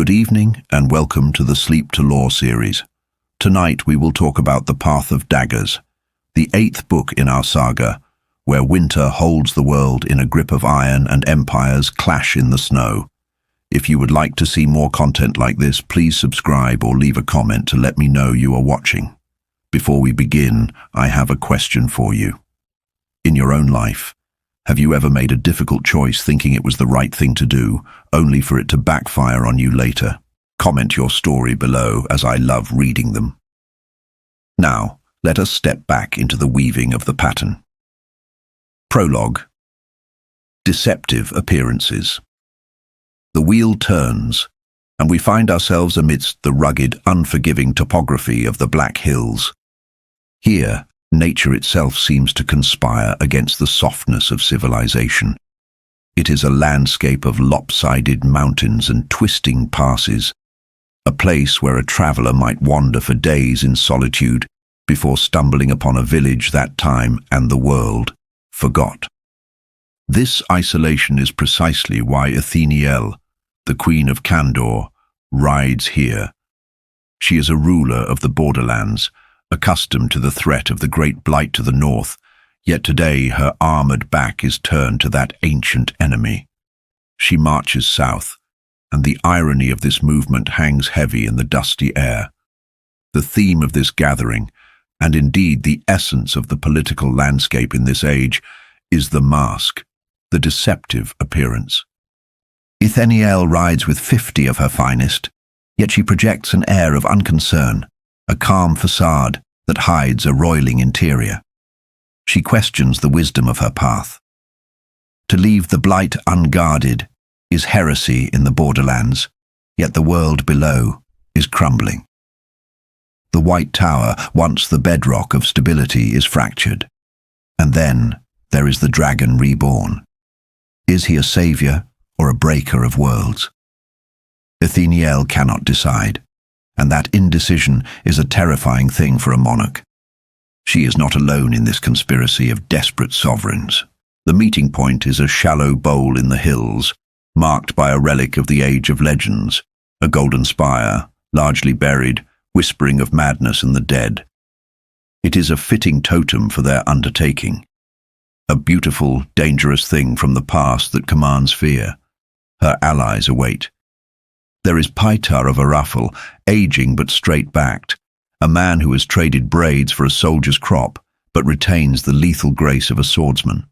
Good evening and welcome to the Sleep to Lore series. Tonight we will talk about the Path of Daggers, the 8th book in our saga, where winter holds the world in a grip of iron and empires clash in the snow. If you would like to see more content like this, please subscribe or leave a comment to let me know you are watching. Before we begin, I have a question for you. In your own life, have you ever made a difficult choice thinking it was the right thing to do, only for it to backfire on you later? Comment your story below, as I love reading them. Now, let us step back into the weaving of the pattern. Prologue. Deceptive appearances. The wheel turns, and we find ourselves amidst the rugged, unforgiving topography of the Black Hills. Here, nature itself seems to conspire against the softness of civilization. It is a landscape of lopsided mountains and twisting passes, a place where a traveler might wander for days in solitude before stumbling upon a village that time and the world forgot. This isolation is precisely why Atheniel, the Queen of Candor, rides here. She is a ruler of the borderlands, accustomed to the threat of the great blight to the north, yet today her armored back is turned to that ancient enemy. She marches south, and the irony of this movement hangs heavy in the dusty air. The theme of this gathering, and indeed the essence of the political landscape in this age, is the mask, the deceptive appearance. Atheniel rides with 50 of her finest, yet she projects an air of unconcern, a calm facade that hides a roiling interior. She questions the wisdom of her path. To leave the blight unguarded is heresy in the borderlands, yet the world below is crumbling. The White Tower, once the bedrock of stability, is fractured. And then there is the Dragon Reborn. Is he a savior or a breaker of worlds? Atheniel cannot decide, and that indecision is a terrifying thing for a monarch. She is not alone in this conspiracy of desperate sovereigns. The meeting point is a shallow bowl in the hills, marked by a relic of the Age of Legends, a golden spire, largely buried, whispering of madness and the dead. It is a fitting totem for their undertaking, a beautiful, dangerous thing from the past that commands fear. Her allies await. There is Pytar of Arafel, aging but straight-backed, a man who has traded braids for a soldier's crop, but retains the lethal grace of a swordsman.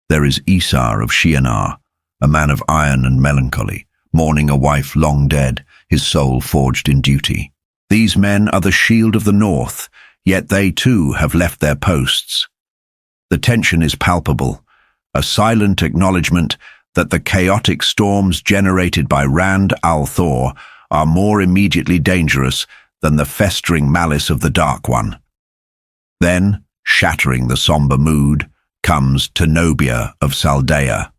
There is Isar of Shianar, a man of iron and melancholy, mourning a wife long dead, his soul forged in duty. These men are the shield of the north, yet they too have left their posts. The tension is palpable, a silent acknowledgement that the chaotic storms generated by Rand al-Thor are more immediately dangerous than the festering malice of the Dark One. Then, shattering the somber mood, comes Tenobia of Saldaea.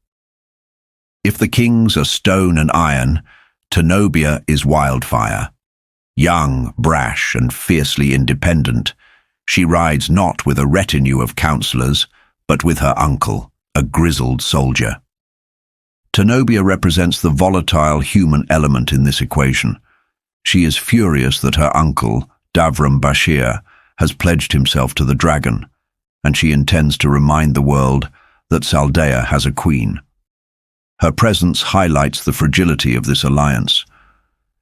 If the kings are stone and iron, Tenobia is wildfire. Young, brash, and fiercely independent, she rides not with a retinue of counselors, but with her uncle, a grizzled soldier. Tenobia represents the volatile human element in this equation. She is furious that her uncle, Davram Bashir, has pledged himself to the dragon, and she intends to remind the world that Saldaea has a queen. Her presence highlights the fragility of this alliance.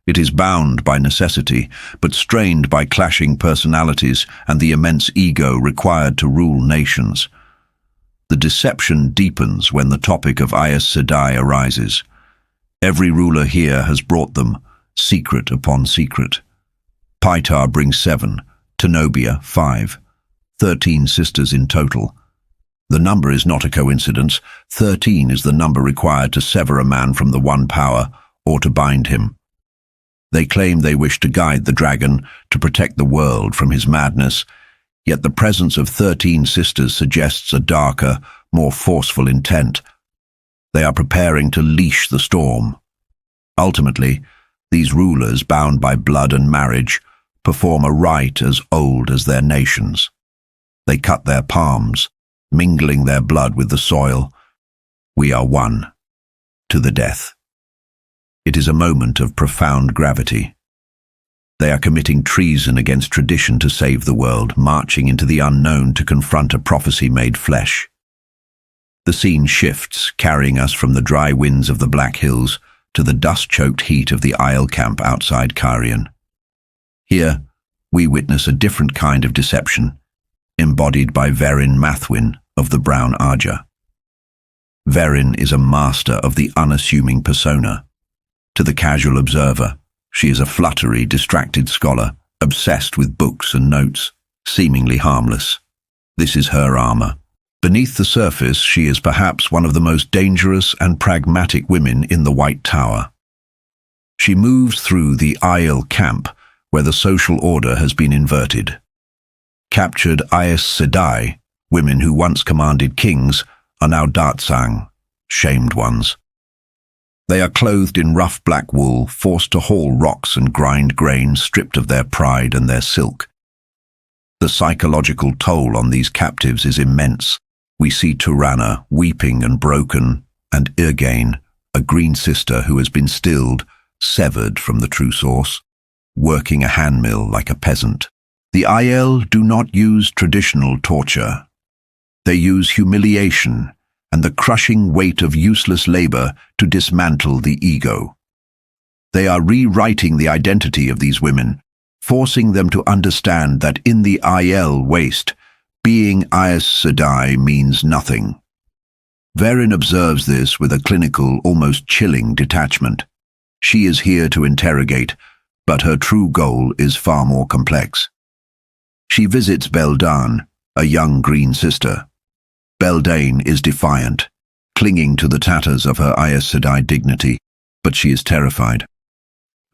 It is bound by necessity, but strained by clashing personalities and the immense ego required to rule nations. The deception deepens when the topic of Aes Sedai arises. Every ruler here has brought them, secret upon secret. Pytar brings 7, Tenobia 5, 13 sisters in total. The number is not a coincidence. 13 is the number required to sever a man from the one power or to bind him. They claim they wish to guide the dragon, to protect the world from his madness, yet the presence of 13 sisters suggests a darker, more forceful intent. They are preparing to leash the storm. Ultimately, these rulers, bound by blood and marriage, perform a rite as old as their nations. They cut their palms, mingling their blood with the soil. We are one, to the death. It is a moment of profound gravity. They are committing treason against tradition to save the world, marching into the unknown to confront a prophecy made flesh. The scene shifts, carrying us from the dry winds of the Black Hills to the dust-choked heat of the Isle camp outside Cairn. Here, we witness a different kind of deception, embodied by Verin Mathwin of the Brown Arja. Verin is a master of the unassuming persona. To the casual observer, she is a fluttery, distracted scholar, obsessed with books and notes, seemingly harmless. This is her armor. Beneath the surface, she is perhaps one of the most dangerous and pragmatic women in the White Tower. She moves through the Isle camp, where the social order has been inverted. Captured Aes Sedai, women who once commanded kings, are now Dartsang, shamed ones. They are clothed in rough black wool, forced to haul rocks and grind grain, stripped of their pride and their silk. The psychological toll on these captives is immense. We see Turana, weeping and broken, and Irgain, a green sister who has been stilled, severed from the true source, working a handmill like a peasant. The Aiel do not use traditional torture. They use humiliation and the crushing weight of useless labor to dismantle the ego. They are rewriting the identity of these women, forcing them to understand that in the Aiel waste, being Aes Sedai means nothing. Verin observes this with a clinical, almost chilling detachment. She is here to interrogate, but her true goal is far more complex. She visits Beldan, a young green sister. Beldain is defiant, clinging to the tatters of her Aes Sedai dignity, but she is terrified.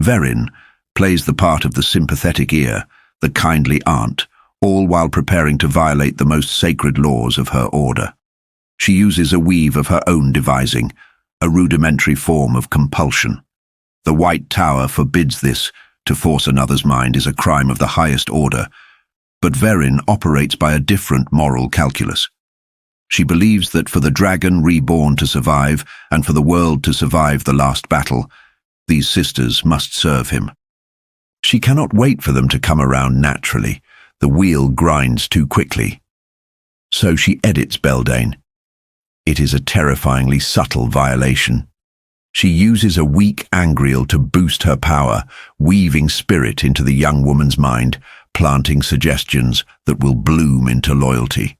Verin plays the part of the sympathetic ear, the kindly aunt, all while preparing to violate the most sacred laws of her order. She uses a weave of her own devising, a rudimentary form of compulsion. The White Tower forbids this. To force another's mind is a crime of the highest order, but Verin operates by a different moral calculus. She believes that for the Dragon Reborn to survive, and for the world to survive the last battle, these sisters must serve him. She cannot wait for them to come around naturally. The wheel grinds too quickly. So she edits Beldain. It is a terrifyingly subtle violation. She uses a weak angriel to boost her power, weaving spirit into the young woman's mind, planting suggestions that will bloom into loyalty.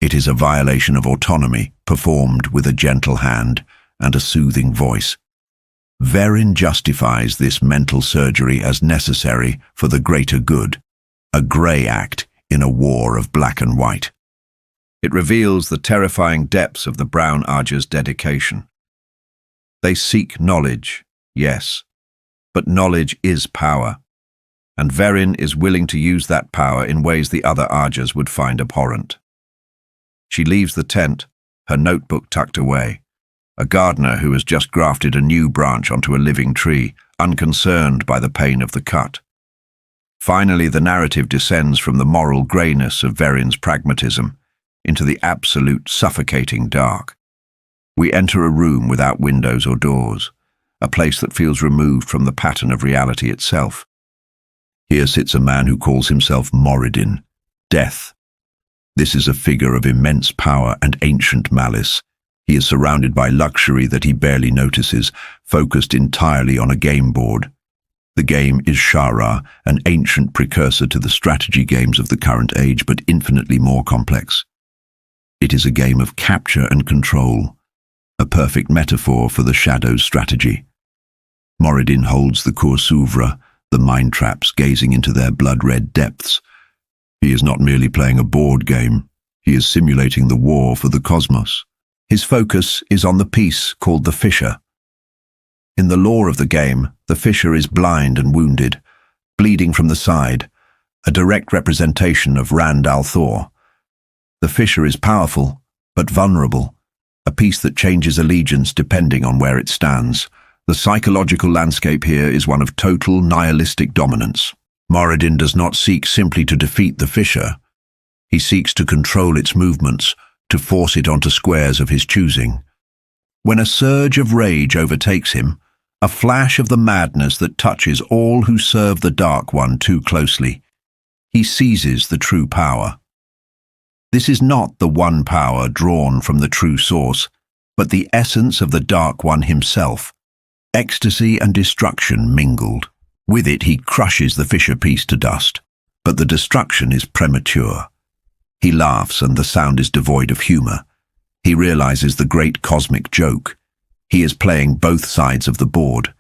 It is a violation of autonomy, performed with a gentle hand and a soothing voice. Verin justifies this mental surgery as necessary for the greater good, a grey act in a war of black and white. It reveals the terrifying depths of the Brown Arja's dedication. They seek knowledge, yes, but knowledge is power, and Verin is willing to use that power in ways the other Arjas would find abhorrent. She leaves the tent, her notebook tucked away, a gardener who has just grafted a new branch onto a living tree, unconcerned by the pain of the cut. Finally, the narrative descends from the moral greyness of Verin's pragmatism into the absolute suffocating dark. We enter a room without windows or doors, a place that feels removed from the pattern of reality itself. Here sits a man who calls himself Moradin, Death. This is a figure of immense power and ancient malice. He is surrounded by luxury that he barely notices, focused entirely on a game board. The game is Shara, an ancient precursor to the strategy games of the current age, but infinitely more complex. It is a game of capture and control, a perfect metaphor for the Shadow's strategy. Moradin holds the Cour Souvre, the mind traps gazing into their blood-red depths. He is not merely playing a board game, he is simulating the war for the cosmos. His focus is on the piece called the Fisher. In the lore of the game, the Fisher is blind and wounded, bleeding from the side, a direct representation of Rand al'Thor. The Fisher is powerful, but vulnerable, a piece that changes allegiance depending on where it stands. The psychological landscape here is one of total nihilistic dominance. Moradin does not seek simply to defeat the Fisher. He seeks to control its movements, to force it onto squares of his choosing. When a surge of rage overtakes him, a flash of the madness that touches all who serve the Dark One too closely. He seizes the true power. This is not the one power drawn from the true source, but the essence of the Dark One himself. Ecstasy and destruction mingled. With it he crushes the fisher piece to dust, but the destruction is premature. He laughs and the sound is devoid of humor. He realizes the great cosmic joke. He is playing both sides of the board.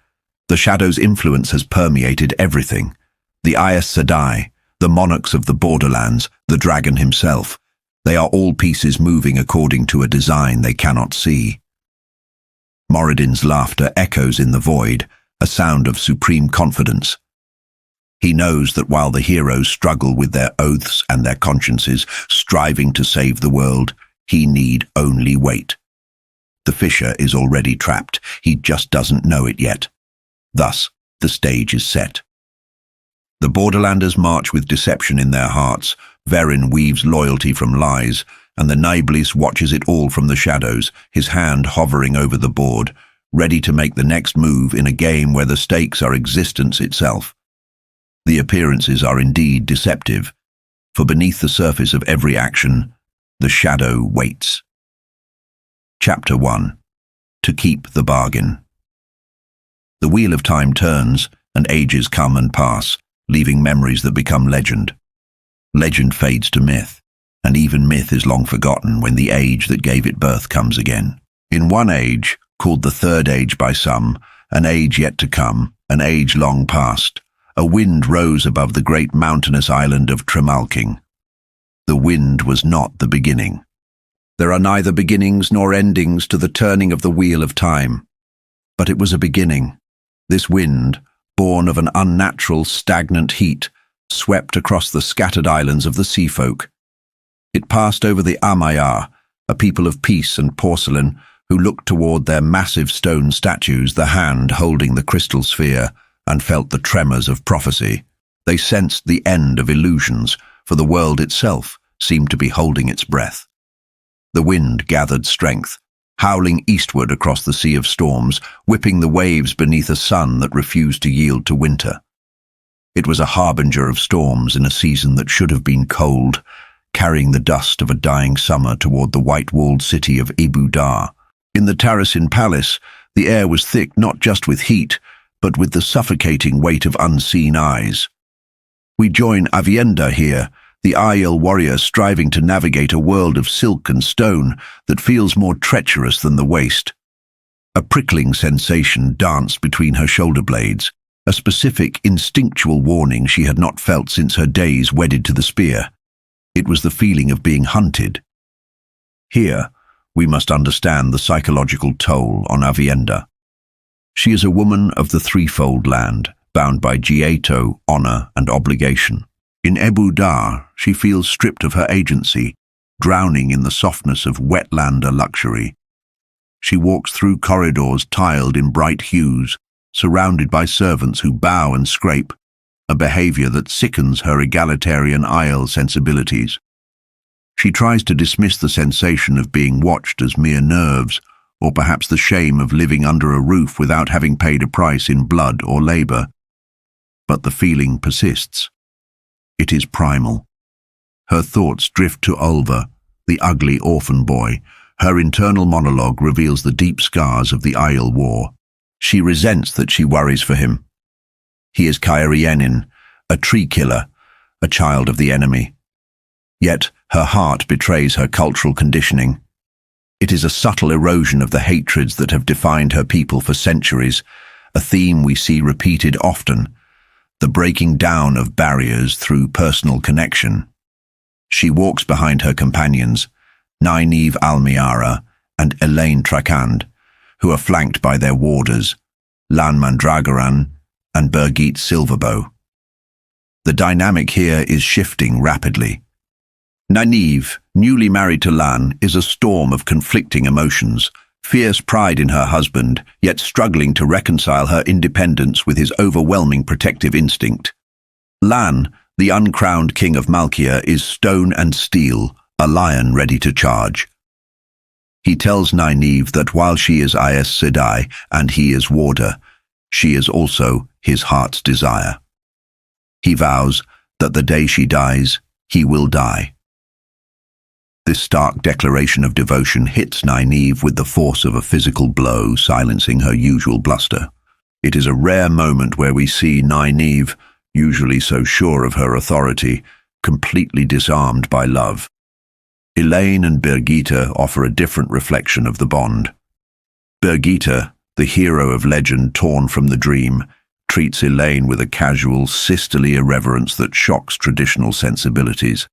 The Shadow's influence has permeated everything. The Aes Sedai, the monarchs of the borderlands, the dragon himself. They are all pieces moving according to a design they cannot see. Moradin's laughter echoes in the void, a sound of supreme confidence. He knows that while the heroes struggle with their oaths and their consciences, striving to save the world, he need only wait. The fisher is already trapped, he just doesn't know it yet. Thus, the stage is set. The Borderlanders march with deception in their hearts. Verin weaves loyalty from lies, and the Niblis watches it all from the shadows, his hand hovering over the board, ready to make the next move in a game where the stakes are existence itself. The appearances are indeed deceptive, for beneath the surface of every action, the shadow waits. Chapter 1. To keep the bargain. The wheel of time turns, and ages come and pass, leaving memories that become legend. Legend fades to myth, and even myth is long forgotten when the age that gave it birth comes again. In one age, called the Third Age by some, an age yet to come, an age long past, a wind rose above the great mountainous island of Tremalking. The wind was not the beginning. There are neither beginnings nor endings to the turning of the wheel of time. But it was a beginning. This wind, born of an unnatural, stagnant heat, swept across the scattered islands of the sea folk. It passed over the Amayar, a people of peace and porcelain, who looked toward their massive stone statues, the hand holding the crystal sphere, and felt the tremors of prophecy. They sensed the end of illusions, for the world itself seemed to be holding its breath. The wind gathered strength, howling eastward across the sea of storms, whipping the waves beneath a sun that refused to yield to winter. It was a harbinger of storms in a season that should have been cold, carrying the dust of a dying summer toward the white-walled city of Ebu Dar. In the Tarasin Palace, the air was thick not just with heat, but with the suffocating weight of unseen eyes. We join Avienda here, the Aiel warrior striving to navigate a world of silk and stone that feels more treacherous than the waste. A prickling sensation danced between her shoulder blades, a specific, instinctual warning she had not felt since her days wedded to the spear. It was the feeling of being hunted. Here, we must understand the psychological toll on Avienda. She is a woman of the threefold land, bound by Gieto, honor, and obligation. In Ebu Dar, she feels stripped of her agency, drowning in the softness of wetlander luxury. She walks through corridors tiled in bright hues, surrounded by servants who bow and scrape, a behavior that sickens her egalitarian Aiel sensibilities. She tries to dismiss the sensation of being watched as mere nerves, or perhaps the shame of living under a roof without having paid a price in blood or labor. But the feeling persists. It is primal. Her thoughts drift to Ulva, the ugly orphan boy. Her internal monologue reveals the deep scars of the Aiel War. She resents that she worries for him. He is Kairienin, a tree killer, a child of the enemy. Yet her heart betrays her cultural conditioning. It is a subtle erosion of the hatreds that have defined her people for centuries, a theme we see repeated often, the breaking down of barriers through personal connection. She walks behind her companions, Nynaeve Almiara and Elaine Trakand, who are flanked by their warders, Lan Mandragoran and Birgit Silverbow. The dynamic here is shifting rapidly. Nynaeve, newly married to Lan, is a storm of conflicting emotions, fierce pride in her husband, yet struggling to reconcile her independence with his overwhelming protective instinct. Lan, the uncrowned king of Malkia, is stone and steel, a lion ready to charge. He tells Nynaeve that while she is Aes Sedai and he is warder, She is also his heart's desire. He vows that the day she dies, he will die. This stark declaration of devotion hits Nynaeve with the force of a physical blow, silencing her usual bluster. It is a rare moment where we see Nynaeve, usually so sure of her authority, completely disarmed by love. Elaine and Birgitte offer a different reflection of the bond. Birgitte, the hero of legend torn from the dream, treats Elaine with a casual, sisterly irreverence that shocks traditional sensibilities.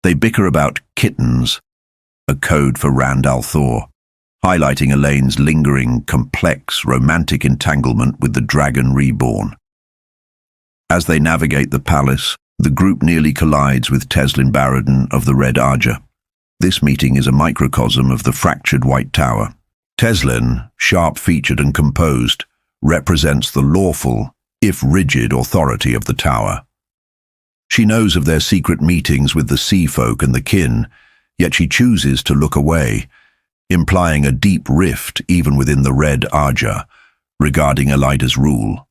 They bicker about kittens, a code for Rand al'Thor, highlighting Elaine's lingering, complex, romantic entanglement with the Dragon Reborn. As they navigate the palace, the group nearly collides with Teslin Barradin of the Red Arja. This meeting is a microcosm of the fractured White Tower. Teslin, sharp-featured and composed, represents the lawful, if rigid, authority of the tower. She knows of their secret meetings with the sea folk and the kin, yet she chooses to look away, implying a deep rift even within the Red Arja regarding Elida's rule.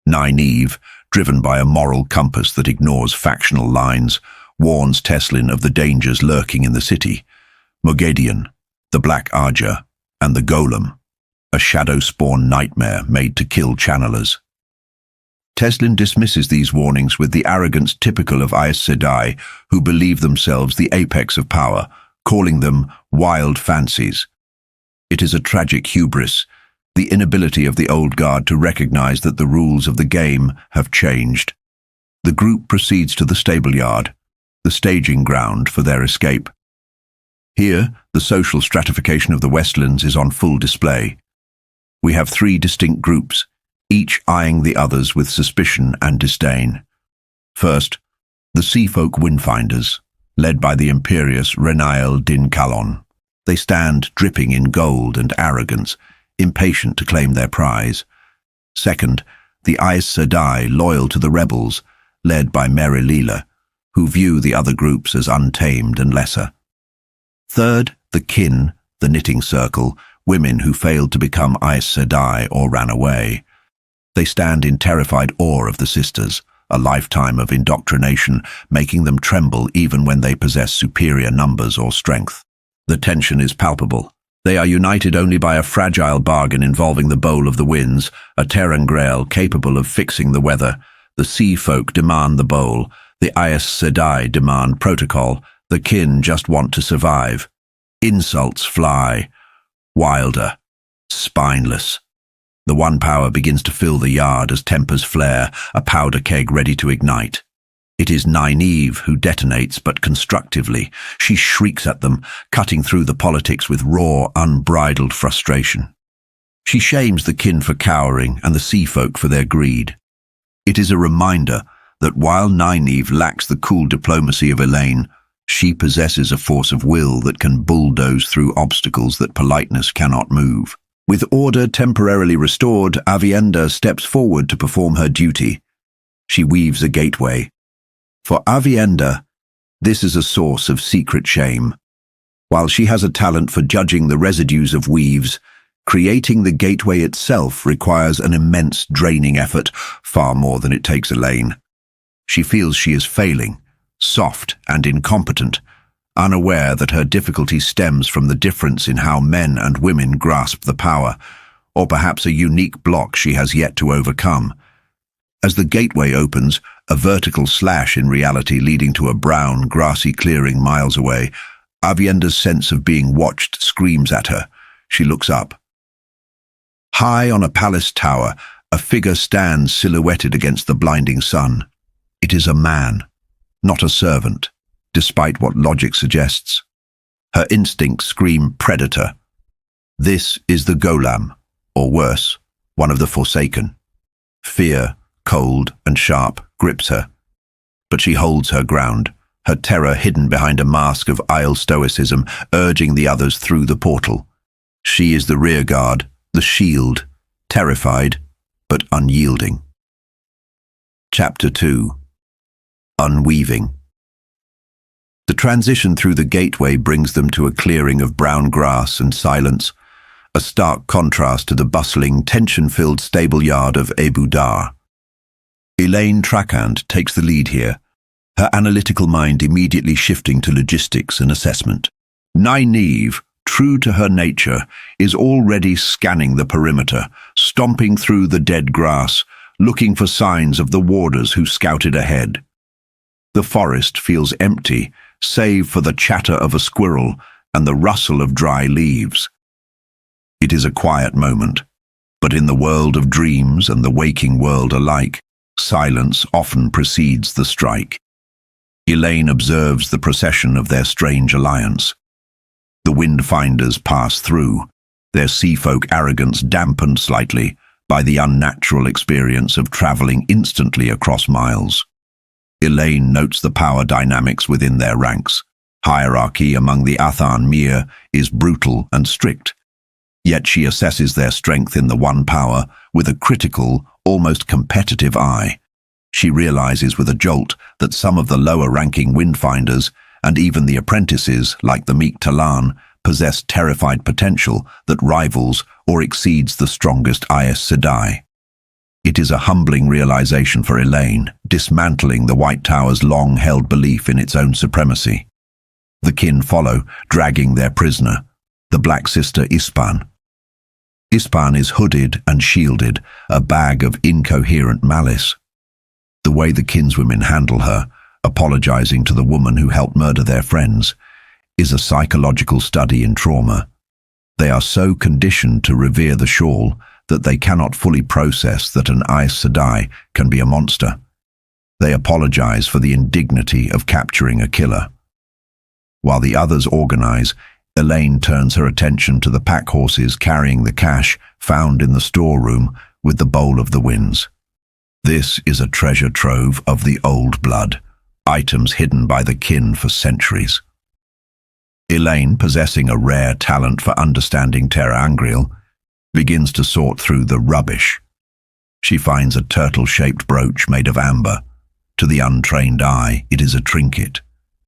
Nynaeve, driven by a moral compass that ignores factional lines, warns Teslin of the dangers lurking in the city. Moghedien, the Black Arja, and the Golem, a shadow-spawn nightmare made to kill channelers. Teslin dismisses these warnings with the arrogance typical of Aes Sedai, who believe themselves the apex of power, calling them wild fancies. It is a tragic hubris, the inability of the old guard to recognize that the rules of the game have changed. The group proceeds to the stable-yard, the staging ground for their escape. Here, the social stratification of the Westlands is on full display. We have three distinct groups, each eyeing the others with suspicion and disdain. First, the Seafolk Windfinders, led by the imperious Renail Din Calon. They stand dripping in gold and arrogance, impatient to claim their prize. Second, the Aes Sedai, loyal to the rebels, led by Merilila, who view the other groups as untamed and lesser. Third, the kin, the knitting circle, women who failed to become Aes Sedai or ran away. They stand in terrified awe of the sisters, a lifetime of indoctrination, making them tremble even when they possess superior numbers or strength. The tension is palpable. They are united only by a fragile bargain involving the Bowl of the Winds, a ter'angreal capable of fixing the weather. The sea folk demand the bowl, the Aes Sedai demand protocol, the kin just want to survive. Insults fly. Wilder. Spineless. The one power begins to fill the yard as tempers flare, a powder keg ready to ignite. It is Nynaeve who detonates, but constructively. She shrieks at them, cutting through the politics with raw, unbridled frustration. She shames the kin for cowering and the sea folk for their greed. It is a reminder that while Nynaeve lacks the cool diplomacy of Elaine, she possesses a force of will that can bulldoze through obstacles that politeness cannot move. With order temporarily restored, Aviendha steps forward to perform her duty. She weaves a gateway. For Aviendha, this is a source of secret shame. While she has a talent for judging the residues of weaves, creating the gateway itself requires an immense draining effort, far more than it takes Elaine. She feels she is failing, soft and incompetent, unaware that her difficulty stems from the difference in how men and women grasp the power, or perhaps a unique block she has yet to overcome. As the gateway opens, a vertical slash in reality leading to a brown, grassy clearing miles away, Aviendha's sense of being watched screams at her. She looks up. High on a palace tower, a figure stands silhouetted against the blinding sun. It is a man, not a servant, despite what logic suggests. Her instincts scream predator. This is the Golem, or worse, one of the Forsaken. Fear, cold and sharp, grips her. But she holds her ground, her terror hidden behind a mask of Aiel stoicism, urging the others through the portal. She is the rearguard, the shield, terrified, but unyielding. Chapter 2. Unweaving. The transition through the gateway brings them to a clearing of brown grass and silence. a stark contrast to the bustling, tension-filled stable yard of Abu Dar. Elaine Trakand takes the lead here, her analytical mind immediately shifting to logistics and assessment. Nynaeve, true to her nature, is already scanning the perimeter, stomping through the dead grass, looking for signs of the warders who scouted ahead. The forest feels empty, save for the chatter of a squirrel and the rustle of dry leaves. It is a quiet moment, but in the world of dreams and the waking world alike, silence often precedes the strike. Elaine observes the procession of their strange alliance. The Windfinders pass through, their seafolk arrogance dampened slightly by the unnatural experience of traveling instantly across miles. Elaine notes the power dynamics within their ranks. Hierarchy among the Athan Mir is brutal and strict, yet she assesses their strength in the One Power with a critical, almost competitive eye. She realizes with a jolt that some of the lower-ranking Windfinders, and even the apprentices like the Meek Talan, possess terrified potential that rivals or exceeds the strongest Aes Sedai. It is a humbling realization for Elaine, dismantling the White Tower's long-held belief in its own supremacy. The kin follow, dragging their prisoner, the Black Sister Ispan. Ispan is hooded and shielded, a bag of incoherent malice. The way the kinswomen handle her, apologizing to the woman who helped murder their friends, is a psychological study in trauma. They are so conditioned to revere the shawl that they cannot fully process that an Aes Sedai can be a monster. They apologize for the indignity of capturing a killer. While the others organize, Elaine turns her attention to the pack horses carrying the cash found in the storeroom with the Bowl of the Winds. This is a treasure trove of the old blood, items hidden by the kin for centuries. Elaine, possessing a rare talent for understanding Terra Angriel, begins to sort through the rubbish. She finds a turtle-shaped brooch made of amber. To the untrained eye, it is a trinket.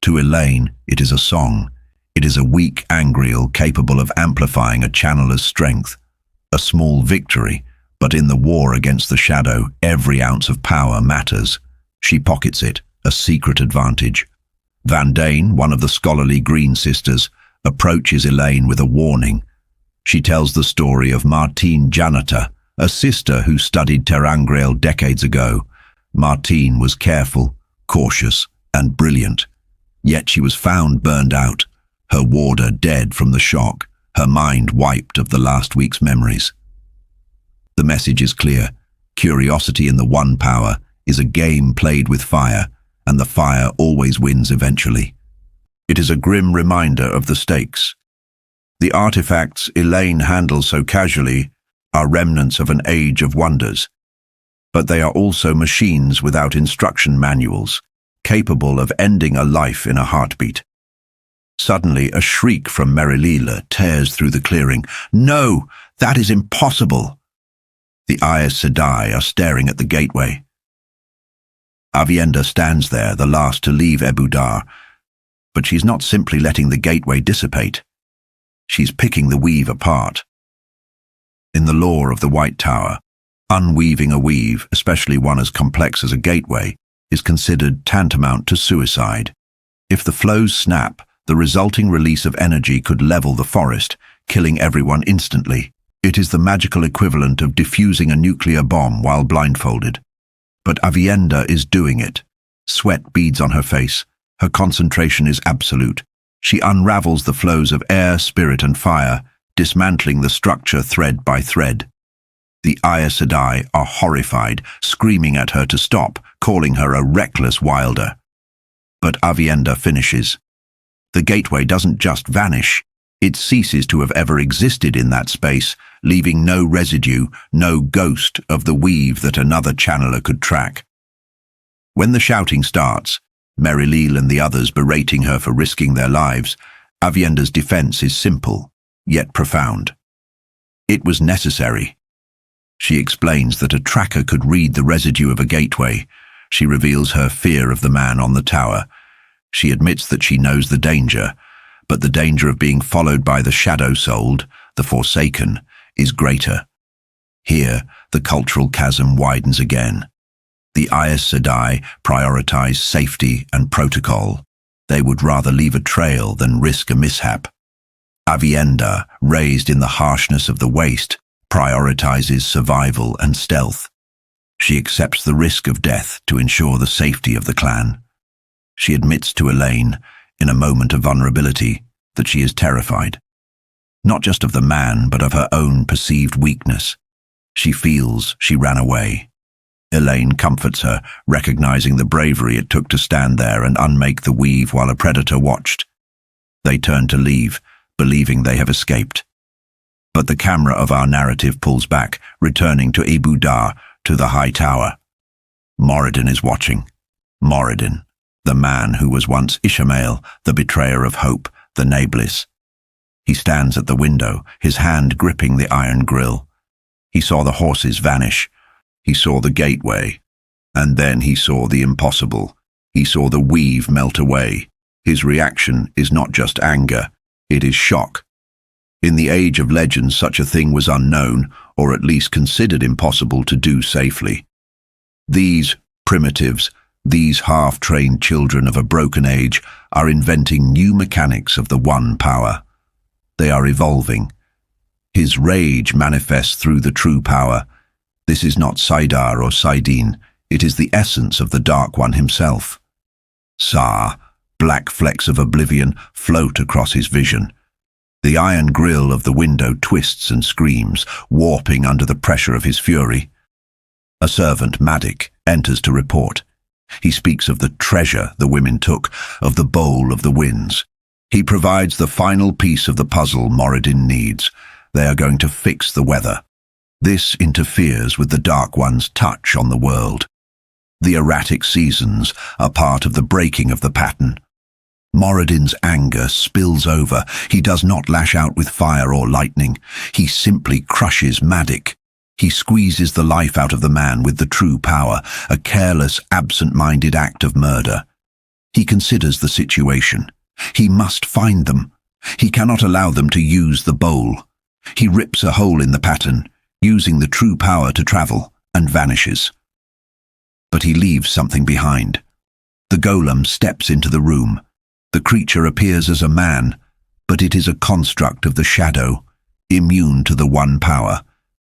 To Elaine, it is a song. It is a weak Angriel capable of amplifying a channeler's strength. A small victory, but in the war against the shadow, every ounce of power matters. She pockets it, a secret advantage. Van Dane, one of the scholarly Green Sisters, approaches Elaine with a warning. She tells the story of Martine Janata, a sister who studied Terangriel decades ago. Martine was careful, cautious, and brilliant. Yet she was found burned out, her warder dead from the shock, her mind wiped of the last week's memories. The message is clear. Curiosity in the One Power is a game played with fire, and the fire always wins eventually. It is a grim reminder of the stakes. The artifacts Elaine handles so casually are remnants of an age of wonders, but they are also machines without instruction manuals, capable of ending a life in a heartbeat. Suddenly, a shriek from Merilila tears through the clearing. "No, that is impossible!" The Aes Sedai are staring at the gateway. Aviendha stands there, the last to leave Abu Dar, but she's not simply letting the gateway dissipate. She's picking the weave apart. In the lore of the White Tower, unweaving a weave, especially one as complex as a gateway, is considered tantamount to suicide. If the flows snap, the resulting release of energy could level the forest, killing everyone instantly. It is the magical equivalent of defusing a nuclear bomb while blindfolded. But Aviendha is doing it. Sweat beads on her face. Her concentration is absolute. She unravels the flows of air, spirit, and fire, dismantling the structure thread by thread. The Aes Sedai are horrified, screaming at her to stop, calling her a reckless wilder. But Aviendha finishes. The gateway doesn't just vanish. It ceases to have ever existed in that space, leaving no residue, no ghost of the weave that another channeler could track. When the shouting starts, Merilil and the others berating her for risking their lives, Aviendha's defense is simple, yet profound. It was necessary. She explains that a tracker could read the residue of a gateway. She reveals her fear of the man on the tower. She admits that she knows the danger, but the danger of being followed by the shadow-souled, the Forsaken, is greater. Here, the cultural chasm widens again. The Aes Sedai prioritize safety and protocol. They would rather leave a trail than risk a mishap. Aviendha, raised in the harshness of the waste, prioritizes survival and stealth. She accepts the risk of death to ensure the safety of the clan. She admits to Elaine, in a moment of vulnerability, that she is terrified. Not just of the man, but of her own perceived weakness. She feels she ran away. Elaine comforts her, recognizing the bravery it took to stand there and unmake the weave while a predator watched. They turn to leave, believing they have escaped. But the camera of our narrative pulls back, returning to Abu Dar, to the high tower. Moradin is watching. Moradin, the man who was once Ishamael, the betrayer of hope, the Nablus. He stands at the window, his hand gripping the iron grill. He saw the horses vanish. He saw the gateway. And then he saw the impossible. He saw the weave melt away. His reaction is not just anger, it is shock. In the age of legends, such a thing was unknown, or at least considered impossible to do safely. These primitives, these half-trained children of a broken age, are inventing new mechanics of the one power. They are evolving. His rage manifests through the true power. This is not Saidar or Saidin, it is the essence of the Dark One himself. Sa, black flecks of oblivion, float across his vision. The iron grille of the window twists and screams, warping under the pressure of his fury. A servant, Madik, enters to report. He speaks of the treasure the women took, of the bowl of the winds. He provides the final piece of the puzzle Moradin needs. They are going to fix the weather. This interferes with the Dark One's touch on the world. The erratic seasons are part of the breaking of the pattern. Moradin's anger spills over. He does not lash out with fire or lightning. He simply crushes Madik. He squeezes the life out of the man with the true power, a careless, absent-minded act of murder. He considers the situation. He must find them. He cannot allow them to use the bowl. He rips a hole in the pattern, using the true power to travel, and vanishes. But he leaves something behind. The golem steps into the room. The creature appears as a man, but it is a construct of the shadow, immune to the one power,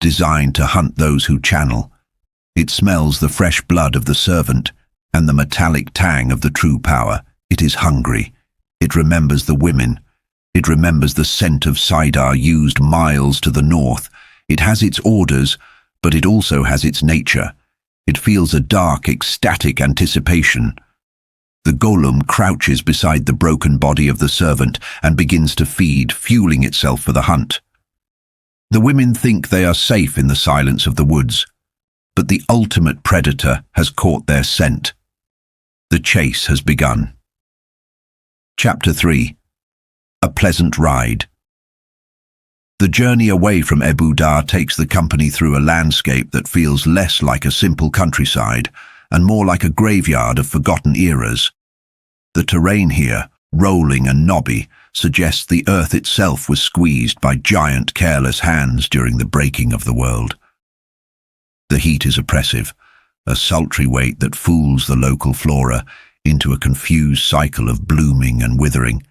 designed to hunt those who channel. It smells the fresh blood of the servant and the metallic tang of the true power. It is hungry. It remembers the women. It remembers the scent of Saidar used miles to the north. It has its orders, but it also has its nature. It feels a dark, ecstatic anticipation. The golem crouches beside the broken body of the servant and begins to feed, fueling itself for the hunt. The women think they are safe in the silence of the woods, but the ultimate predator has caught their scent. The chase has begun. Chapter 3. A Pleasant Ride. The journey away from Abu Dar takes the company through a landscape that feels less like a simple countryside and more like a graveyard of forgotten eras. The terrain here, rolling and knobby, suggests the earth itself was squeezed by giant, careless hands during the breaking of the world. The heat is oppressive, a sultry weight that fools the local flora into a confused cycle of blooming and withering.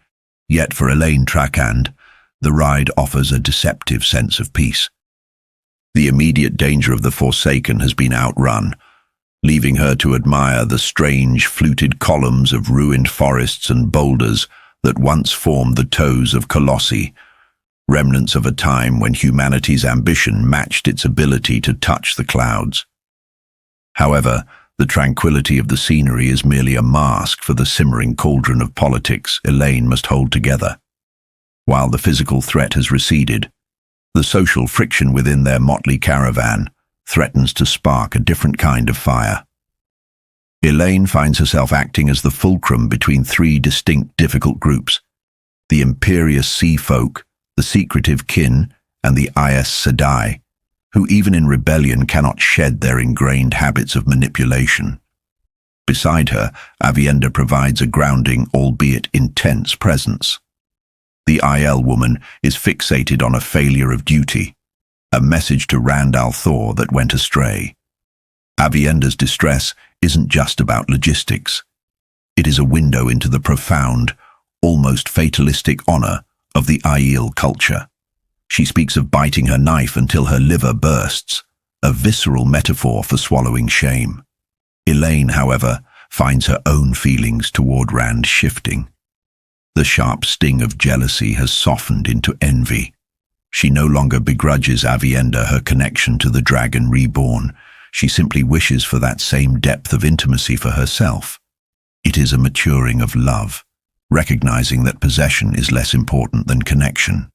Yet for Elaine Trakand, the ride offers a deceptive sense of peace. The immediate danger of the Forsaken has been outrun, leaving her to admire the strange, fluted columns of ruined forests and boulders that once formed the toes of Colossi, remnants of a time when humanity's ambition matched its ability to touch the clouds. However, the tranquility of the scenery is merely a mask for the simmering cauldron of politics Elaine must hold together. While the physical threat has receded, the social friction within their motley caravan threatens to spark a different kind of fire. Elaine finds herself acting as the fulcrum between three distinct difficult groups: the imperious sea folk, the secretive kin, and the Aes Sedai, who even in rebellion cannot shed their ingrained habits of manipulation. Beside her, Aviendha provides a grounding, albeit intense, presence. The IL woman is fixated on a failure of duty, a message to Randall Thor that went astray. Avienda's distress isn't just about logistics. It is a window into the profound, almost fatalistic honor of the Aiel culture. She speaks of biting her knife until her liver bursts, a visceral metaphor for swallowing shame. Elaine, however, finds her own feelings toward Rand shifting. The sharp sting of jealousy has softened into envy. She no longer begrudges Avienda her connection to the Dragon Reborn. She simply wishes for that same depth of intimacy for herself. It is a maturing of love, recognizing that possession is less important than connection.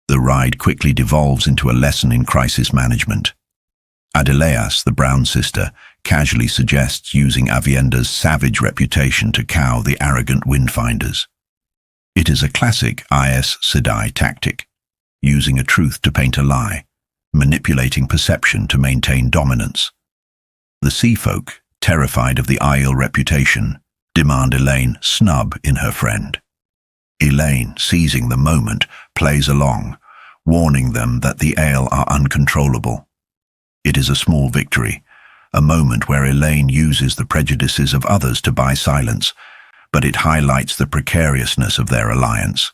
The ride quickly devolves into a lesson in crisis management. Adeleas, the brown sister, casually suggests using Avienda's savage reputation to cow the arrogant windfinders. It is a classic Aes Sedai tactic, using a truth to paint a lie, manipulating perception to maintain dominance. The sea folk, terrified of the Aiel reputation, demand Elaine snub in her friend. Elaine, seizing the moment, plays along, warning them that the Aiel are uncontrollable. It is a small victory, a moment where Elaine uses the prejudices of others to buy silence, but it highlights the precariousness of their alliance.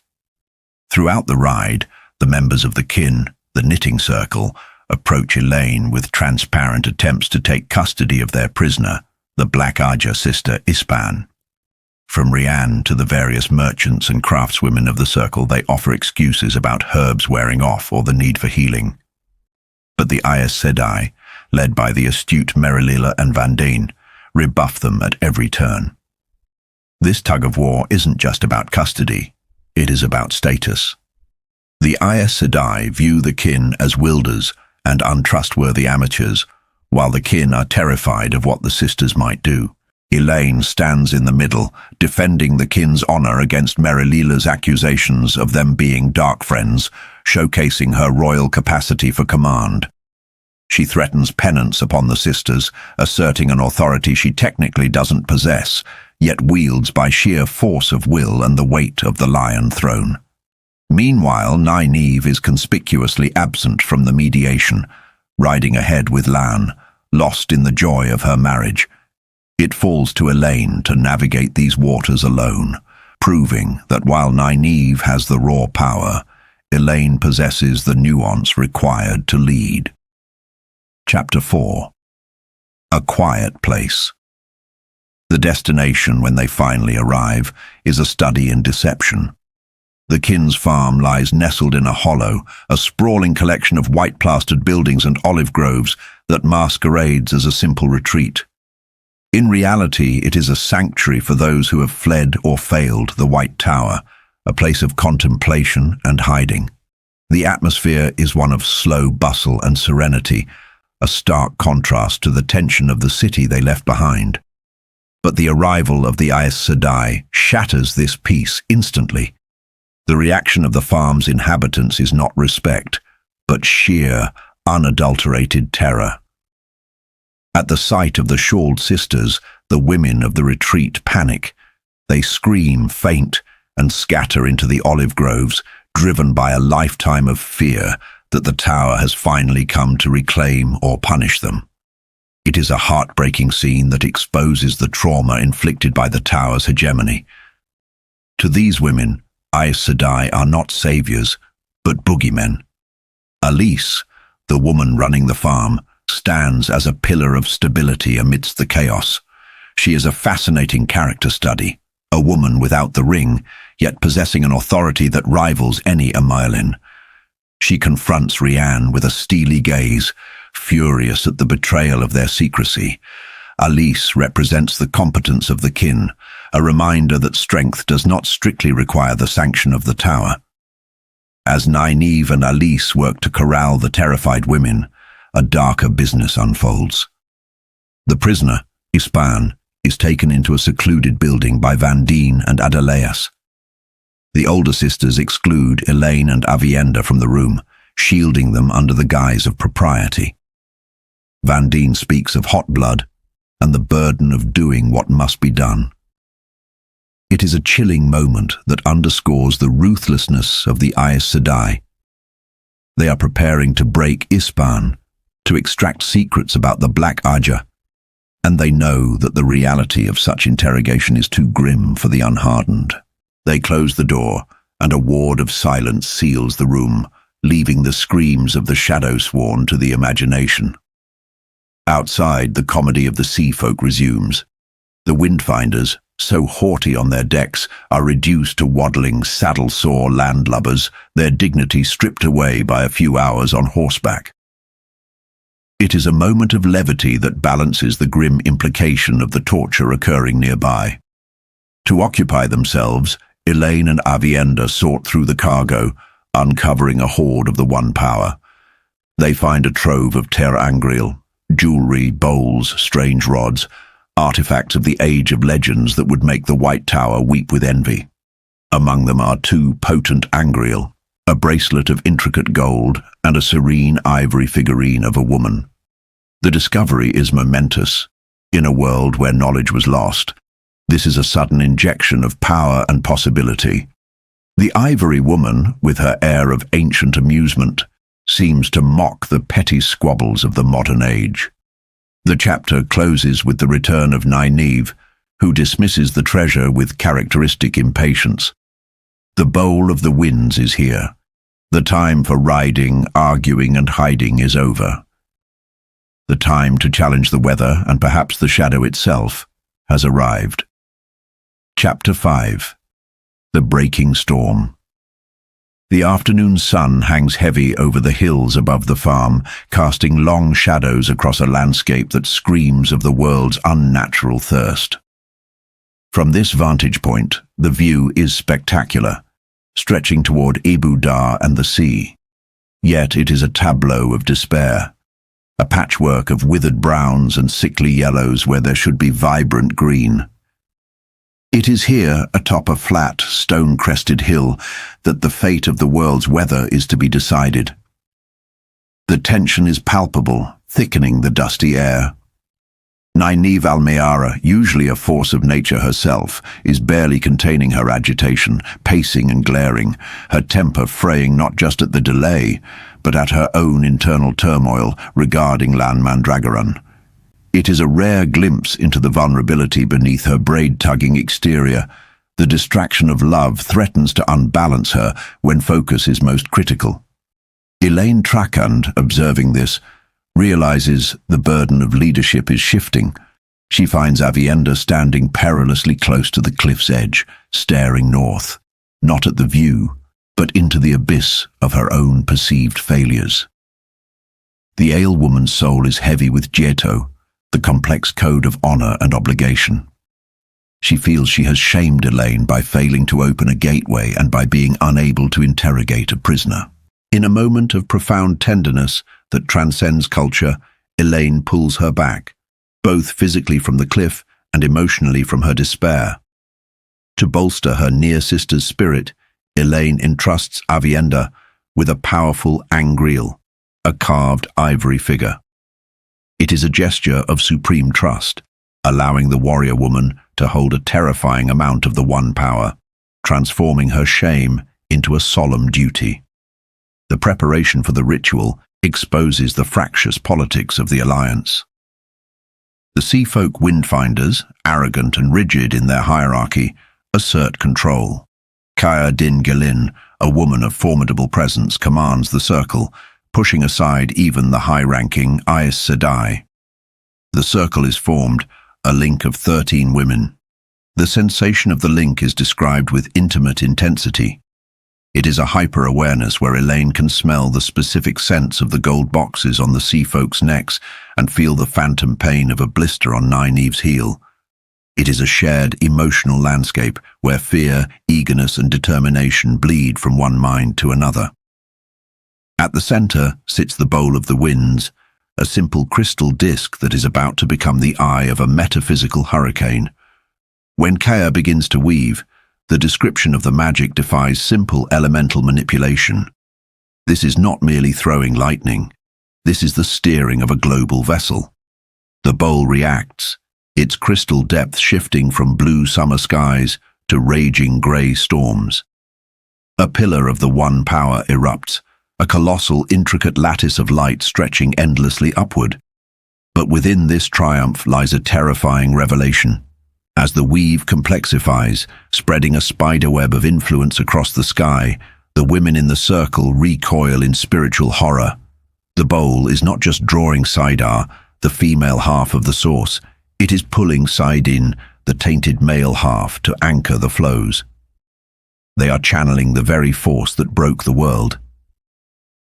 Throughout the ride, the members of the kin, the knitting circle, approach Elaine with transparent attempts to take custody of their prisoner, the Black Aja sister Ispan. From Rianne to the various merchants and craftswomen of the circle, they offer excuses about herbs wearing off or the need for healing. But the Aes Sedai, led by the astute Merilila and Vandane, rebuff them at every turn. This tug-of-war isn't just about custody, it is about status. The Aes Sedai view the kin as wielders and untrustworthy amateurs, while the kin are terrified of what the sisters might do. Elaine stands in the middle, defending the kin's honor against Merilila's accusations of them being dark friends, showcasing her royal capacity for command. She threatens penance upon the sisters, asserting an authority she technically doesn't possess, yet wields by sheer force of will and the weight of the Lion Throne. Meanwhile, Nynaeve is conspicuously absent from the mediation, riding ahead with Lan, lost in the joy of her marriage. It falls to Elaine to navigate these waters alone, proving that while Nynaeve has the raw power, Elaine possesses the nuance required to lead. Chapter 4. A Quiet Place. The destination, when they finally arrive, is a study in deception. The kin's farm lies nestled in a hollow, a sprawling collection of white-plastered buildings and olive groves that masquerades as a simple retreat. In reality, it is a sanctuary for those who have fled or failed the White Tower, a place of contemplation and hiding. The atmosphere is one of slow bustle and serenity, a stark contrast to the tension of the city they left behind. But the arrival of the Aes Sedai shatters this peace instantly. The reaction of the farm's inhabitants is not respect, but sheer, unadulterated terror. At the sight of the shawled sisters, the women of the retreat panic. They scream, faint, and scatter into the olive groves, driven by a lifetime of fear that the tower has finally come to reclaim or punish them. It is a heartbreaking scene that exposes the trauma inflicted by the tower's hegemony. To these women, Aes Sedai are not saviors, but boogeymen. Elise, the woman running the farm, stands as a pillar of stability amidst the chaos. She is a fascinating character study, a woman without the ring, yet possessing an authority that rivals any Amaelin. She confronts Rianne with a steely gaze, furious at the betrayal of their secrecy. Elise represents the competence of the kin, a reminder that strength does not strictly require the sanction of the tower. As Nynaeve and Elise work to corral the terrified women, a darker business unfolds. The prisoner, Ispan, is taken into a secluded building by Vandine and Adeleas. The older sisters exclude Elaine and Avienda from the room, shielding them under the guise of propriety. Vandine speaks of hot blood and the burden of doing what must be done. It is a chilling moment that underscores the ruthlessness of the Aes Sedai. They are preparing to break Ispan, to extract secrets about the Black Ajah, and they know that the reality of such interrogation is too grim for the unhardened. They close the door, and a ward of silence seals the room, leaving the screams of the shadow-sworn to the imagination. Outside, the comedy of the sea folk resumes. The windfinders, so haughty on their decks, are reduced to waddling, saddle-sore landlubbers, their dignity stripped away by a few hours on horseback. It is a moment of levity that balances the grim implication of the torture occurring nearby. To occupy themselves, Elaine and Avienda sort through the cargo, uncovering a hoard of the One Power. They find a trove of Ter Angriel, jewelry, bowls, strange rods, artifacts of the age of legends that would make the White Tower weep with envy. Among them are 2 potent Angriel, a bracelet of intricate gold, and a serene ivory figurine of a woman. The discovery is momentous. In a world where knowledge was lost, this is a sudden injection of power and possibility. The ivory woman, with her air of ancient amusement, seems to mock the petty squabbles of the modern age. The chapter closes with the return of Nynaeve, who dismisses the treasure with characteristic impatience. The bowl of the winds is here. The time for riding, arguing, and hiding is over. The time to challenge the weather, and perhaps the shadow itself, has arrived. Chapter 5. The Breaking Storm. The afternoon sun hangs heavy over the hills above the farm, casting long shadows across a landscape that screams of the world's unnatural thirst. From this vantage point, the view is spectacular, stretching toward Ibu Dar and the sea. Yet it is a tableau of despair, a patchwork of withered browns and sickly yellows where there should be vibrant green. It is here, atop a flat, stone-crested hill, that the fate of the world's weather is to be decided. The tension is palpable, thickening the dusty air. Nynaeve Almeara, usually a force of nature herself, is barely containing her agitation, pacing and glaring, her temper fraying not just at the delay, but at her own internal turmoil regarding Lan Mandragoran. It is a rare glimpse into the vulnerability beneath her braid-tugging exterior. The distraction of love threatens to unbalance her when focus is most critical. Elaine Trakand, observing this, realizes the burden of leadership is shifting. She finds Avienda standing perilously close to the cliff's edge, staring north, not at the view, but into the abyss of her own perceived failures. The alewoman's soul is heavy with Jeto, the complex code of honor and obligation. She feels she has shamed Elaine by failing to open a gateway and by being unable to interrogate a prisoner. In a moment of profound tenderness that transcends culture, Elaine pulls her back, both physically from the cliff and emotionally from her despair. To bolster her near-sister's spirit, Elaine entrusts Avienda with a powerful Angriel, a carved ivory figure. It is a gesture of supreme trust, allowing the warrior woman to hold a terrifying amount of the One Power, transforming her shame into a solemn duty. The preparation for the ritual exposes the fractious politics of the alliance. The Seafolk Windfinders, arrogant and rigid in their hierarchy, assert control. Kaya Din Gelin, a woman of formidable presence, commands the circle, pushing aside even the high-ranking Aes Sedai. The circle is formed, a link of 13 women. The sensation of the link is described with intimate intensity. It is a hyper-awareness where Elaine can smell the specific scents of the gold boxes on the sea folks' necks and feel the phantom pain of a blister on Nynaeve's heel. It is a shared emotional landscape where fear, eagerness and determination bleed from one mind to another. At the center sits the Bowl of the Winds, a simple crystal disc that is about to become the eye of a metaphysical hurricane. When Kaya begins to weave, the description of the magic defies simple elemental manipulation. This is not merely throwing lightning. This is the steering of a global vessel. The bowl reacts, its crystal depth shifting from blue summer skies to raging grey storms. A pillar of the One Power erupts, a colossal, intricate lattice of light stretching endlessly upward. But within this triumph lies a terrifying revelation. As the weave complexifies, spreading a spiderweb of influence across the sky, the women in the circle recoil in spiritual horror. The bowl is not just drawing Saidar, the female half of the source, it is pulling Saidin, the tainted male half, to anchor the flows. They are channeling the very force that broke the world.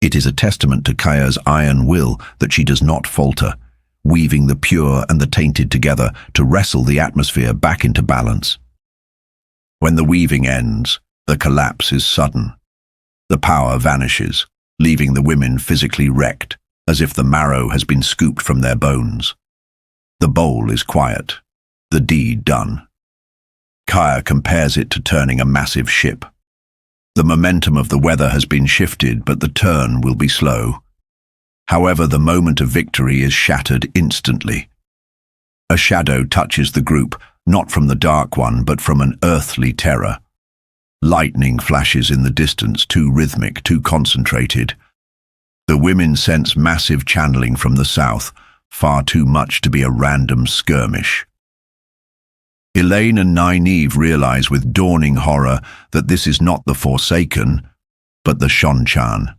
It is a testament to Kaya's iron will that she does not falter, weaving the pure and the tainted together to wrestle the atmosphere back into balance. When the weaving ends, the collapse is sudden. The power vanishes, leaving the women physically wrecked, as if the marrow has been scooped from their bones. The bowl is quiet, the deed done. Kaya compares it to turning a massive ship. The momentum of the weather has been shifted, but the turn will be slow. However, the moment of victory is shattered instantly. A shadow touches the group, not from the Dark One, but from an earthly terror. Lightning flashes in the distance, too rhythmic, too concentrated. The women sense massive channeling from the south, far too much to be a random skirmish. Elaine and Nynaeve realize with dawning horror that this is not the Forsaken, but the Seanchan.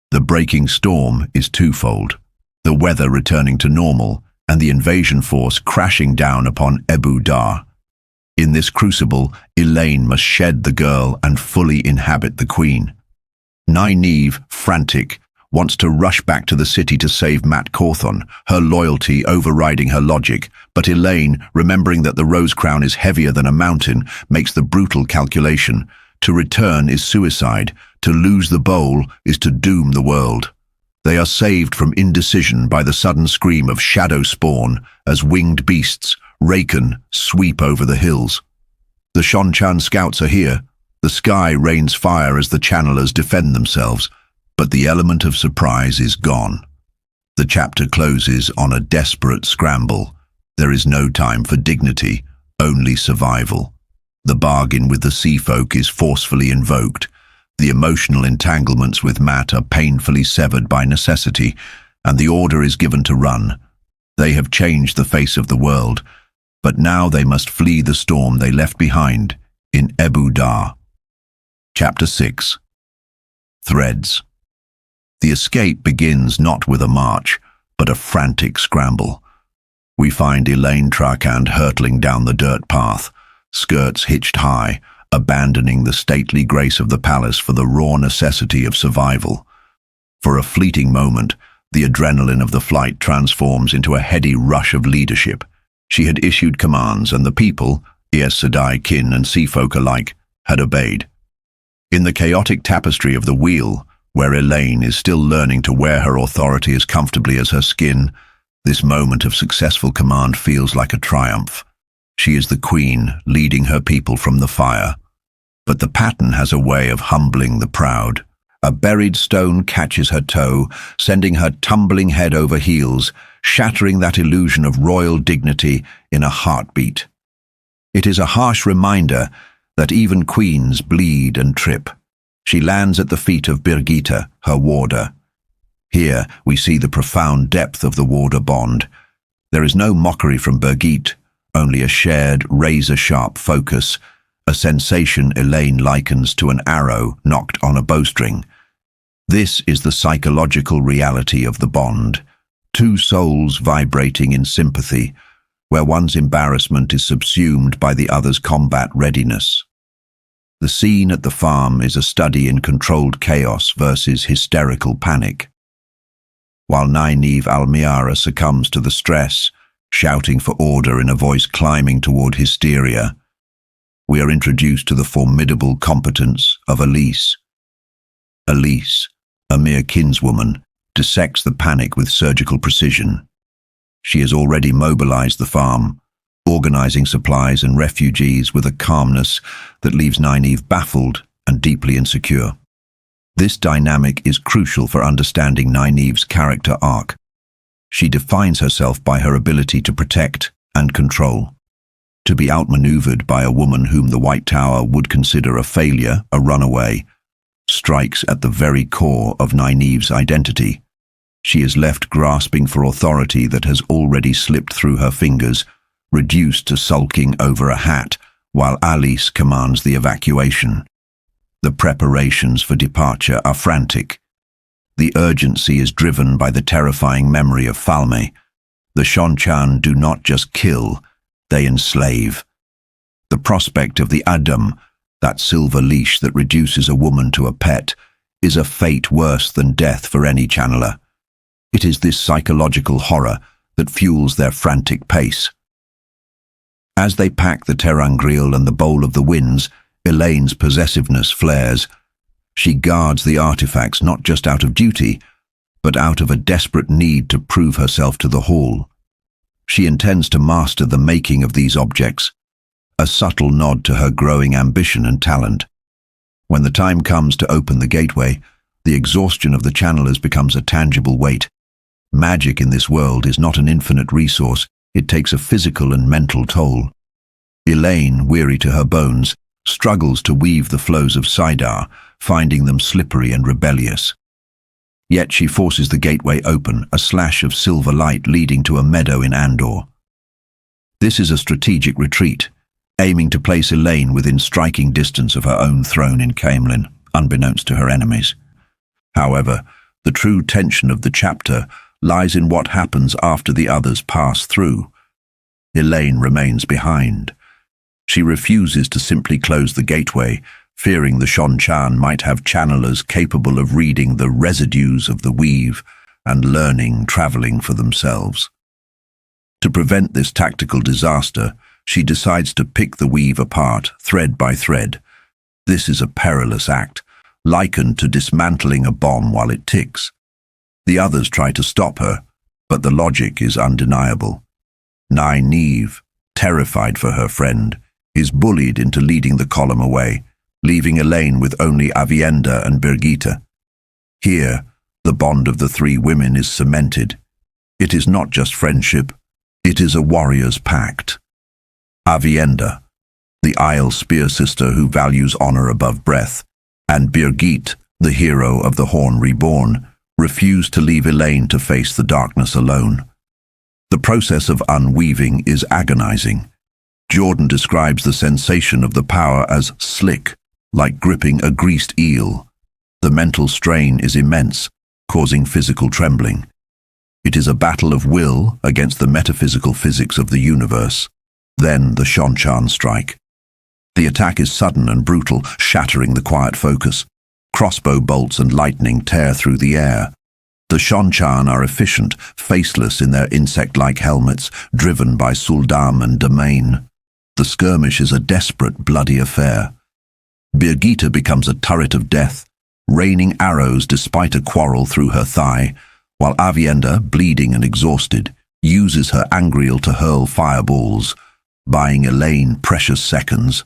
The breaking storm is twofold, the weather returning to normal and the invasion force crashing down upon Ebu Dar. In this crucible, Elaine must shed the girl and fully inhabit the queen. Nynaeve, frantic, wants to rush back to the city to save Mat Cawthon, her loyalty overriding her logic, but Elaine, remembering that the rose crown is heavier than a mountain, makes the brutal calculation. To return is suicide, to lose the bowl is to doom the world. They are saved from indecision by the sudden scream of shadow spawn as winged beasts, Raken, sweep over the hills. The Seanchan scouts are here. The sky rains fire as the channelers defend themselves, but the element of surprise is gone. The chapter closes on a desperate scramble. There is no time for dignity, only survival. The bargain with the sea folk is forcefully invoked. The emotional entanglements with Mat are painfully severed by necessity, and the order is given to run. They have changed the face of the world, but now they must flee the storm they left behind in Ebu Dar. Chapter 6. Threads. The escape begins not with a march, but a frantic scramble. We find Elaine Trakand hurtling down the dirt path, skirts hitched high, abandoning the stately grace of the palace for the raw necessity of survival. For a fleeting moment, the adrenaline of the flight transforms into a heady rush of leadership. She had issued commands, and the people, Aes Sedai kin and sea folk alike, had obeyed. In the chaotic tapestry of the wheel, where Elaine is still learning to wear her authority as comfortably as her skin, this moment of successful command feels like a triumph. She is the queen, leading her people from the fire. But the pattern has a way of humbling the proud. A buried stone catches her toe, sending her tumbling head over heels, shattering that illusion of royal dignity in a heartbeat. It is a harsh reminder that even queens bleed and trip. She lands at the feet of Birgitte, her warder. Here we see the profound depth of the warder bond. There is no mockery from Birgitte, only a shared, razor-sharp focus, a sensation Elaine likens to an arrow knocked on a bowstring. This is the psychological reality of the bond, two souls vibrating in sympathy, where one's embarrassment is subsumed by the other's combat readiness. The scene at the farm is a study in controlled chaos versus hysterical panic. While Nynaeve Almiara succumbs to the stress, shouting for order in a voice climbing toward hysteria, we are introduced to the formidable competence of Elise. Elise, a mere kinswoman, dissects the panic with surgical precision. She has already mobilized the farm, organizing supplies and refugees with a calmness that leaves Nynaeve baffled and deeply insecure. This dynamic is crucial for understanding Nynaeve's character arc. She defines herself by her ability to protect and control. To be outmaneuvered by a woman whom the White Tower would consider a failure, a runaway, strikes at the very core of Nynaeve's identity. She is left grasping for authority that has already slipped through her fingers, reduced to sulking over a hat, while Alice commands the evacuation. The preparations for departure are frantic. The urgency is driven by the terrifying memory of Falme. The Seanchan do not just kill, they enslave. The prospect of the Adam, that silver leash that reduces a woman to a pet, is a fate worse than death for any channeler. It is this psychological horror that fuels their frantic pace. As they pack the ter'angreal and the bowl of the winds, Elaine's possessiveness flares. She guards the artifacts not just out of duty, but out of a desperate need to prove herself to the Hall. She intends to master the making of these objects, a subtle nod to her growing ambition and talent. When the time comes to open the gateway, the exhaustion of the channelers becomes a tangible weight. Magic in this world is not an infinite resource, it takes a physical and mental toll. Elaine, weary to her bones, struggles to weave the flows of Sidar, finding them slippery and rebellious. Yet she forces the gateway open, a slash of silver light leading to a meadow in Andor. This is a strategic retreat, aiming to place Elaine within striking distance of her own throne in Caemlyn, unbeknownst to her enemies. However, the true tension of the chapter lies in what happens after the others pass through. Elaine remains behind. She refuses to simply close the gateway, fearing the Seanchan might have channelers capable of reading the residues of the weave and learning traveling for themselves. To prevent this tactical disaster, she decides to pick the weave apart, thread by thread. This is a perilous act, likened to dismantling a bomb while it ticks. The others try to stop her, but the logic is undeniable. Nynaeve, terrified for her friend, is bullied into leading the column away, leaving Elaine with only Aviendha and Birgitte. Here, the bond of the three women is cemented. It is not just friendship, it is a warrior's pact. Aviendha, the Isle spear sister who values honor above breath, and Birgitte, the hero of the Horn Reborn, refuse to leave Elaine to face the darkness alone. The process of unweaving is agonizing. Jordan describes the sensation of the power as slick, like gripping a greased eel. The mental strain is immense, causing physical trembling. It is a battle of will against the metaphysical physics of the universe. Then the Seanchan strike. The attack is sudden and brutal, shattering the quiet focus. Crossbow bolts and lightning tear through the air. The Seanchan are efficient, faceless in their insect-like helmets, driven by Suldam and Domain. The skirmish is a desperate, bloody affair. Birgitte becomes a turret of death, raining arrows despite a quarrel through her thigh, while Aviendha, bleeding and exhausted, uses her angreal to hurl fireballs, buying Elaine precious seconds.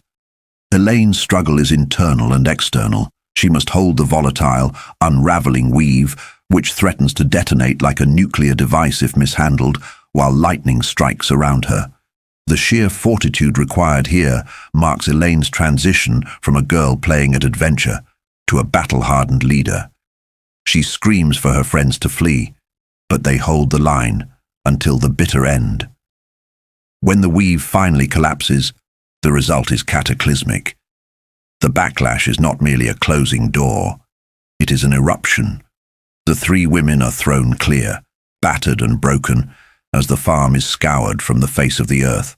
Elaine's struggle is internal and external. She must hold the volatile, unraveling weave, which threatens to detonate like a nuclear device if mishandled, while lightning strikes around her. The sheer fortitude required here marks Elaine's transition from a girl playing at adventure to a battle-hardened leader. She screams for her friends to flee, but they hold the line until the bitter end. When the weave finally collapses, the result is cataclysmic. The backlash is not merely a closing door, it is an eruption. The three women are thrown clear, battered and broken, as the farm is scoured from the face of the earth.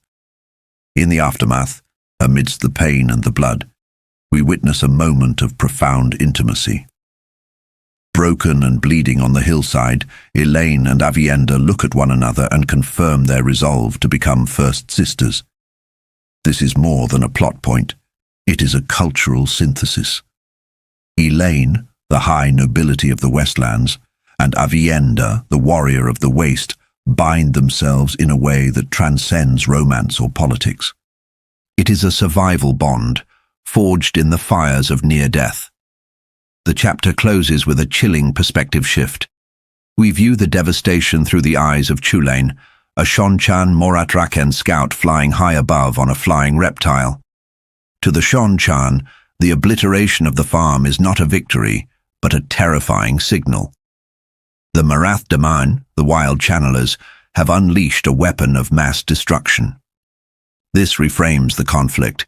In the aftermath, amidst the pain and the blood, we witness a moment of profound intimacy. Broken and bleeding on the hillside, Elaine and Aviendha look at one another and confirm their resolve to become first sisters. This is more than a plot point. It is a cultural synthesis. Elaine, the high nobility of the Westlands, and Aviendha, the warrior of the Waste, bind themselves in a way that transcends romance or politics. It is a survival bond, forged in the fires of near death. The chapter closes with a chilling perspective shift. We view the devastation through the eyes of Chulainn, a Seanchan Moratraken scout flying high above on a flying reptile. To the Seanchan, the obliteration of the farm is not a victory, but a terrifying signal. The Marath Daman, the wild channelers, have unleashed a weapon of mass destruction. This reframes the conflict.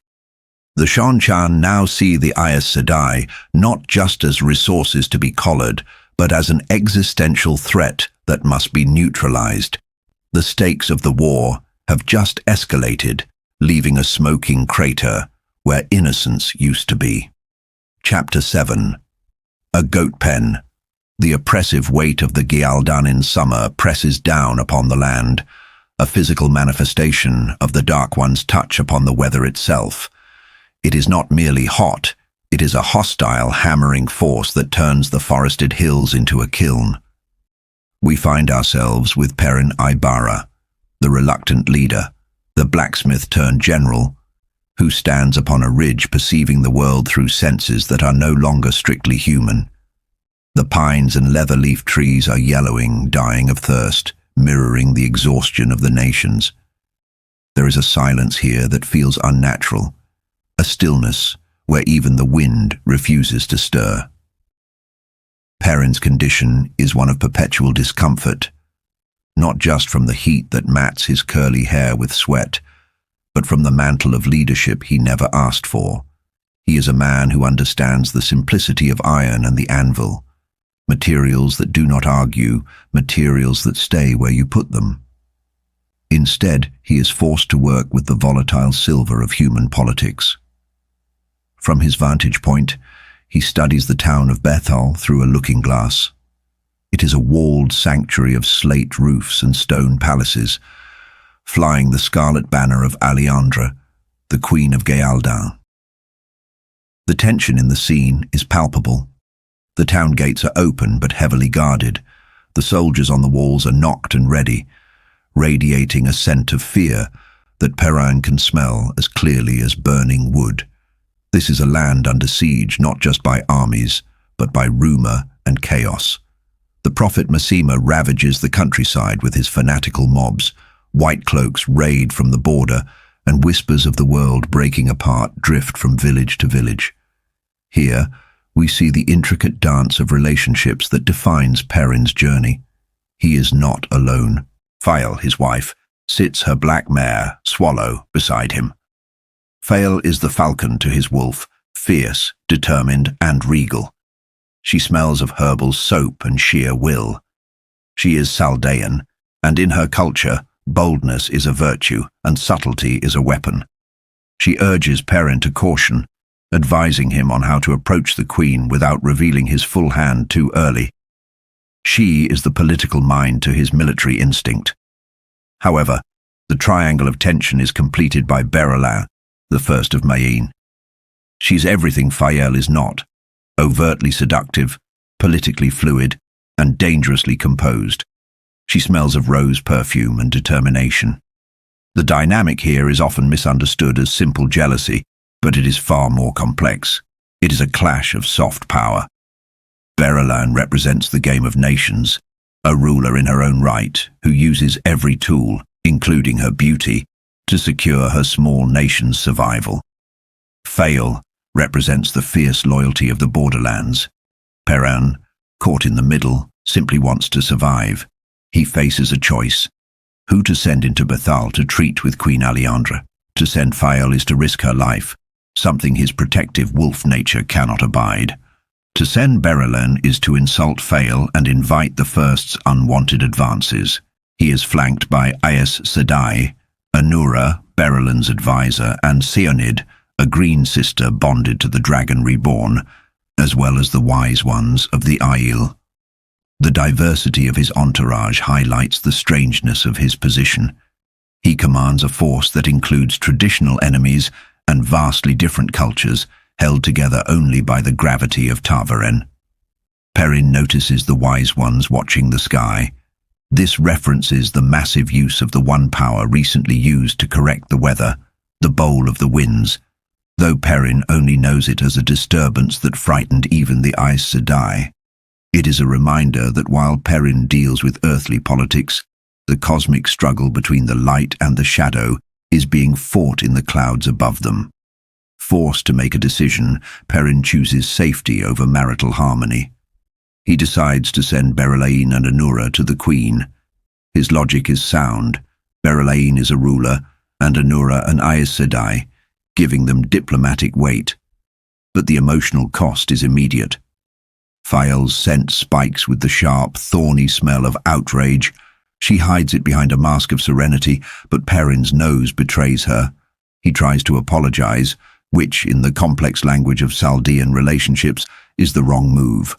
The Seanchan now see the Aes Sedai not just as resources to be collared, but as an existential threat that must be neutralized. The stakes of the war have just escalated, leaving a smoking crater where innocence used to be. Chapter 7. A goat pen. The oppressive weight of the Gialdan in summer presses down upon the land, a physical manifestation of the Dark One's touch upon the weather itself. It is not merely hot, it is a hostile, hammering force that turns the forested hills into a kiln. We find ourselves with Perrin Ibarra, the reluctant leader, the blacksmith-turned-general, who stands upon a ridge perceiving the world through senses that are no longer strictly human. The pines and leather-leaf trees are yellowing, dying of thirst, mirroring the exhaustion of the nations. There is a silence here that feels unnatural, a stillness where even the wind refuses to stir. Perrin's condition is one of perpetual discomfort, not just from the heat that mats his curly hair with sweat, but from the mantle of leadership he never asked for. He is a man who understands the simplicity of iron and the anvil, materials that do not argue, materials that stay where you put them. Instead, he is forced to work with the volatile silver of human politics. From his vantage point, he studies the town of Bethel through a looking glass. It is a walled sanctuary of slate roofs and stone palaces, flying the scarlet banner of Alejandra, the Queen of Gialdan. The tension in the scene is palpable. The town gates are open but heavily guarded. The soldiers on the walls are nocked and ready, radiating a scent of fear that Perrin can smell as clearly as burning wood. This is a land under siege not just by armies, but by rumor and chaos. The prophet Massima ravages the countryside with his fanatical mobs. White cloaks raid from the border, and whispers of the world breaking apart drift from village to village. Here, we see the intricate dance of relationships that defines Perrin's journey. He is not alone. Fael, his wife, sits her black mare, Swallow, beside him. Fael is the falcon to his wolf, fierce, determined, and regal. She smells of herbal soap and sheer will. She is Saldean, and in her culture, boldness is a virtue and subtlety is a weapon. She urges Perrin to caution, advising him on how to approach the Queen without revealing his full hand too early. She is the political mind to his military instinct. However, the triangle of tension is completed by Berylin, the first of Mayenne. She's everything Fael is not, overtly seductive, politically fluid, and dangerously composed. She smells of rose perfume and determination. The dynamic here is often misunderstood as simple jealousy, but it is far more complex. It is a clash of soft power. Berylin represents the game of nations, a ruler in her own right who uses every tool, including her beauty, to secure her small nation's survival. Fael represents the fierce loyalty of the borderlands. Perrin, caught in the middle, simply wants to survive. He faces a choice: who to send into Bethal to treat with Queen Alejandra. To send Fael is to risk her life, something his protective wolf nature cannot abide. To send Berylin is to insult Fael and invite the First's unwanted advances. He is flanked by Aes Sedai, Anura, Berylin's advisor, and Seonid, a green sister bonded to the Dragon Reborn, as well as the wise ones of the Aiel. The diversity of his entourage highlights the strangeness of his position. He commands a force that includes traditional enemies and vastly different cultures, held together only by the gravity of Tavaren. Perrin notices the wise ones watching the sky. This references the massive use of the one power recently used to correct the weather, the bowl of the winds, though Perrin only knows it as a disturbance that frightened even the Aes Sedai. It is a reminder that while Perrin deals with earthly politics, The cosmic struggle between the light and the shadow is being fought in the clouds above them. Forced to make a decision, Perrin chooses safety over marital harmony. He decides to send Berelain and Anura to the Queen. His logic is sound. Berelain is a ruler, and Anura an Aes Sedai, giving them diplomatic weight. But the emotional cost is immediate. Thael's scent spikes with the sharp, thorny smell of outrage. She hides it behind a mask of serenity, but Perrin's nose betrays her. He tries to apologize, which, in the complex language of Chaldean relationships, is the wrong move.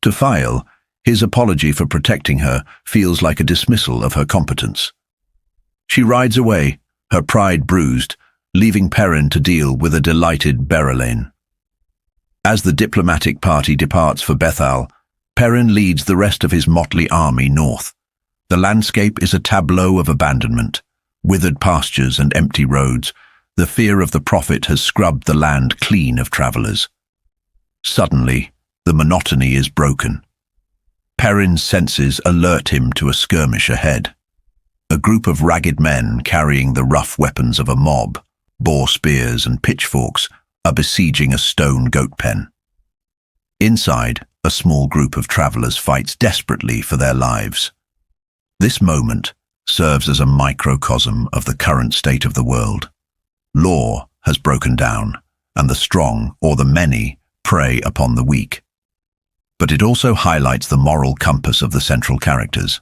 To Thael, his apology for protecting her feels like a dismissal of her competence. She rides away, her pride bruised, leaving Perrin to deal with a delighted Berelain. As the diplomatic party departs for Bethal, Perrin leads the rest of his motley army north. The landscape is a tableau of abandonment, withered pastures and empty roads. The fear of the prophet has scrubbed the land clean of travelers. Suddenly, the monotony is broken. Perrin's senses alert him to a skirmish ahead. A group of ragged men carrying the rough weapons of a mob, boar spears and pitchforks, are besieging a stone goat pen. Inside, a small group of travelers fights desperately for their lives. This moment serves as a microcosm of the current state of the world. Law has broken down, and the strong, or the many, prey upon the weak. But it also highlights the moral compass of the central characters.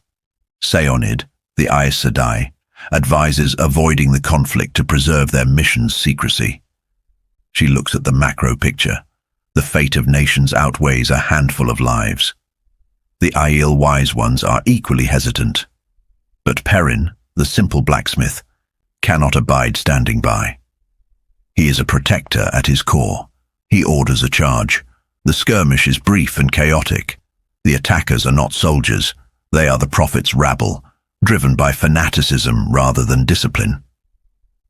Seonid, the Aes Sedai, advises avoiding the conflict to preserve their mission's secrecy. She looks at the macro picture. The fate of nations outweighs a handful of lives. The Aiel wise ones are equally hesitant. But Perrin, the simple blacksmith, cannot abide standing by. He is a protector at his core. He orders a charge. The skirmish is brief and chaotic. The attackers are not soldiers. They are the prophet's rabble, driven by fanaticism rather than discipline.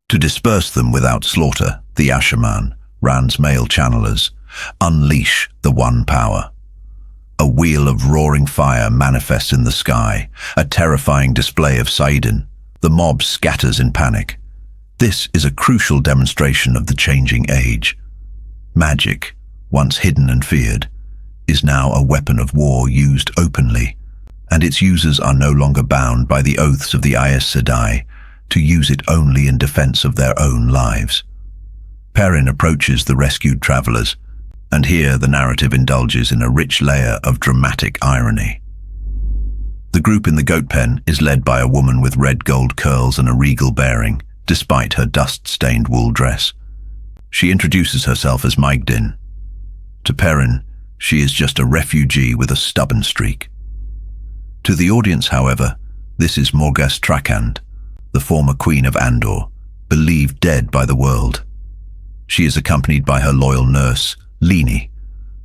To disperse them without slaughter, the Asherman, Rand's male channelers, unleash the one power. A wheel of roaring fire manifests in the sky, a terrifying display of Saidin. The mob scatters in panic. This is a crucial demonstration of the changing age. Magic, once hidden and feared, is now a weapon of war used openly, and its users are no longer bound by the oaths of the Aes Sedai to use it only in defense of their own lives. Perrin approaches the rescued travelers, and here the narrative indulges in a rich layer of dramatic irony. The group in the goat pen is led by a woman with red gold curls and a regal bearing, despite her dust-stained wool dress. She introduces herself as Maigdin. To Perrin, she is just a refugee with a stubborn streak. To the audience, however, this is Morghast Trakand, the former queen of Andor, believed dead by the world. She is accompanied by her loyal nurse, Lini,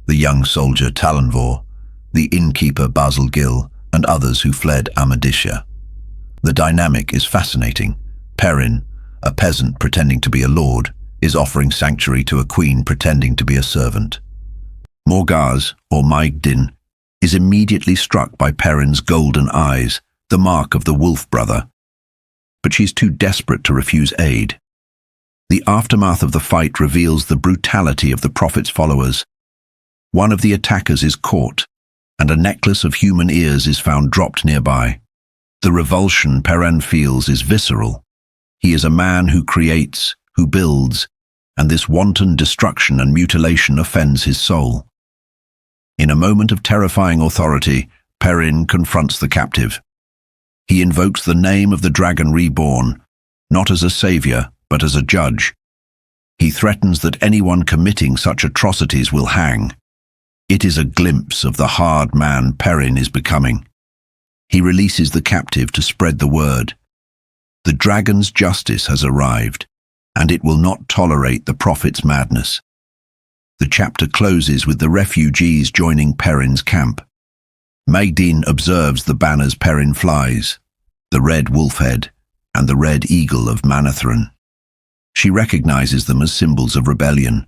the young soldier Talonvor, the innkeeper Basil Gill, and others who fled Amadisha. The dynamic is fascinating. Perrin, a peasant pretending to be a lord, is offering sanctuary to a queen pretending to be a servant. Morghast, or Maigdin, is immediately struck by Perrin's golden eyes, the mark of the wolf brother. But she's too desperate to refuse aid. The aftermath of the fight reveals the brutality of the prophet's followers. One of the attackers is caught, and a necklace of human ears is found dropped nearby. The revulsion Perrin feels is visceral. He is a man who creates, who builds, and this wanton destruction and mutilation offends his soul. In a moment of terrifying authority, Perrin confronts the captive. He invokes the name of the Dragon Reborn, not as a savior, but as a judge. He threatens that anyone committing such atrocities will hang. It is a glimpse of the hard man Perrin is becoming. He releases the captive to spread the word. The dragon's justice has arrived, and it will not tolerate the prophet's madness. The chapter closes with the refugees joining Perrin's camp. Maigdin observes the banners Perrin flies, the red wolf head and the red eagle of Manetheren. She recognizes them as symbols of rebellion,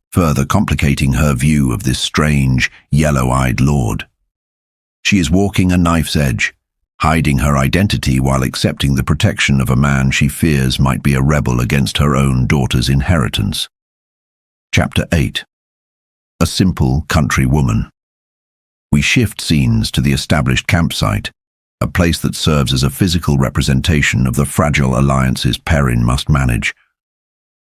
further complicating her view of this strange, yellow-eyed lord. She is walking a knife's edge, hiding her identity while accepting the protection of a man she fears might be a rebel against her own daughter's inheritance. Chapter 8. A simple country woman. We shift scenes to the established campsite, a place that serves as a physical representation of the fragile alliances Perrin must manage.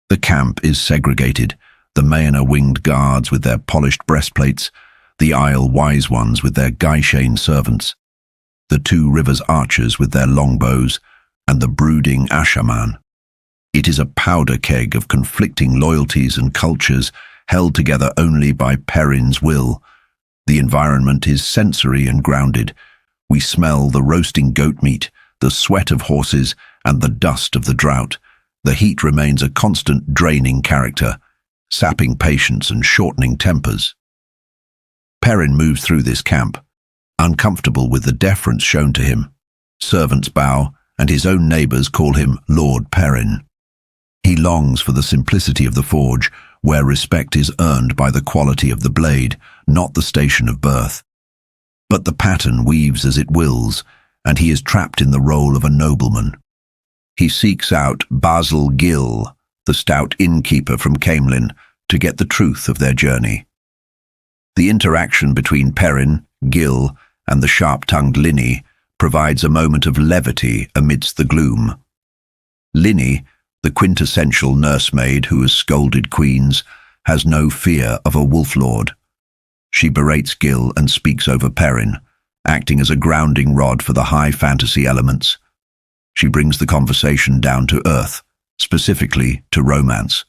The camp is segregated, the Maena winged guards with their polished breastplates, the Isle wise ones with their Gaishain servants, the Two Rivers archers with their longbows, and the brooding Ashaman. It is a powder keg of conflicting loyalties and cultures held together only by Perrin's will. The environment is sensory and grounded. We smell the roasting goat meat, the sweat of horses, and the dust of the drought. The heat remains a constant draining character, sapping patience and shortening tempers. Perrin moves through this camp, uncomfortable with the deference shown to him. Servants bow, and his own neighbors call him Lord Perrin. He longs for the simplicity of the forge, where respect is earned by the quality of the blade, not the station of birth. But the pattern weaves as it wills, and he is trapped in the role of a nobleman. He seeks out Basil Gill, the stout innkeeper from Camelin, to get the truth of their journey. The interaction between Perrin, Gill, and the sharp-tongued Linny provides a moment of levity amidst the gloom. Linny, the quintessential nursemaid who has scolded queens, has no fear of a wolf lord. She berates Gill and speaks over Perrin, acting as a grounding rod for the high fantasy elements. She brings the conversation down to earth, specifically to romance.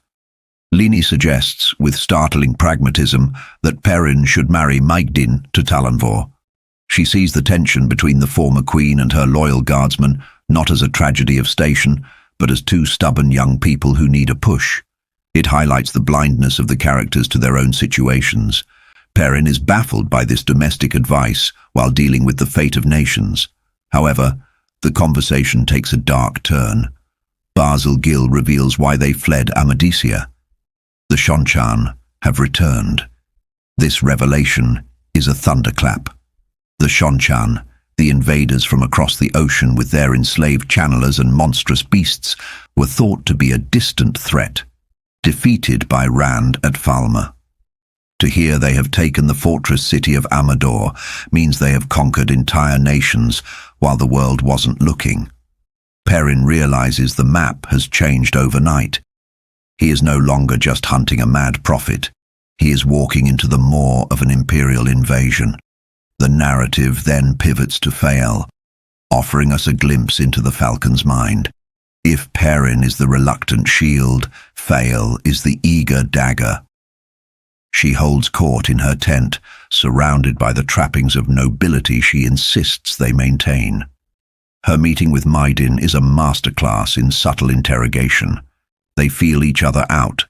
Linny suggests, with startling pragmatism, that Perrin should marry Maegdin to Talanvor. She sees the tension between the former queen and her loyal guardsmen not as a tragedy of station, but as two stubborn young people who need a push. It highlights the blindness of the characters to their own situations. Perrin is baffled by this domestic advice while dealing with the fate of nations. However, the conversation takes a dark turn. Basil Gill reveals why they fled Amadisia. The Seanchan have returned. This revelation is a thunderclap. The Seanchan, the invaders from across the ocean with their enslaved channelers and monstrous beasts, were thought to be a distant threat, defeated by Rand at Falmer. To hear they have taken the fortress city of Amador means they have conquered entire nations while the world wasn't looking. Perrin realizes the map has changed overnight. He is no longer just hunting a mad prophet. He is walking into the maw of an imperial invasion. The narrative then pivots to Fael, offering us a glimpse into the Falcon's mind. If Perrin is the reluctant shield, Fael is the eager dagger. She holds court in her tent, surrounded by the trappings of nobility she insists they maintain. Her meeting with Maegdin is a masterclass in subtle interrogation. They feel each other out,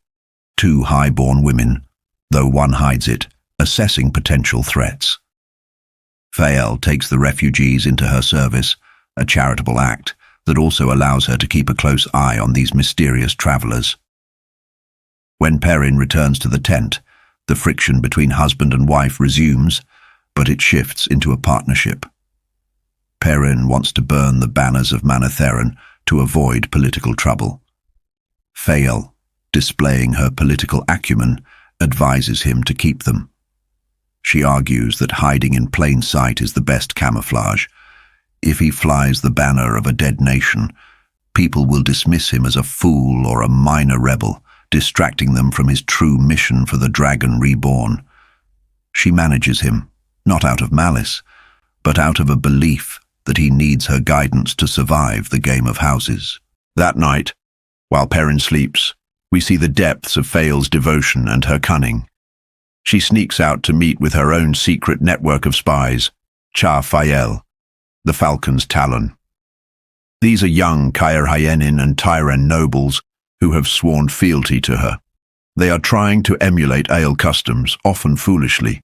two high-born women, though one hides it, assessing potential threats. Fael takes the refugees into her service, a charitable act that also allows her to keep a close eye on these mysterious travelers. When Perrin returns to the tent, the friction between husband and wife resumes, but it shifts into a partnership. Perrin wants to burn the banners of Manetheren to avoid political trouble. Fael, displaying her political acumen, advises him to keep them. She argues that hiding in plain sight is the best camouflage. If he flies the banner of a dead nation, people will dismiss him as a fool or a minor rebel, distracting them from his true mission for the Dragon Reborn. She manages him, not out of malice, but out of a belief that he needs her guidance to survive the game of houses. That night, while Perrin sleeps, we see the depths of Fael's devotion and her cunning. She sneaks out to meet with her own secret network of spies, Cha Fael, the Falcon's Talon. These are young Caer Hyenin and Tyren nobles who have sworn fealty to her. They are trying to emulate Ale customs, often foolishly,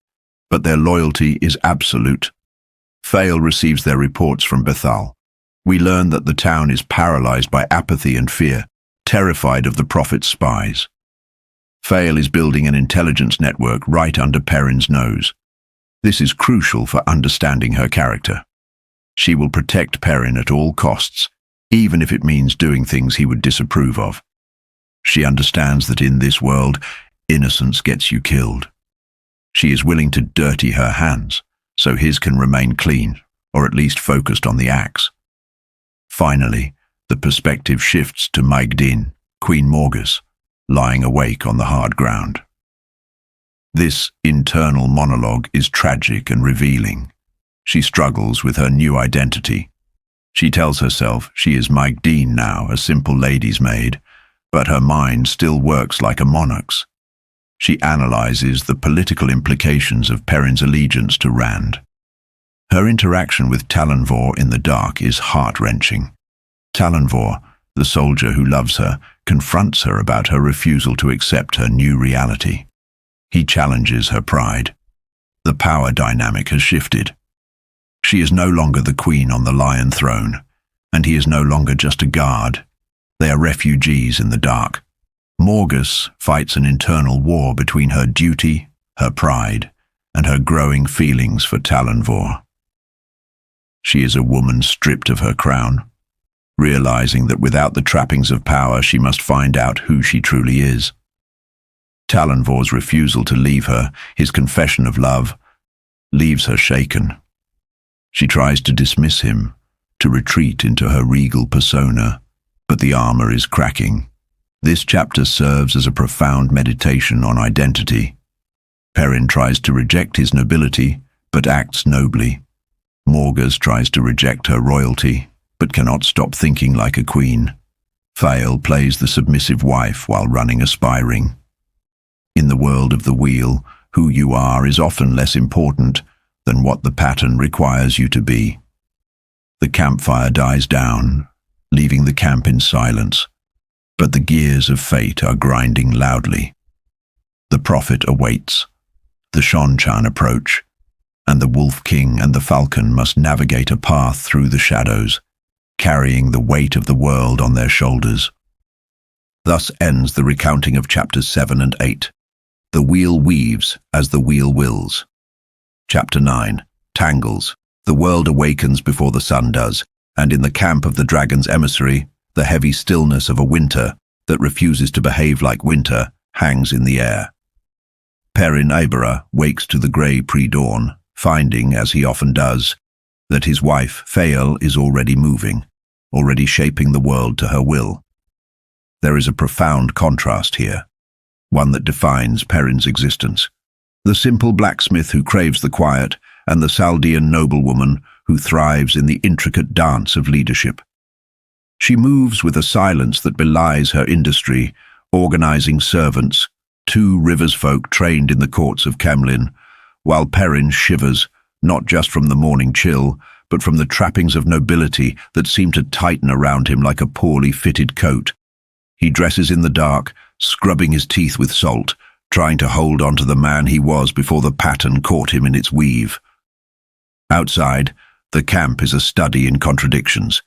but their loyalty is absolute. Fael receives their reports from Bethal. We learn that the town is paralyzed by apathy and fear, terrified of the prophet's spies. Fael is building an intelligence network right under Perrin's nose. This is crucial for understanding her character. She will protect Perrin at all costs, even if it means doing things he would disapprove of. She understands that in this world, innocence gets you killed. She is willing to dirty her hands, so his can remain clean, or at least focused on the axe. Finally, the perspective shifts to Maegdin, Queen Morgus, lying awake on the hard ground. This internal monologue is tragic and revealing. She struggles with her new identity. She tells herself she is Maegdin now, a simple lady's maid, but her mind still works like a monarch's. She analyzes the political implications of Perrin's allegiance to Rand. Her interaction with Talonvor in the dark is heart-wrenching. Talonvor, the soldier who loves her, confronts her about her refusal to accept her new reality. He challenges her pride. The power dynamic has shifted. She is no longer the queen on the lion throne, and he is no longer just a guard. They are refugees in the dark. Morgus fights an internal war between her duty, her pride, and her growing feelings for Talonvor. She is a woman stripped of her crown, realizing that without the trappings of power she must find out who she truly is. Talonvor's refusal to leave her, his confession of love, leaves her shaken. She tries to dismiss him, to retreat into her regal persona, but the armor is cracking. This chapter serves as a profound meditation on identity. Perrin tries to reject his nobility, but acts nobly. Morgus tries to reject her royalty, but cannot stop thinking like a queen. Fael plays the submissive wife while running a spy ring. In the world of the wheel, who you are is often less important than what the pattern requires you to be. The campfire dies down, leaving the camp in silence, but the gears of fate are grinding loudly. The prophet awaits. The Seanchan approach, and the Wolf King and the Falcon must navigate a path through the shadows, carrying the weight of the world on their shoulders. Thus ends the recounting of chapters 7 and 8. The wheel weaves as the wheel wills. Chapter 9. Tangles. The world awakens before the sun does, and in the camp of the dragon's emissary, the heavy stillness of a winter that refuses to behave like winter hangs in the air. Perrin Aybara wakes to the grey pre-dawn, finding, as he often does, that his wife, Fael, is already moving, already shaping the world to her will. There is a profound contrast here, one that defines Perrin's existence. The simple blacksmith who craves the quiet, and the Chaldean noblewoman who thrives in the intricate dance of leadership. She moves with a silence that belies her industry, organizing servants, 2 rivers folk trained in the courts of Kemlin, while Perrin shivers, not just from the morning chill, but from the trappings of nobility that seem to tighten around him like a poorly fitted coat. He dresses in the dark, scrubbing his teeth with salt, trying to hold on to the man he was before the pattern caught him in its weave. Outside, the camp is a study in contradictions.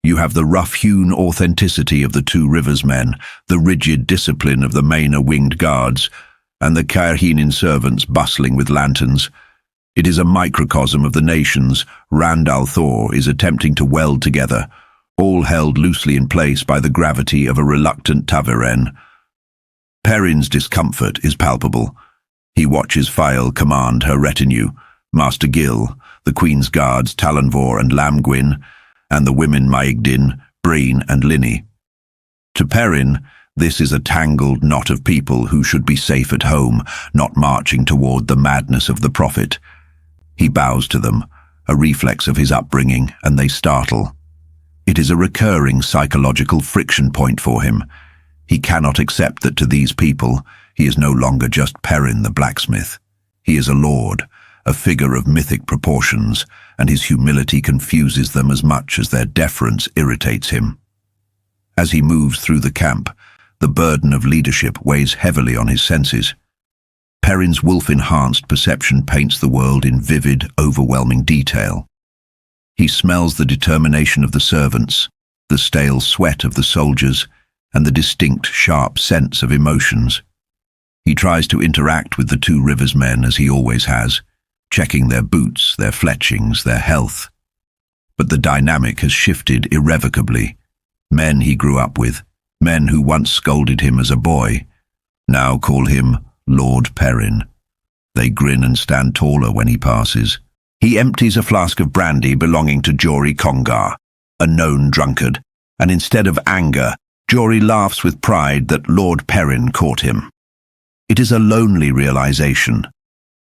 You have the rough-hewn authenticity of the 2 Rivers men, the rigid discipline of the Maina winged guards, and the Caerhinin servants bustling with lanterns. It is a microcosm of the nations Rand al'Thor is attempting to weld together, all held loosely in place by the gravity of a reluctant Ta'veren. Perrin's discomfort is palpable. He watches Fael command her retinue, Master Gil, the Queen's guards Talonvor and Lamgwin, and the women Maegdin, Breen and Linny. To Perrin, this is a tangled knot of people who should be safe at home, not marching toward the madness of the prophet. He bows to them, a reflex of his upbringing, and they startle. It is a recurring psychological friction point for him. He cannot accept that to these people, he is no longer just Perrin the blacksmith. He is a lord, a figure of mythic proportions, and his humility confuses them as much as their deference irritates him. As he moves through the camp, the burden of leadership weighs heavily on his senses. Perrin's wolf-enhanced perception paints the world in vivid, overwhelming detail. He smells the determination of the servants, the stale sweat of the soldiers, and the distinct, sharp sense of emotions. He tries to interact with the 2 Rivers men as he always has, checking their boots, their fletchings, their health. But the dynamic has shifted irrevocably. Men he grew up with, men who once scolded him as a boy, now call him Lord Perrin. They grin and stand taller when he passes. He empties a flask of brandy belonging to Jory Congar, a known drunkard, and instead of anger, Jory laughs with pride that Lord Perrin caught him. It is a lonely realization.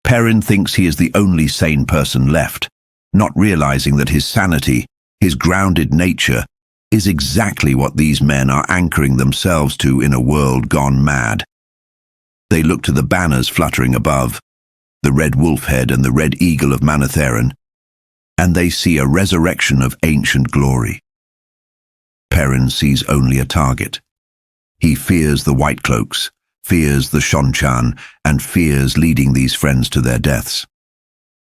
Perrin thinks he is the only sane person left, not realizing that his sanity, his grounded nature, is exactly what these men are anchoring themselves to in a world gone mad. They look to the banners fluttering above, the red wolf head and the red eagle of Manetheren, and they see a resurrection of ancient glory. Perrin sees only a target. He fears the White Cloaks, fears the Seanchan, and fears leading these friends to their deaths.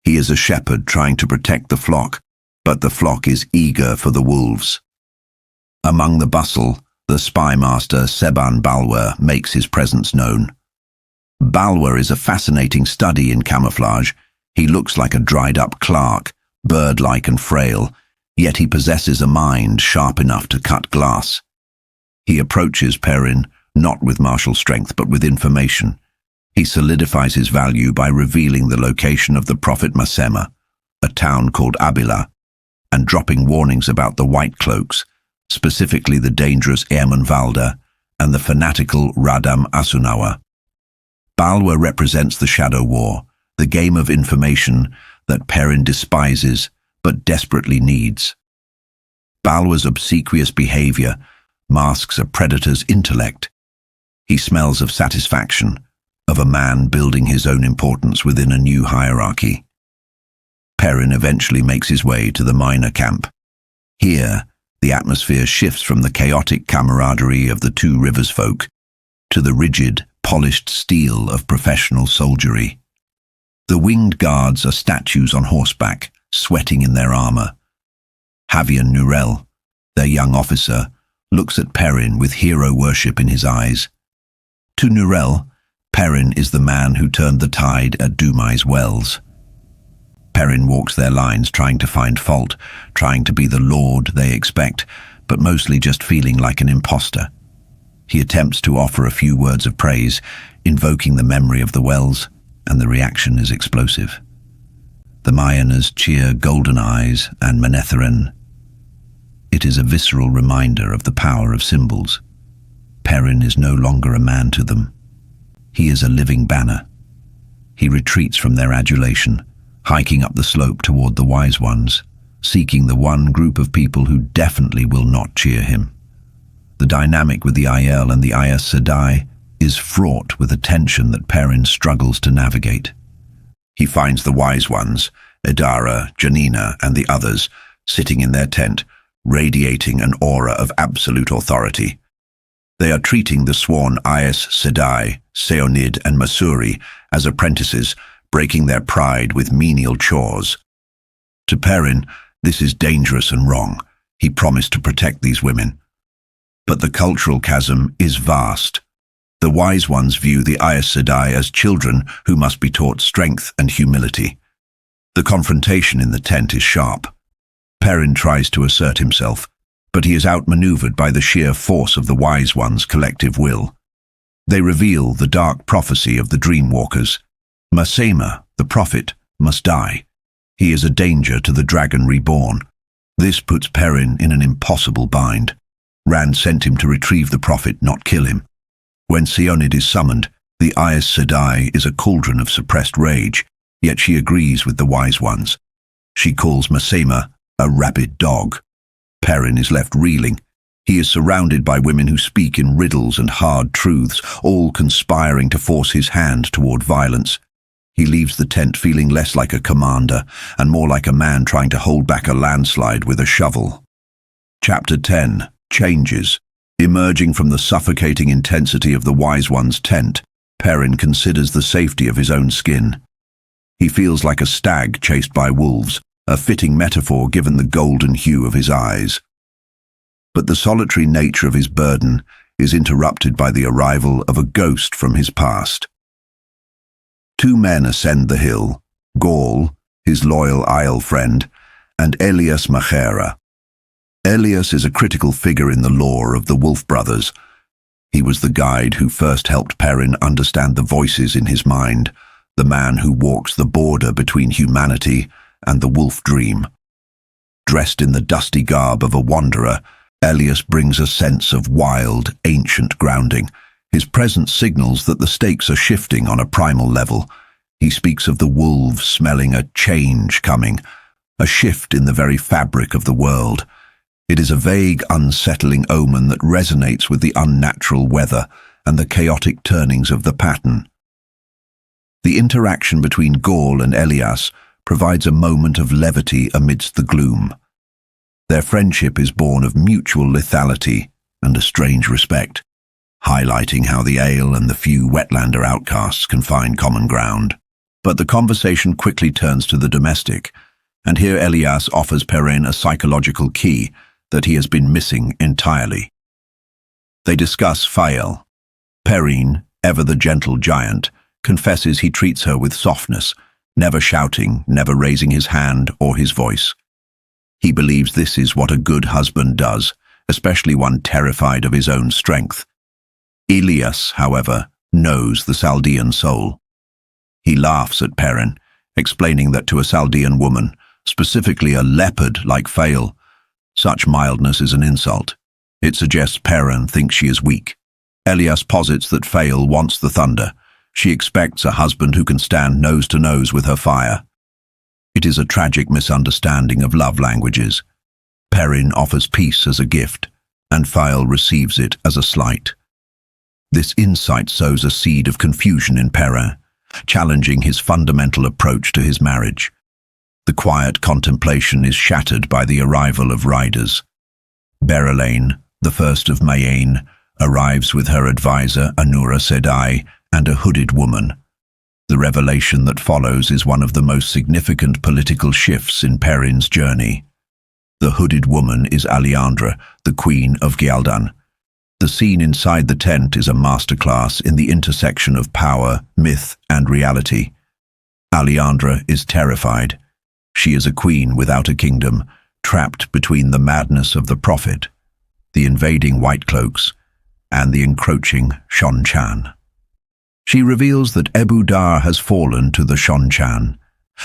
He is a shepherd trying to protect the flock, but the flock is eager for the wolves. Among the bustle, the spy master Seban Balwer makes his presence known. Balwer is a fascinating study in camouflage. He looks like a dried-up clerk, bird-like and frail, yet he possesses a mind sharp enough to cut glass. He approaches Perrin, not with martial strength but with information. He solidifies his value by revealing the location of the prophet Masema, a town called Abila, and dropping warnings about the White Cloaks, specifically the dangerous Ermenvalda and the fanatical Radam Asunawa. Balwer represents the Shadow War, the game of information that Perrin despises but desperately needs. Balwer's obsequious behavior masks a predator's intellect. He smells of satisfaction, of a man building his own importance within a new hierarchy. Perrin eventually makes his way to the miner camp. Here, the atmosphere shifts from the chaotic camaraderie of the Two Rivers folk to the rigid, polished steel of professional soldiery. The winged guards are statues on horseback, sweating in their armor. Javier Nurel, their young officer, looks at Perrin with hero worship in his eyes. To Nurel, Perrin is the man who turned the tide at Dumai's wells. Perrin walks their lines trying to find fault, trying to be the lord they expect, but mostly just feeling like an imposter. He attempts to offer a few words of praise, invoking the memory of the wells, and the reaction is explosive. The Mayanas cheer Golden Eyes and Manetheren. It is a visceral reminder of the power of symbols. Perrin is no longer a man to them. He is a living banner. He retreats from their adulation, hiking up the slope toward the Wise Ones, seeking the one group of people who definitely will not cheer him. The dynamic with the Aiel and the Aes Sedai is fraught with a tension that Perrin struggles to navigate. He finds the Wise Ones, Idara, Janina, and the others, sitting in their tent, radiating an aura of absolute authority. They are treating the sworn Aes Sedai, Seonid, and Masuri as apprentices, breaking their pride with menial chores. To Perrin, this is dangerous and wrong. He promised to protect these women. But the cultural chasm is vast. The Wise Ones view the Aes Sedai as children who must be taught strength and humility. The confrontation in the tent is sharp. Perrin tries to assert himself, but he is outmaneuvered by the sheer force of the Wise Ones' collective will. They reveal the dark prophecy of the Dreamwalkers. Masema, the prophet, must die. He is a danger to the Dragon Reborn. This puts Perrin in an impossible bind. Rand sent him to retrieve the prophet, not kill him. When Seonid is summoned, the Aes Sedai is a cauldron of suppressed rage, yet she agrees with the Wise Ones. She calls Masema a rabid dog. Perrin is left reeling. He is surrounded by women who speak in riddles and hard truths, all conspiring to force his hand toward violence. He leaves the tent feeling less like a commander and more like a man trying to hold back a landslide with a shovel. Chapter 10. Changes. Emerging from the suffocating intensity of the Wise One's tent, Perrin considers the safety of his own skin. He feels like a stag chased by wolves, a fitting metaphor given the golden hue of his eyes. But the solitary nature of his burden is interrupted by the arrival of a ghost from his past. Two men ascend the hill, Gaul, his loyal Aiel friend, and Elias Machera. Elias is a critical figure in the lore of the Wolf Brothers. He was the guide who first helped Perrin understand the voices in his mind, the man who walks the border between humanity and the wolf dream. Dressed in the dusty garb of a wanderer, Elias brings a sense of wild, ancient grounding. His presence signals that the stakes are shifting on a primal level. He speaks of the wolves smelling a change coming, a shift in the very fabric of the world. It is a vague, unsettling omen that resonates with the unnatural weather and the chaotic turnings of the pattern. The interaction between Gaul and Elias provides a moment of levity amidst the gloom. Their friendship is born of mutual lethality and a strange respect, highlighting how the Ale and the few wetlander outcasts can find common ground. But the conversation quickly turns to the domestic, and here Elias offers Perrin a psychological key that he has been missing entirely. They discuss Fael. Perrin, ever the gentle giant, confesses he treats her with softness, never shouting, never raising his hand or his voice. He believes this is what a good husband does, especially one terrified of his own strength. Elias, however, knows the Chaldean soul. He laughs at Perrin, explaining that to a Chaldean woman, specifically a leopard like Fael, such mildness is an insult. It suggests Perrin thinks she is weak. Elias posits that Fael wants the thunder. She expects a husband who can stand nose to nose with her fire. It is a tragic misunderstanding of love languages. Perrin offers peace as a gift, and Fael receives it as a slight. This insight sows a seed of confusion in Perrin, challenging his fundamental approach to his marriage. The quiet contemplation is shattered by the arrival of riders. Berelain, the first of Mayenne, arrives with her advisor Anura Sedai and a hooded woman. The revelation that follows is one of the most significant political shifts in Perrin's journey. The hooded woman is Aleandra, the queen of Ghealdan. The scene inside the tent is a masterclass in the intersection of power, myth, and reality. Aleandra is terrified. She is a queen without a kingdom, trapped between the madness of the prophet, the invading White Cloaks, and the encroaching Seanchan. She reveals that Ebu Dar has fallen to the Seanchan,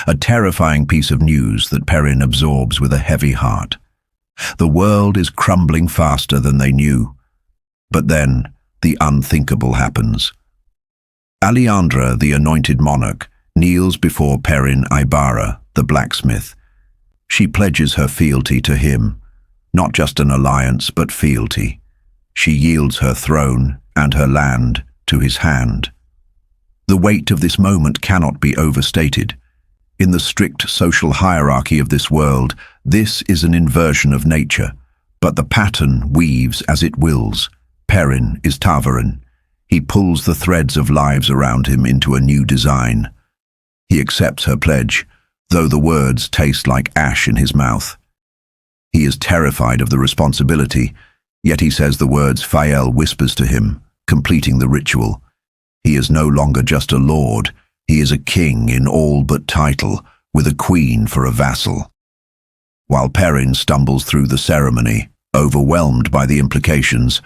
a terrifying piece of news that Perrin absorbs with a heavy heart. The world is crumbling faster than they knew. But then, the unthinkable happens. Aleandra, the anointed monarch, kneels before Perrin Ibarra, the blacksmith. She pledges her fealty to him, not just an alliance but fealty. She yields her throne and her land to his hand. The weight of this moment cannot be overstated. In the strict social hierarchy of this world, this is an inversion of nature, but the pattern weaves as it wills. Perrin is Ta'veren. He pulls the threads of lives around him into a new design. He accepts her pledge, though the words taste like ash in his mouth. He is terrified of the responsibility, yet he says the words Fael whispers to him, completing the ritual. He is no longer just a lord, he is a king in all but title, with a queen for a vassal. While Perrin stumbles through the ceremony, overwhelmed by the implications,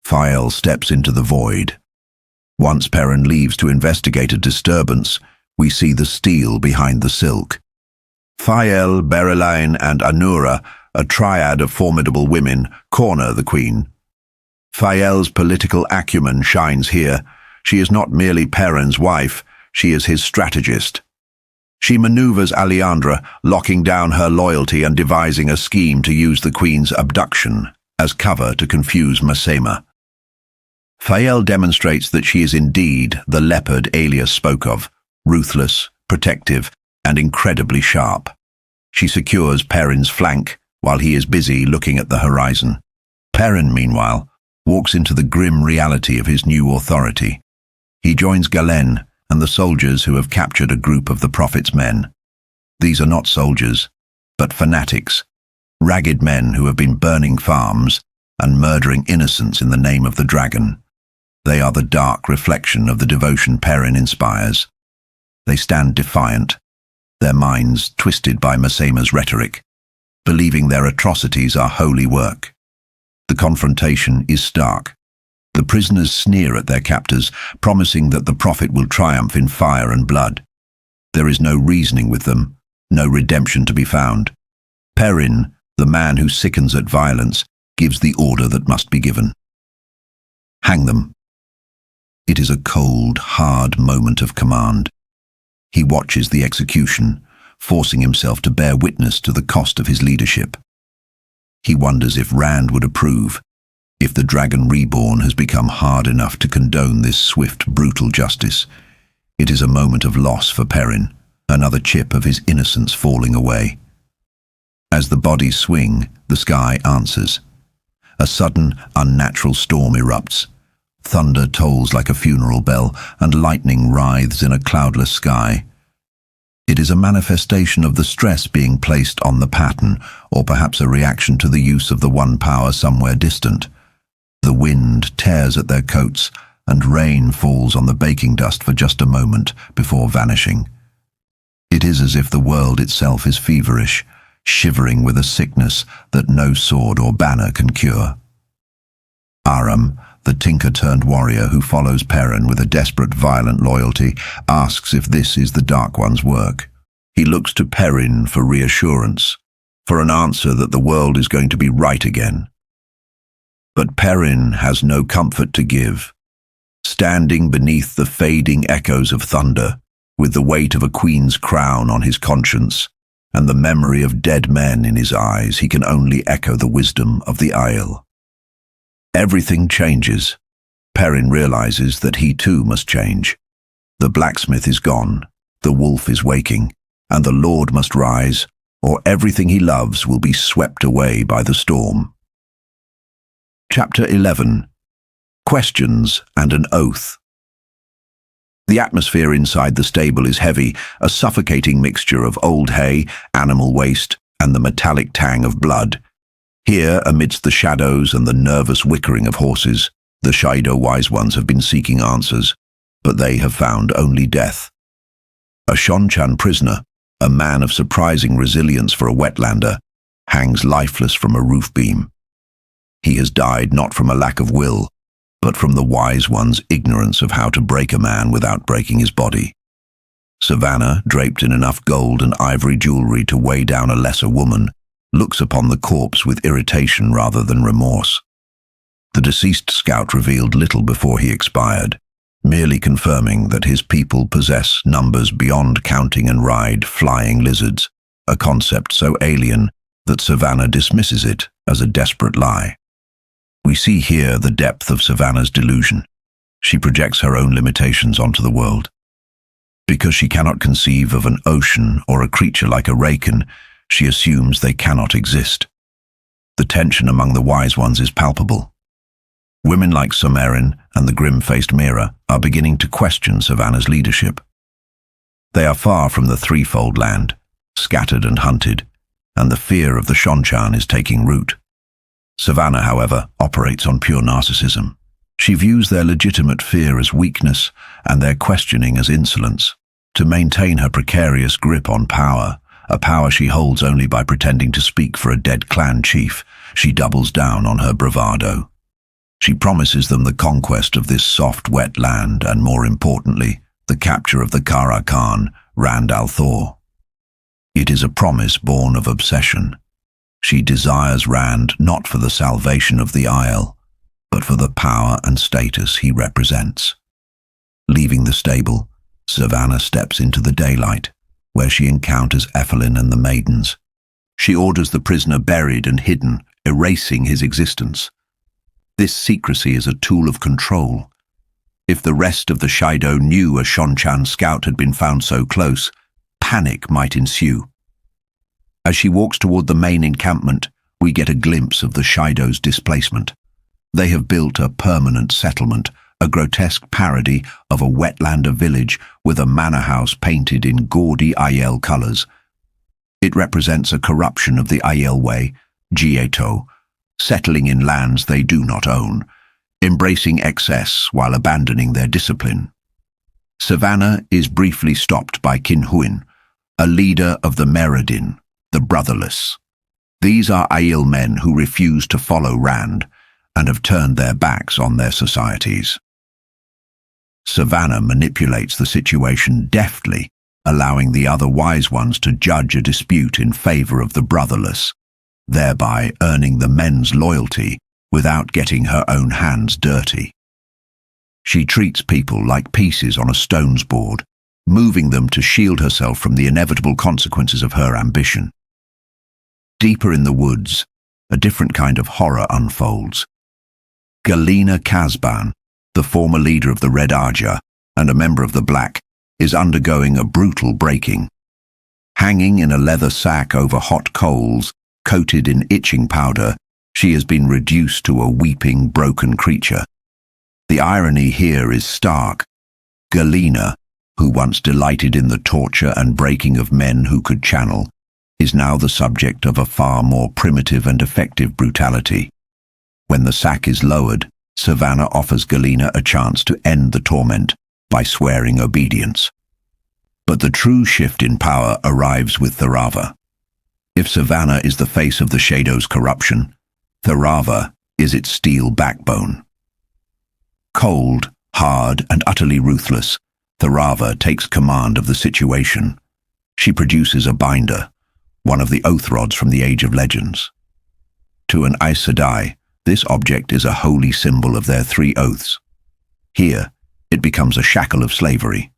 Fael steps into the void. Once Perrin leaves to investigate a disturbance, we see the steel behind the silk. Fael, Berelain, and Anura, a triad of formidable women, corner the queen. Fael's political acumen shines here. She is not merely Perrin's wife, she is his strategist. She maneuvers Aleandra, locking down her loyalty and devising a scheme to use the queen's abduction as cover to confuse Masema. Fael demonstrates that she is indeed the leopard Elias spoke of, ruthless, protective, and incredibly sharp. She secures Perrin's flank while he is busy looking at the horizon. Perrin, meanwhile, walks into the grim reality of his new authority. He joins Galen and the soldiers who have captured a group of the prophet's men. These are not soldiers, but fanatics, ragged men who have been burning farms and murdering innocents in the name of the dragon. They are the dark reflection of the devotion Perrin inspires. They stand defiant, their minds twisted by Masema's rhetoric. believing their atrocities are holy work. The confrontation is stark. The prisoners sneer at their captors, promising that the prophet will triumph in fire and blood. There is no reasoning with them, no redemption to be found. Perrin, the man who sickens at violence, gives the order that must be given. Hang them. It is a cold, hard moment of command. He watches the execution, forcing himself to bear witness to the cost of his leadership. He wonders if Rand would approve, if the Dragon Reborn has become hard enough to condone this swift, brutal justice. It is a moment of loss for Perrin, another chip of his innocence falling away. As the bodies swing, the sky answers. A sudden, unnatural storm erupts. Thunder tolls like a funeral bell, and lightning writhes in a cloudless sky. It is a manifestation of the stress being placed on the pattern, or perhaps a reaction to the use of the one power somewhere distant. The wind tears at their coats, and rain falls on the baking dust for just a moment before vanishing. It is as if the world itself is feverish, shivering with a sickness that no sword or banner can cure. Aram, the tinker-turned-warrior who follows Perrin with a desperate, violent loyalty, asks if this is the Dark One's work. He looks to Perrin for reassurance, for an answer that the world is going to be right again. But Perrin has no comfort to give. Standing beneath the fading echoes of thunder, with the weight of a queen's crown on his conscience, and the memory of dead men in his eyes, he can only echo the wisdom of the Isle. Everything changes. Perrin realizes that he too must change. The blacksmith is gone, the wolf is waking, and the Lord must rise, or everything he loves will be swept away by the storm. Chapter 11. Questions and an Oath. The atmosphere inside the stable is heavy, a suffocating mixture of old hay, animal waste, and the metallic tang of blood. Here, amidst the shadows and the nervous whickering of horses, the Shaido wise ones have been seeking answers, but they have found only death. A Seanchan prisoner, a man of surprising resilience for a wetlander, hangs lifeless from a roof beam. He has died not from a lack of will, but from the wise one's ignorance of how to break a man without breaking his body. Savannah, draped in enough gold and ivory jewelry to weigh down a lesser woman, looks upon the corpse with irritation rather than remorse. The deceased scout revealed little before he expired, merely confirming that his people possess numbers beyond counting and ride flying lizards, a concept so alien that Savannah dismisses it as a desperate lie. We see here the depth of Savannah's delusion. She projects her own limitations onto the world. Because she cannot conceive of an ocean or a creature like a Raken, she assumes they cannot exist. The tension among the wise ones is palpable. Women like Somerin and the grim-faced Mira are beginning to question Savannah's leadership. They are far from the threefold land, scattered and hunted, and the fear of the Seanchan is taking root. Savannah, however, operates on pure narcissism. She views their legitimate fear as weakness and their questioning as insolence. To maintain her precarious grip on power, a power she holds only by pretending to speak for a dead clan chief, she doubles down on her bravado. She promises them the conquest of this soft, wet land and, more importantly, the capture of the Kara Khan, Rand al-Thor. It is a promise born of obsession. She desires Rand not for the salvation of the Isle, but for the power and status he represents. Leaving the stable, Savannah steps into the daylight, where she encounters Ethelyn and the maidens. She orders the prisoner buried and hidden, erasing his existence. This secrecy is a tool of control. If the rest of the Shaido knew a Seanchan scout had been found so close, panic might ensue. As she walks toward the main encampment, we get a glimpse of the Shaido's displacement. They have built a permanent settlement, a grotesque parody of a wetlander village with a manor house painted in gaudy Aiel colors. It represents a corruption of the Aiel way, Jieto, settling in lands they do not own, embracing excess while abandoning their discipline. Savannah is briefly stopped by Kinhuin, a leader of the Meridin, the Brotherless. These are Aiel men who refuse to follow Rand and have turned their backs on their societies. Savannah manipulates the situation deftly, allowing the other wise ones to judge a dispute in favor of the brotherless, thereby earning the men's loyalty without getting her own hands dirty. She treats people like pieces on a stone's board, moving them to shield herself from the inevitable consequences of her ambition. Deeper in the woods, a different kind of horror unfolds. Galena Casban, the former leader of the Red Arja and a member of the Black, is undergoing a brutal breaking. Hanging in a leather sack over hot coals, coated in itching powder, she has been reduced to a weeping, broken creature. The irony here is stark. Galena, who once delighted in the torture and breaking of men who could channel, is now the subject of a far more primitive and effective brutality. When the sack is lowered, Savannah offers Galena a chance to end the torment by swearing obedience. But the true shift in power arrives with Tharava. If Savannah is the face of the Shadow's corruption, Tharava is its steel backbone. Cold, hard, and utterly ruthless, Tharava takes command of the situation. She produces a binder, one of the oath rods from the Age of Legends. To an Aes Sedai, this object is a holy symbol of their 3 oaths. Here, it becomes a shackle of slavery.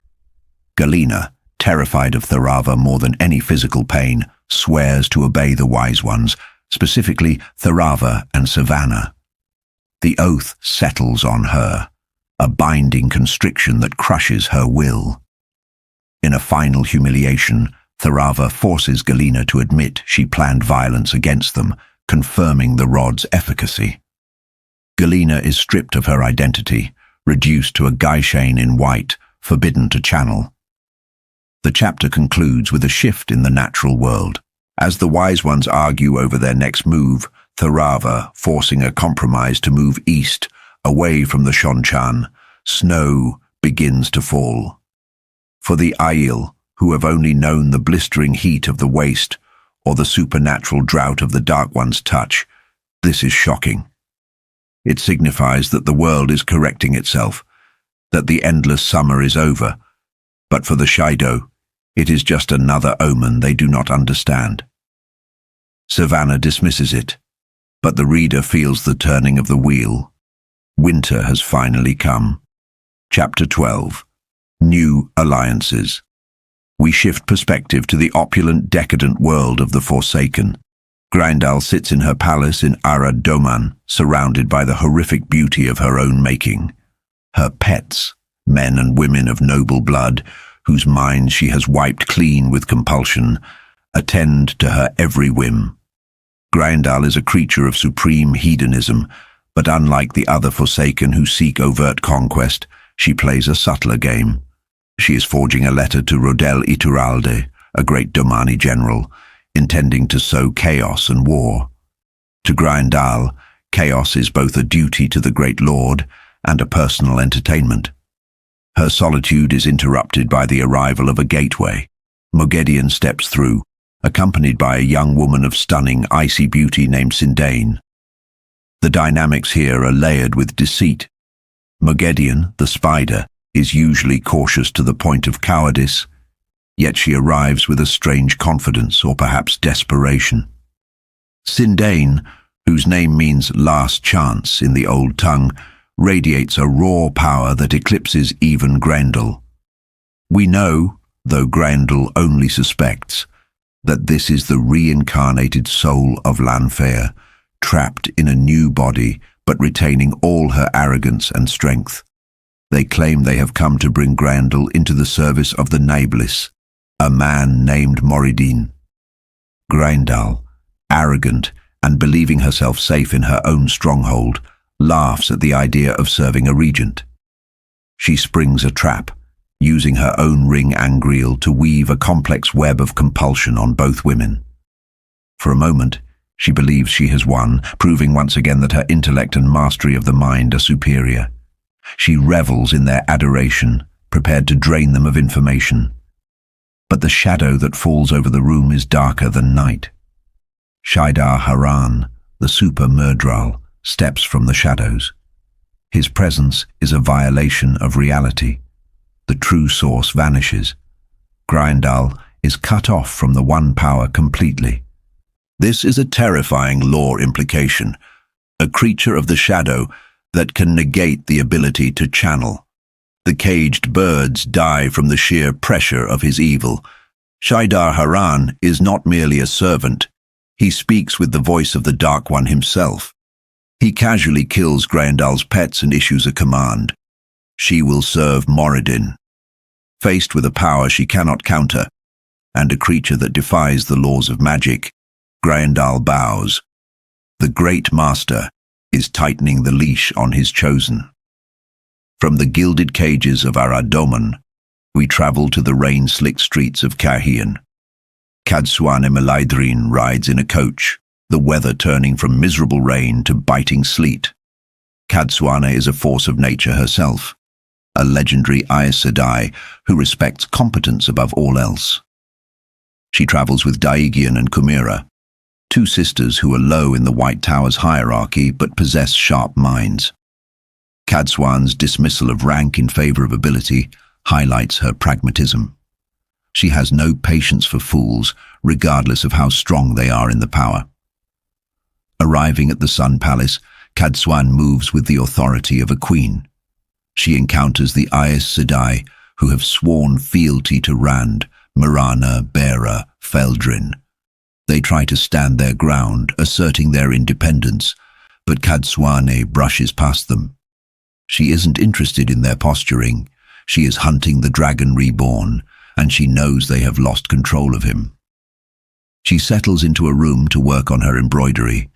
Galena, terrified of Tharava more than any physical pain, swears to obey the Wise Ones, specifically Tharava and Savannah. The oath settles on her, a binding constriction that crushes her will. In a final humiliation, Tharava forces Galena to admit she planned violence against them, confirming the rod's efficacy. Galena is stripped of her identity, reduced to a Gaishain in white, forbidden to channel. The chapter concludes with a shift in the natural world. As the Wise Ones argue over their next move, Tharava, forcing a compromise to move east, away from the Seanchan, snow begins to fall. For the Aiel, who have only known the blistering heat of the waste or the supernatural drought of the Dark One's touch, this is shocking. It signifies that the world is correcting itself, that the endless summer is over, but for the Shadow, it is just another omen they do not understand. Savannah dismisses it, but the reader feels the turning of the wheel. Winter has finally come. Chapter 12. New Alliances. We shift perspective to the opulent, decadent world of the Forsaken. Grindal sits in her palace in Arad Doman, surrounded by the horrific beauty of her own making. Her pets, men and women of noble blood, whose minds she has wiped clean with compulsion, attend to her every whim. Grindal is a creature of supreme hedonism, but unlike the other Forsaken who seek overt conquest, she plays a subtler game. She is forging a letter to Rodel Ituralde, a great Domani general, intending to sow chaos and war. To Grindal, chaos is both a duty to the great lord and a personal entertainment. Her solitude is interrupted by the arrival of a gateway. Mogedion steps through, accompanied by a young woman of stunning, icy beauty named Sindain. The dynamics here are layered with deceit. Mogedion, the spider, is usually cautious to the point of cowardice, yet she arrives with a strange confidence or perhaps desperation. Sindain, whose name means last chance in the old tongue, radiates a raw power that eclipses even Grendel. We know, though Grendel only suspects, that this is the reincarnated soul of Lanfear, trapped in a new body but retaining all her arrogance and strength. They claim they have come to bring Grendel into the service of the Naiblis, a man named Moridin. Grendel, arrogant and believing herself safe in her own stronghold, laughs at the idea of serving a regent. She springs a trap, using her own ring Angreal to weave a complex web of compulsion on both women. For a moment, she believes she has won, proving once again that her intellect and mastery of the mind are superior. She revels in their adoration, prepared to drain them of information. But the shadow that falls over the room is darker than night. Shaidar Haran, the super Murdral, steps from the shadows. His presence is a violation of reality. The true source vanishes. Grindal is cut off from the one power completely. This is a terrifying lore implication, a creature of the shadow that can negate the ability to channel. The caged birds die from the sheer pressure of his evil. Shaidar Haran is not merely a servant. He speaks with the voice of the Dark One himself. He casually kills Grindal's pets and issues a command. She will serve Moradin. Faced with a power she cannot counter, and a creature that defies the laws of magic, Grindal bows. The Great Master is tightening the leash on his chosen. From the gilded cages of Aradoman, we travel to the rain-slicked streets of Cahian. Cadsuane Melaidrin rides in a coach, the weather turning from miserable rain to biting sleet. Cadsuane is a force of nature herself, a legendary Aes Sedai who respects competence above all else. She travels with Daigian and Kumira, two sisters who are low in the White Tower's hierarchy but possess sharp minds. Cadsuane's dismissal of rank in favor of ability highlights her pragmatism. She has no patience for fools, regardless of how strong they are in the power. Arriving at the Sun Palace, Cadsuane moves with the authority of a queen. She encounters the Aes Sedai, who have sworn fealty to Rand, Marana, Bera, Feldrin. They try to stand their ground, asserting their independence, but Cadsuane brushes past them. She isn't interested in their posturing. She is hunting the Dragon Reborn, and she knows they have lost control of him. She settles into a room to work on her embroidery,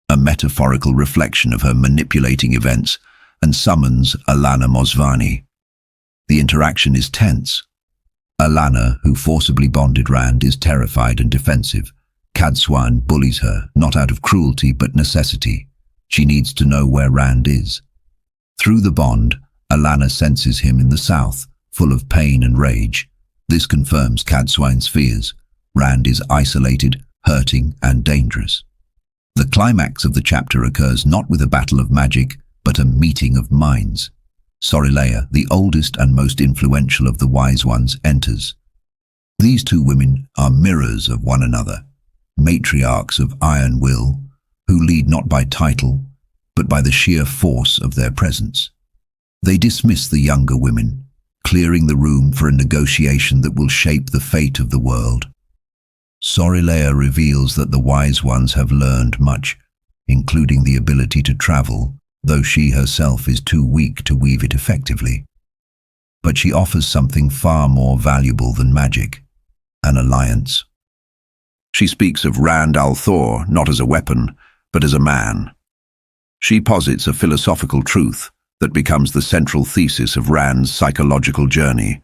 a metaphorical reflection of her manipulating events, and summons Alana Mosvani. The interaction is tense. Alana, who forcibly bonded Rand, is terrified and defensive. Cadsuane bullies her, not out of cruelty but necessity. She needs to know where Rand is. Through the bond, Alana senses him in the south, full of pain and rage. This confirms Cadsuane's fears. Rand is isolated, hurting, and dangerous. The climax of the chapter occurs not with a battle of magic, but a meeting of minds. Sorelea, the oldest and most influential of the Wise Ones, enters. These two women are mirrors of one another, matriarchs of iron will, who lead not by title, but by the sheer force of their presence. They dismiss the younger women, clearing the room for a negotiation that will shape the fate of the world. Sorelea reveals that the Wise Ones have learned much, including the ability to travel, though she herself is too weak to weave it effectively. But she offers something far more valuable than magic, an alliance. She speaks of Rand al'Thor not as a weapon, but as a man. She posits a philosophical truth that becomes the central thesis of Rand's psychological journey.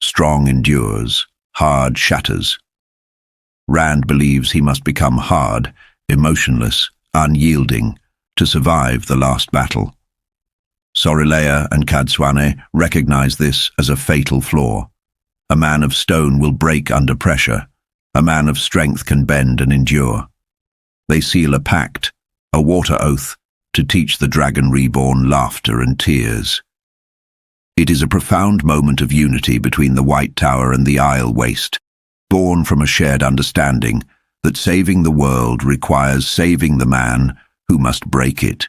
Strong endures, hard shatters. Rand believes he must become hard, emotionless, unyielding, to survive the last battle. Sorelea and Cadsuane recognize this as a fatal flaw. A man of stone will break under pressure. A man of strength can bend and endure. They seal a pact, a water oath, to teach the Dragon Reborn laughter and tears. It is a profound moment of unity between the White Tower and the Isle Waste, born from a shared understanding that saving the world requires saving the man who must break it.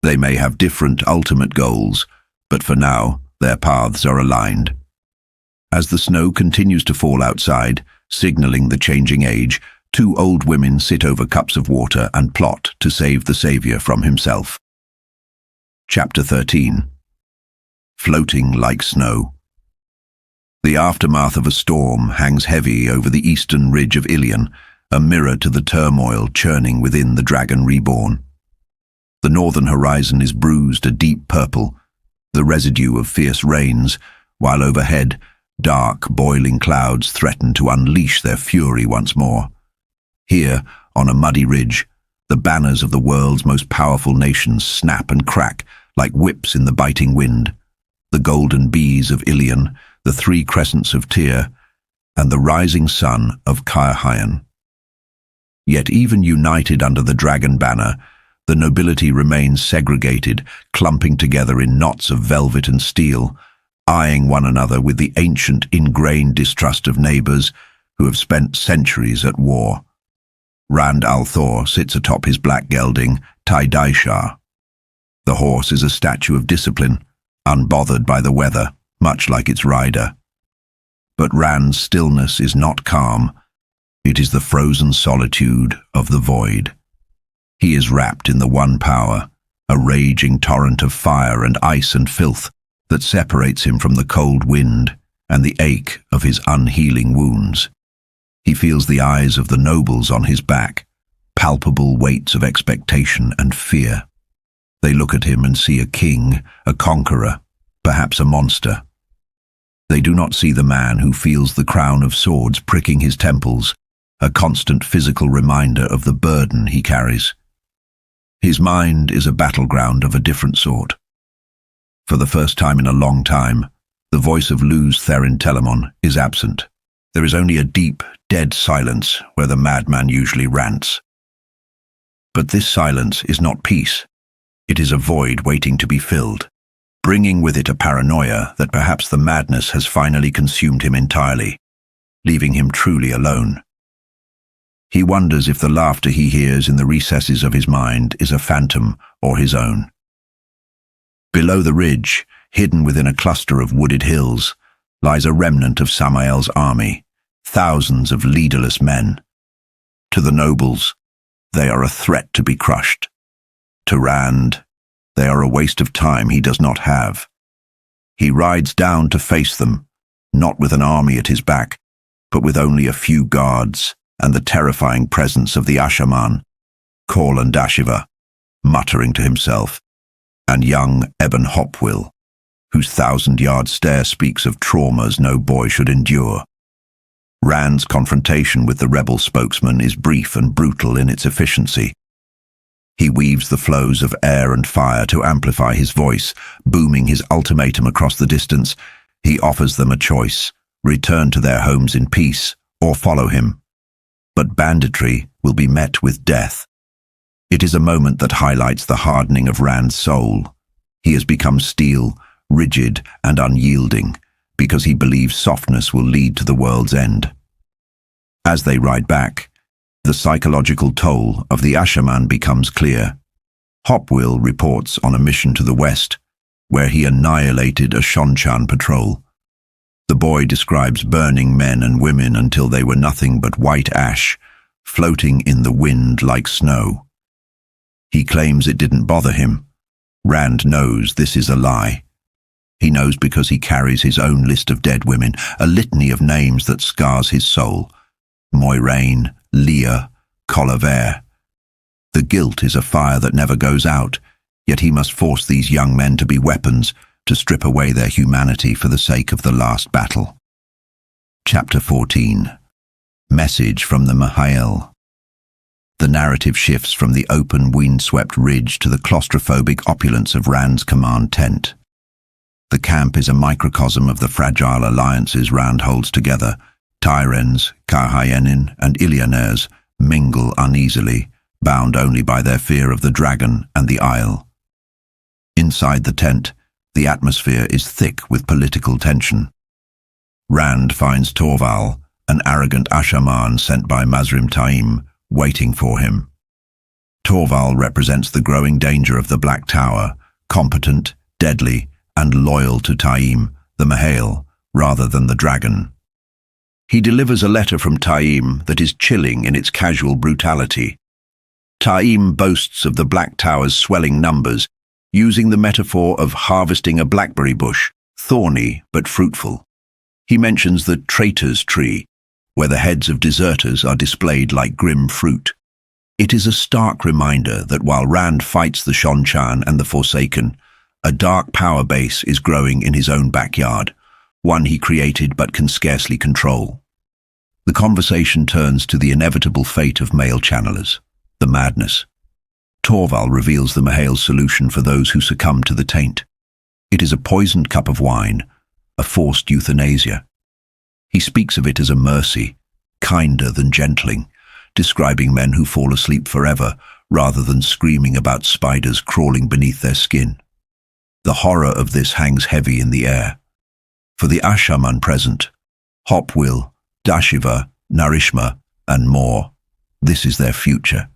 They may have different ultimate goals, but for now, their paths are aligned. As the snow continues to fall outside, signaling the changing age, two old women sit over cups of water and plot to save the savior from himself. Chapter 13. Floating like snow. The aftermath of a storm hangs heavy over the eastern ridge of Ilion, a mirror to the turmoil churning within the Dragon Reborn. The northern horizon is bruised a deep purple, the residue of fierce rains, while overhead, dark, boiling clouds threaten to unleash their fury once more. Here, on a muddy ridge, the banners of the world's most powerful nations snap and crack like whips in the biting wind. The golden bees of Ilion, the three crescents of Tyr, and the rising sun of Caerhyen. Yet even united under the dragon banner, the nobility remains segregated, clumping together in knots of velvet and steel, eyeing one another with the ancient, ingrained distrust of neighbors who have spent centuries at war. Rand al'Thor sits atop his black gelding, Daisha. The horse is a statue of discipline, unbothered by the weather, much like its rider. But Rand's stillness is not calm. It is the frozen solitude of the void. He is wrapped in the one power, a raging torrent of fire and ice and filth that separates him from the cold wind and the ache of his unhealing wounds. He feels the eyes of the nobles on his back, palpable weights of expectation and fear. They look at him and see a king, a conqueror, perhaps a monster. They do not see the man who feels the crown of swords pricking his temples, a constant physical reminder of the burden he carries. His mind is a battleground of a different sort. For the first time in a long time, the voice of Luz Therin Telamon is absent. There is only a deep, dead silence where the madman usually rants. But this silence is not peace. It is a void waiting to be filled, bringing with it a paranoia that perhaps the madness has finally consumed him entirely, leaving him truly alone. He wonders if the laughter he hears in the recesses of his mind is a phantom or his own. Below the ridge, hidden within a cluster of wooded hills, lies a remnant of Samael's army, thousands of leaderless men. To the nobles, they are a threat to be crushed. To Rand, they are a waste of time he does not have. He rides down to face them, not with an army at his back, but with only a few guards and the terrifying presence of the Ashaman, Khorl and Dashiva, muttering to himself, and young Ebon Hopwill, whose 1,000-yard stare speaks of traumas no boy should endure. Rand's confrontation with the rebel spokesman is brief and brutal in its efficiency. He weaves the flows of air and fire to amplify his voice, booming his ultimatum across the distance. He offers them a choice: return to their homes in peace or follow him. But banditry will be met with death. It is a moment that highlights the hardening of Rand's soul. He has become steel, rigid and unyielding, because he believes softness will lead to the world's end. As they ride back, the psychological toll of the Ashaman becomes clear. Hopwill reports on a mission to the west, where he annihilated a Seanchan patrol. The boy describes burning men and women until they were nothing but white ash, floating in the wind like snow. He claims it didn't bother him. Rand knows this is a lie. He knows because he carries his own list of dead women, a litany of names that scars his soul. Moiraine, Leah, Colliver. The guilt is a fire that never goes out, yet he must force these young men to be weapons, to strip away their humanity for the sake of the last battle. Chapter 14. Message from the Mihail. The narrative shifts from the open, wind-swept ridge to the claustrophobic opulence of Rand's command tent. The camp is a microcosm of the fragile alliances Rand holds together. Tyrens, Kahienin, and Illianers mingle uneasily, bound only by their fear of the dragon and the Isle. Inside the tent, the atmosphere is thick with political tension. Rand finds Torval, an arrogant Ashaman sent by Mazrim Taim, waiting for him. Torval represents the growing danger of the Black Tower, competent, deadly, and loyal to Taim, the Mihail, rather than the dragon. He delivers a letter from Taim that is chilling in its casual brutality. Taim boasts of the Black Tower's swelling numbers, using the metaphor of harvesting a blackberry bush, thorny but fruitful. He mentions the traitor's tree, where the heads of deserters are displayed like grim fruit. It is a stark reminder that while Rand fights the Seanchan and the Forsaken, a dark power base is growing in his own backyard, one he created but can scarcely control. The conversation turns to the inevitable fate of male channelers, the madness. Torval reveals the Mihail's solution for those who succumb to the taint. It is a poisoned cup of wine, a forced euthanasia. He speaks of it as a mercy, kinder than gentling, describing men who fall asleep forever rather than screaming about spiders crawling beneath their skin. The horror of this hangs heavy in the air. For the Ashaman present, Hopwil, Dashiva, Narishma, and more, this is their future.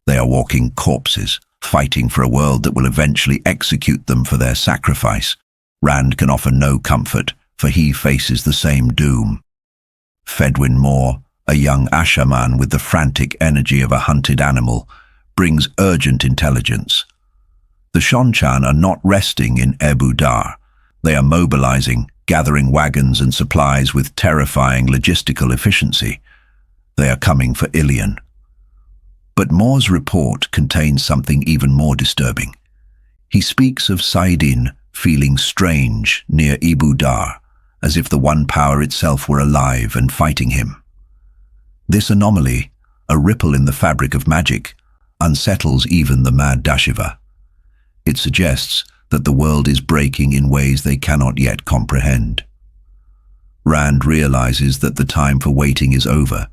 They are walking corpses, fighting for a world that will eventually execute them for their sacrifice. Rand can offer no comfort, for he faces the same doom. Fedwin Moore, a young Ashaman with the frantic energy of a hunted animal, brings urgent intelligence. The Seanchan are not resting in Ebu Dar. They are mobilizing, gathering wagons and supplies with terrifying logistical efficiency. They are coming for Ilion. But Moore's report contains something even more disturbing. He speaks of Saidin feeling strange near Ebu Dar, as if the One Power itself were alive and fighting him. This anomaly, a ripple in the fabric of magic, unsettles even the mad Dashiva. It suggests that the world is breaking in ways they cannot yet comprehend. Rand realizes that the time for waiting is over.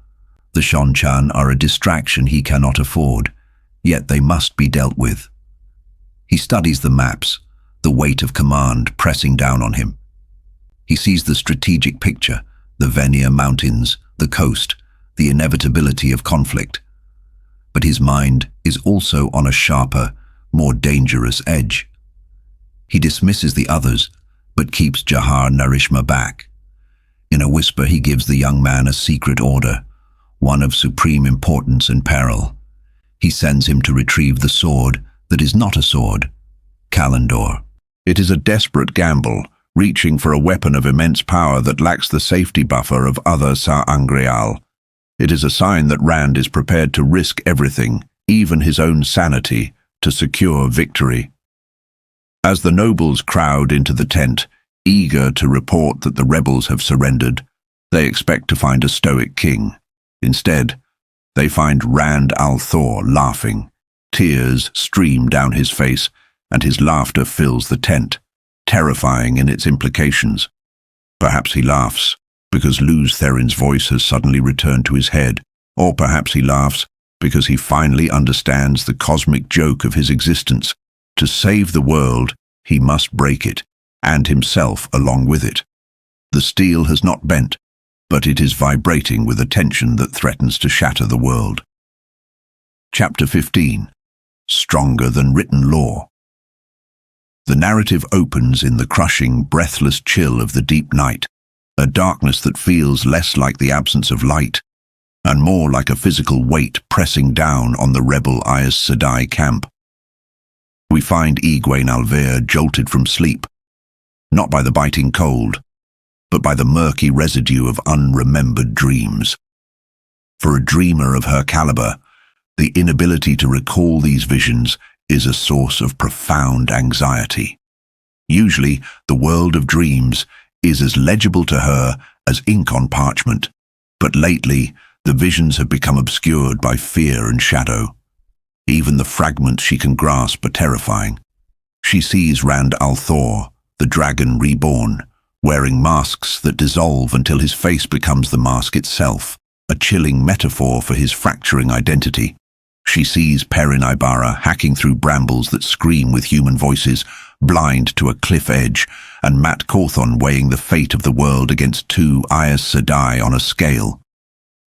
The Seanchan are a distraction he cannot afford, yet they must be dealt with. He studies the maps, the weight of command pressing down on him. He sees the strategic picture, the Venier Mountains, the coast, the inevitability of conflict. But his mind is also on a sharper, more dangerous edge. He dismisses the others, but keeps Jahar Narishma back. In a whisper he gives the young man a secret order, one of supreme importance and peril. He sends him to retrieve the sword that is not a sword, Kalendor. It is a desperate gamble, reaching for a weapon of immense power that lacks the safety buffer of other Sa'angreal. It is a sign that Rand is prepared to risk everything, even his own sanity, to secure victory. As the nobles crowd into the tent, eager to report that the rebels have surrendered, they expect to find a stoic king. Instead, they find Rand al'Thor laughing. Tears stream down his face, and his laughter fills the tent, terrifying in its implications. Perhaps he laughs because Luz Therin's voice has suddenly returned to his head, or perhaps he laughs because he finally understands the cosmic joke of his existence. To save the world, he must break it, and himself along with it. The steel has not bent, but it is vibrating with a tension that threatens to shatter the world. Chapter 15. Stronger than written law. The narrative opens in the crushing, breathless chill of the deep night, a darkness that feels less like the absence of light, and more like a physical weight pressing down on the rebel Aes Sedai camp. We find Egwene Alvear jolted from sleep, not by the biting cold, but by the murky residue of unremembered dreams. For a dreamer of her caliber, the inability to recall these visions is a source of profound anxiety. Usually, the world of dreams is as legible to her as ink on parchment, but lately, the visions have become obscured by fear and shadow. Even the fragments she can grasp are terrifying. She sees Rand al'Thor, the Dragon Reborn, wearing masks that dissolve until his face becomes the mask itself, a chilling metaphor for his fracturing identity. She sees Perrin Ibarra hacking through brambles that scream with human voices, blind to a cliff edge, and Mat Cawthon weighing the fate of the world against two Aes Sedai on a scale.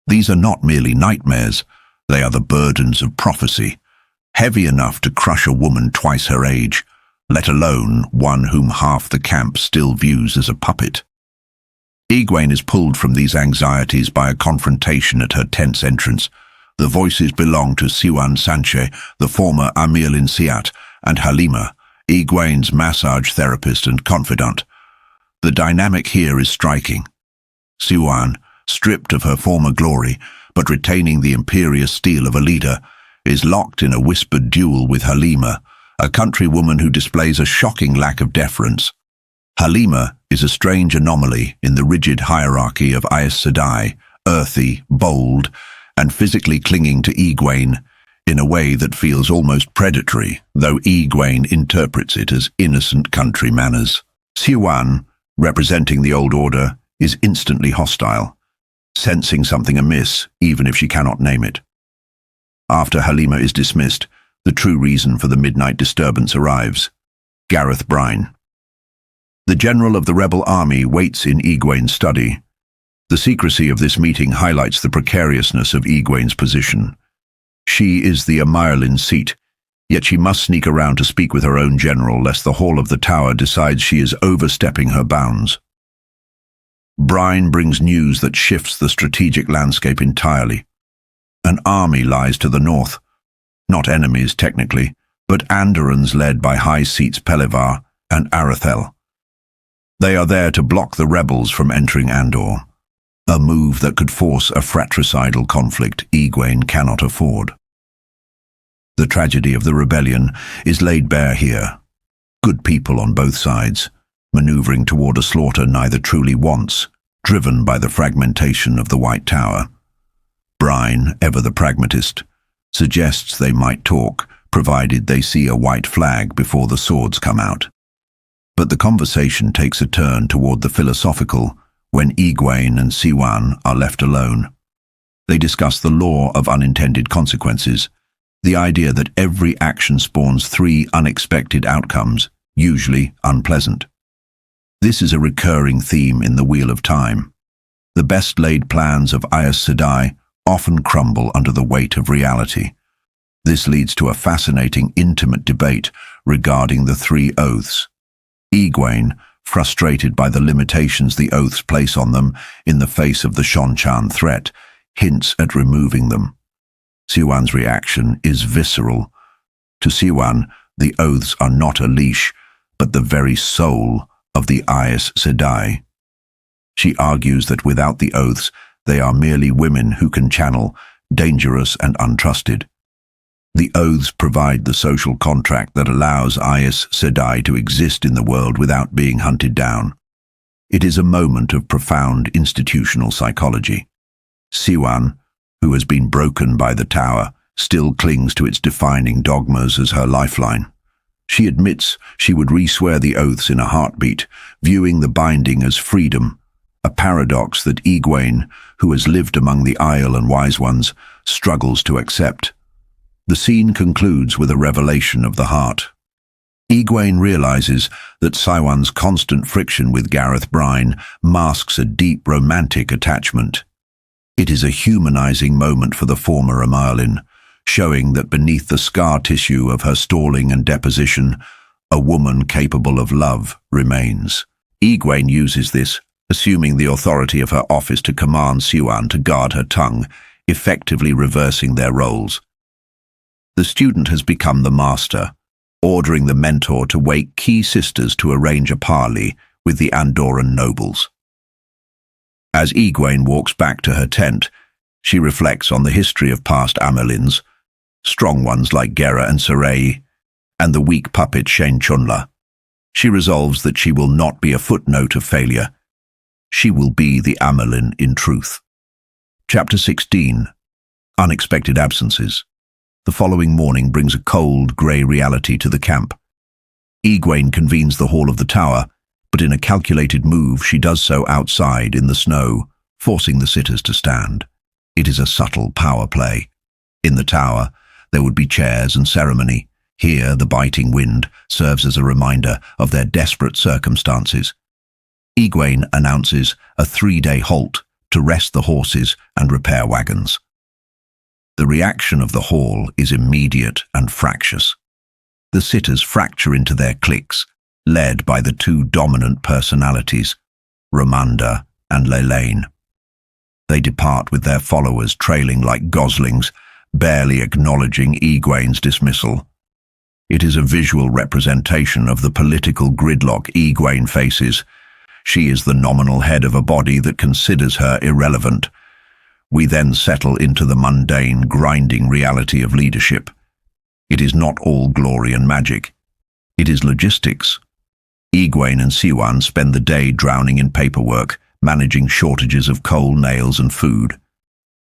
These are not merely nightmares, they are the burdens of prophecy, heavy enough to crush a woman twice her age, let alone one whom half the camp still views as a puppet. Egwene is pulled from these anxieties by a confrontation at her tent's entrance. The voices belong to Siwan Sanche, the former Amir Linsiat, and Halima, Egwene's massage therapist and confidant. The dynamic here is striking. Siwan, stripped of her former glory, but retaining the imperious steel of a leader, is locked in a whispered duel with Halima, a countrywoman who displays a shocking lack of deference. Halima is a strange anomaly in the rigid hierarchy of Aes Sedai, earthy, bold, and physically clinging to Egwene in a way that feels almost predatory, though Egwene interprets it as innocent country manners. Siwan, representing the old order, is instantly hostile, sensing something amiss even if she cannot name it. After Halima is dismissed, the true reason for the midnight disturbance arrives. Gareth Brine. The general of the rebel army waits in Egwene's study. The secrecy of this meeting highlights the precariousness of Egwene's position. She is the Amarlin's seat, yet she must sneak around to speak with her own general lest the Hall of the Tower decides she is overstepping her bounds. Brine brings news that shifts the strategic landscape entirely. An army lies to the north. Not enemies, technically, but Andorans led by High Seats Pelivar and Arathel. They are there to block the rebels from entering Andor, a move that could force a fratricidal conflict Egwene cannot afford. The tragedy of the rebellion is laid bare here. Good people on both sides, maneuvering toward a slaughter neither truly wants, driven by the fragmentation of the White Tower. Brine, ever the pragmatist, suggests they might talk, provided they see a white flag before the swords come out. But the conversation takes a turn toward the philosophical when Egwene and Siwan are left alone. They discuss the law of unintended consequences, the idea that every action spawns 3 unexpected outcomes, usually unpleasant. This is a recurring theme in the Wheel of Time. The best-laid plans of Aes Sedai often crumble under the weight of reality. This leads to a fascinating, intimate debate regarding the 3 oaths. Egwene, frustrated by the limitations the oaths place on them in the face of the Seanchan threat, hints at removing them. Siwan's reaction is visceral. To Siwan, the oaths are not a leash, but the very soul of the Aes Sedai. She argues that without the oaths, they are merely women who can channel, dangerous and untrusted. The oaths provide the social contract that allows Aes Sedai to exist in the world without being hunted down. It is a moment of profound institutional psychology. Siwan, who has been broken by the Tower, still clings to its defining dogmas as her lifeline. She admits she would re-swear the oaths in a heartbeat, viewing the binding as freedom, a paradox that Egwene, who has lived among the Isle and Wise Ones, struggles to accept. The scene concludes with a revelation of the heart. Egwene realizes that Siwan's constant friction with Gareth Brine masks a deep romantic attachment. It is a humanizing moment for the former Amarlin, showing that beneath the scar tissue of her stalling and deposition, a woman capable of love remains. Egwene uses this, assuming the authority of her office to command Siwan to guard her tongue, effectively reversing their roles. The student has become the master, ordering the mentor to wake key sisters to arrange a parley with the Andoran nobles. As Egwene walks back to her tent, she reflects on the history of past Amarlins, strong ones like Gera and Sarai, and the weak puppet Seanchan. She resolves that she will not be a footnote of failure. She will be the Amarlin in truth. Chapter 16. Unexpected Absences. The following morning brings a cold, grey reality to the camp. Egwene convenes the Hall of the Tower, but in a calculated move she does so outside in the snow, forcing the sitters to stand. It is a subtle power play. In the tower, there would be chairs and ceremony. Here, the biting wind serves as a reminder of their desperate circumstances. Egwene announces a 3-day halt to rest the horses and repair wagons. The reaction of the hall is immediate and fractious. The sitters fracture into their cliques, led by the 2 dominant personalities, Ramanda and Lelaine. They depart with their followers trailing like goslings, barely acknowledging Egwene's dismissal. It is a visual representation of the political gridlock Egwene faces. She is the nominal head of a body that considers her irrelevant. We then settle into the mundane, grinding reality of leadership. It is not all glory and magic. It is logistics. Egwene and Siwan spend the day drowning in paperwork, managing shortages of coal, nails and food.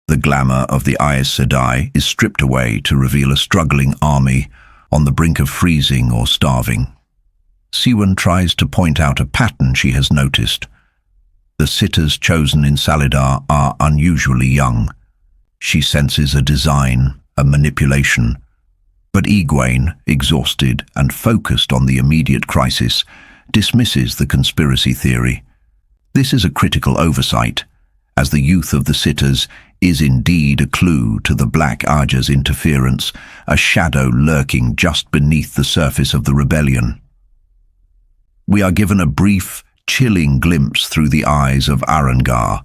The glamour of the Aes Sedai is stripped away to reveal a struggling army on the brink of freezing or starving. Siwan tries to point out a pattern she has noticed. The sitters chosen in Salidar are unusually young. She senses a design, a manipulation. But Egwene, exhausted and focused on the immediate crisis, dismisses the conspiracy theory. This is a critical oversight, as the youth of the sitters is indeed a clue to the Black Arja's interference, a shadow lurking just beneath the surface of the rebellion. We are given a brief, chilling glimpse through the eyes of Arangar,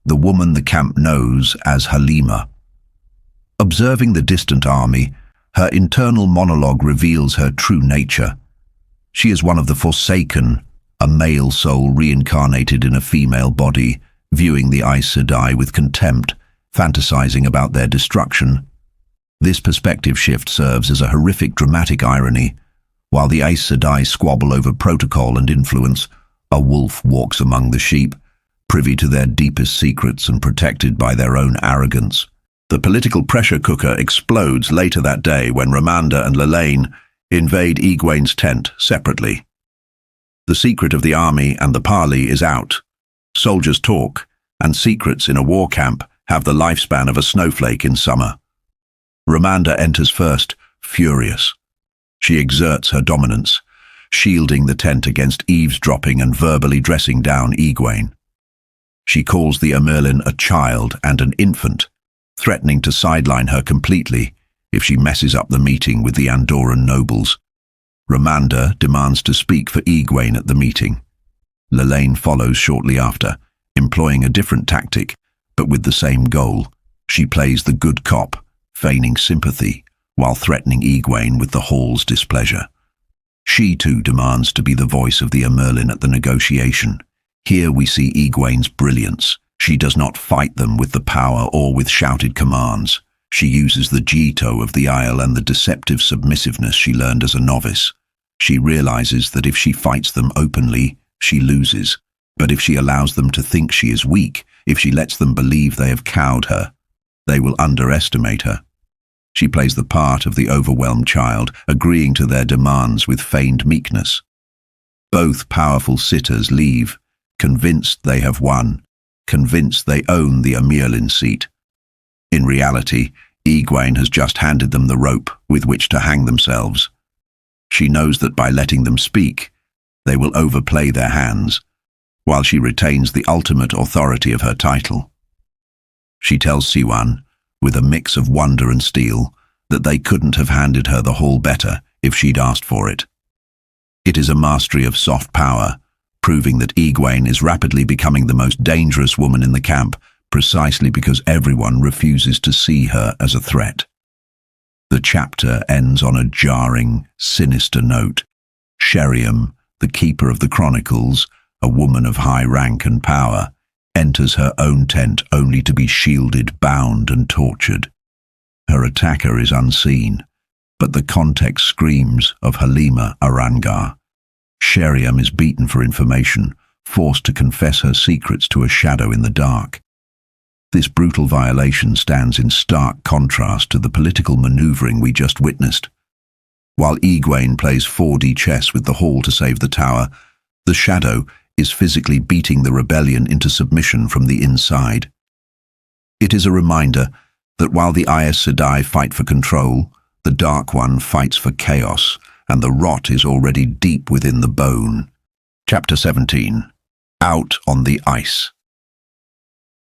the woman the camp knows as Halima. Observing the distant army, her internal monologue reveals her true nature. She is one of the Forsaken, a male soul reincarnated in a female body, viewing the Aes Sedai with contempt, fantasizing about their destruction. This perspective shift serves as a horrific dramatic irony. While the Aes Sedai squabble over protocol and influence, a wolf walks among the sheep, privy to their deepest secrets and protected by their own arrogance. The political pressure cooker explodes later that day when Ramanda and Lelaine invade Egwene's tent separately. The secret of the army and the parley is out. Soldiers talk, and secrets in a war camp have the lifespan of a snowflake in summer. Ramanda enters first, furious. She exerts her dominance, shielding the tent against eavesdropping and verbally dressing down Egwene. She calls the Amerlin a child and an infant, threatening to sideline her completely if she messes up the meeting with the Andorran nobles. Ramanda demands to speak for Egwene at the meeting. Lelaine follows shortly after, employing a different tactic, but with the same goal. She plays the good cop, feigning sympathy, while threatening Egwene with the Hall's displeasure. She too demands to be the voice of the Amerlin at the negotiation. Here we see Egwene's brilliance. She does not fight them with the power or with shouted commands. She uses the Jito of the Isle and the deceptive submissiveness she learned as a novice. She realizes that if she fights them openly, she loses. But if she allows them to think she is weak, if she lets them believe they have cowed her, they will underestimate her. She plays the part of the overwhelmed child, agreeing to their demands with feigned meekness. Both powerful sitters leave, convinced they have won, convinced they own the Amerlin seat. In reality, Egwene has just handed them the rope with which to hang themselves. She knows that by letting them speak, they will overplay their hands, while she retains the ultimate authority of her title. She tells Siwan, with a mix of wonder and steel, that they couldn't have handed her the Hall better if she'd asked for it. It is a mastery of soft power, proving that Egwene is rapidly becoming the most dangerous woman in the camp, precisely because everyone refuses to see her as a threat. The chapter ends on a jarring, sinister note. Sheriam, the keeper of the chronicles, a woman of high rank and power, enters her own tent only to be shielded, bound and tortured. Her attacker is unseen, but the context screams of Halima Arangar. Sheriam is beaten for information, forced to confess her secrets to a shadow in the dark. This brutal violation stands in stark contrast to the political maneuvering we just witnessed. While Egwene plays 4D chess with the Hall to save the tower, the shadow is physically beating the rebellion into submission from the inside. It is a reminder that while the Aes Sedai fight for control, the Dark One fights for chaos, and the rot is already deep within the bone. Chapter 17. Out on the Ice.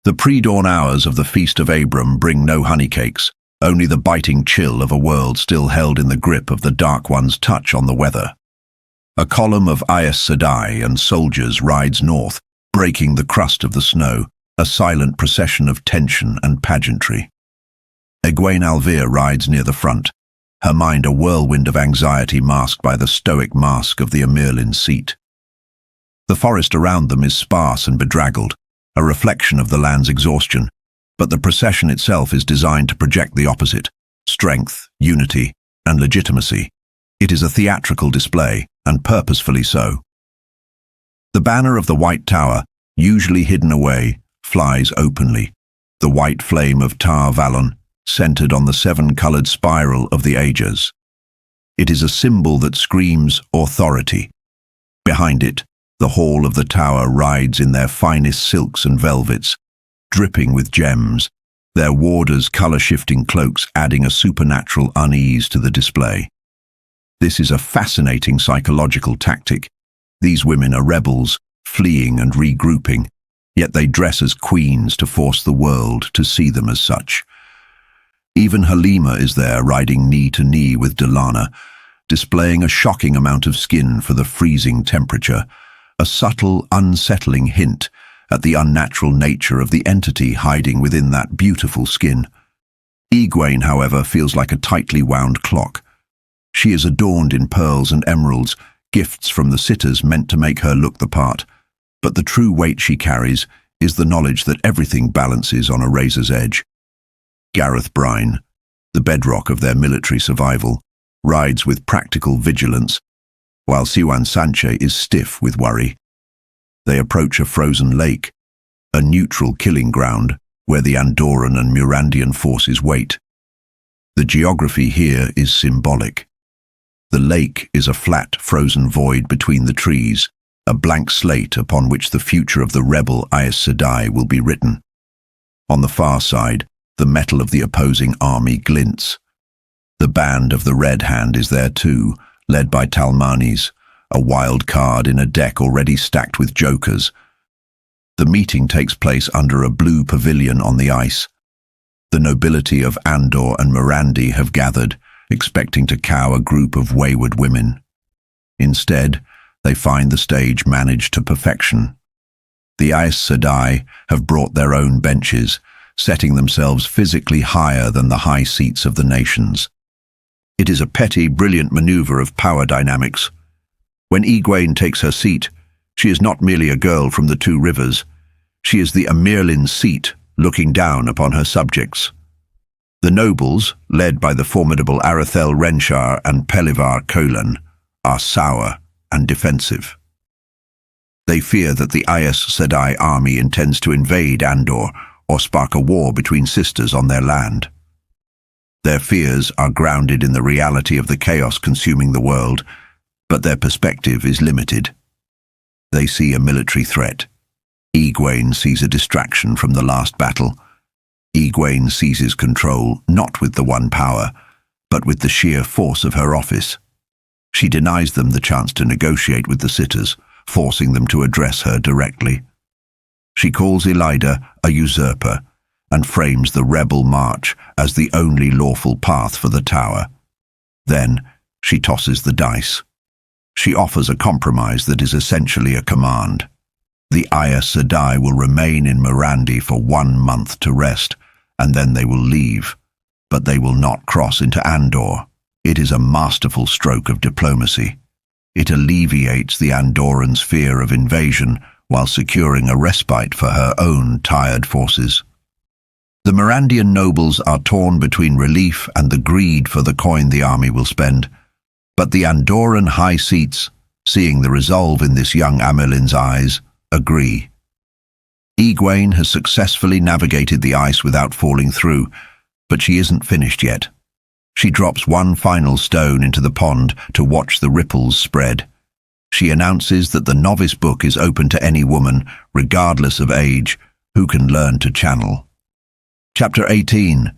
The pre-dawn hours of the Feast of Abram bring no honeycakes, only the biting chill of a world still held in the grip of the Dark One's touch on the weather. A column of Aes Sedai and soldiers rides north, breaking the crust of the snow, a silent procession of tension and pageantry. Egwene Alvear rides near the front, her mind a whirlwind of anxiety masked by the stoic mask of the Amerlin seat. The forest around them is sparse and bedraggled, a reflection of the land's exhaustion, but the procession itself is designed to project the opposite: strength, unity, and legitimacy. It is a theatrical display, and purposefully so. The banner of the White Tower, usually hidden away, flies openly, the white flame of Tar Valon, centered on the seven-colored spiral of the ages. It is a symbol that screams authority. Behind it, the hall of the tower rides in their finest silks and velvets, dripping with gems, their warders' color-shifting cloaks adding a supernatural unease to the display. This is a fascinating psychological tactic. These women are rebels, fleeing and regrouping, yet they dress as queens to force the world to see them as such. Even Halima is there, riding knee to knee with Delana, displaying a shocking amount of skin for the freezing temperature, a subtle, unsettling hint at the unnatural nature of the entity hiding within that beautiful skin. Egwene, however, feels like a tightly wound clock. She is adorned in pearls and emeralds, gifts from the sitters meant to make her look the part, but the true weight she carries is the knowledge that everything balances on a razor's edge. Gareth Bryne, the bedrock of their military survival, rides with practical vigilance, while Seanchan is stiff with worry. They approach a frozen lake, a neutral killing ground where the Andorran and Mirandian forces wait. The geography here is symbolic. The lake is a flat, frozen void between the trees, a blank slate upon which the future of the rebel Aes Sedai will be written. On the far side, the metal of the opposing army glints. The band of the Red Hand is there too, led by Talmanes, a wild card in a deck already stacked with jokers. The meeting takes place under a blue pavilion on the ice. The nobility of Andor and Mirandi have gathered, expecting to cow a group of wayward women. Instead, they find the stage managed to perfection. The Aes Sedai have brought their own benches, setting themselves physically higher than the high seats of the nations. It is a petty, brilliant maneuver of power dynamics. When Egwene takes her seat, she is not merely a girl from the Two Rivers. She is the Amirlin's seat, looking down upon her subjects. The nobles, led by the formidable Arathel Renshar and Pelivar Kolan, are sour and defensive. They fear that the Aes Sedai army intends to invade Andor or spark a war between sisters on their land. Their fears are grounded in the reality of the chaos consuming the world, but their perspective is limited. They see a military threat. Egwene sees a distraction from the last battle. Egwene seizes control not with the One Power, but with the sheer force of her office. She denies them the chance to negotiate with the sitters, forcing them to address her directly. She calls Elida a usurper and frames the rebel march as the only lawful path for the tower. Then she tosses the dice. She offers a compromise that is essentially a command. The Aes Sedai will remain in Mirandi for 1 month to rest, and then they will leave. But they will not cross into Andor. It is a masterful stroke of diplomacy. It alleviates the Andorran's fear of invasion while securing a respite for her own tired forces. The Mirandian nobles are torn between relief and the greed for the coin the army will spend. But the Andorran high seats, seeing the resolve in this young Amerlin's eyes, agree. Egwene has successfully navigated the ice without falling through, but she isn't finished yet. She drops one final stone into the pond to watch the ripples spread. She announces that the novice book is open to any woman, regardless of age, who can learn to channel. Chapter 18.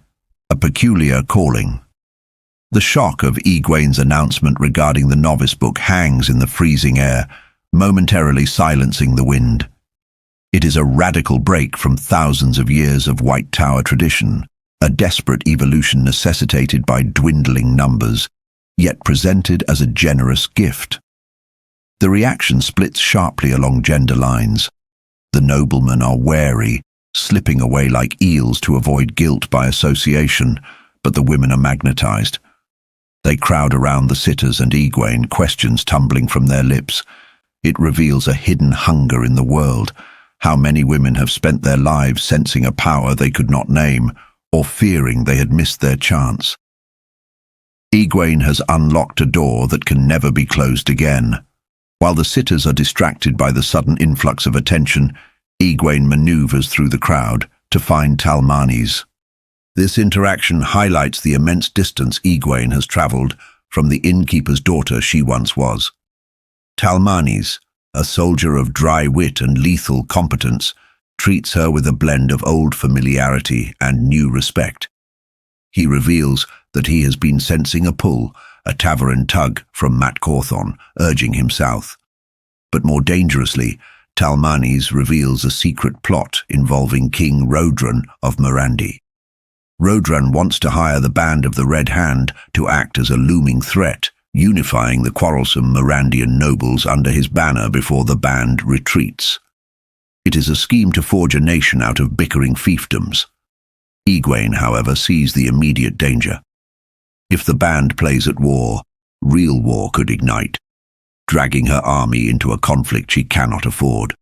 A Peculiar Calling. The shock of Egwene's announcement regarding the novice book hangs in the freezing air, momentarily silencing the wind. It is a radical break from thousands of years of White Tower tradition, a desperate evolution necessitated by dwindling numbers, yet presented as a generous gift. The reaction splits sharply along gender lines. The noblemen are wary, slipping away like eels to avoid guilt by association, but the women are magnetized. They crowd around the sitters and Egwene, questions tumbling from their lips. It reveals a hidden hunger in the world. How many women have spent their lives sensing a power they could not name, or fearing they had missed their chance? Egwene has unlocked a door that can never be closed again. While the sitters are distracted by the sudden influx of attention, Egwene maneuvers through the crowd to find Talmanes. This interaction highlights the immense distance Egwene has traveled from the innkeeper's daughter she once was. Talmanes, a soldier of dry wit and lethal competence, treats her with a blend of old familiarity and new respect. He reveals that he has been sensing a pull, a tavern tug from Mat Cawthon, urging him south. But more dangerously, Talmanes reveals a secret plot involving King Rodran of Mirandi. Rodran wants to hire the Band of the Red Hand to act as a looming threat, unifying the quarrelsome Mirandian nobles under his banner before the band retreats. It is a scheme to forge a nation out of bickering fiefdoms. Egwene, however, sees the immediate danger. If the band plays at war, real war could ignite, dragging her army into a conflict she cannot afford.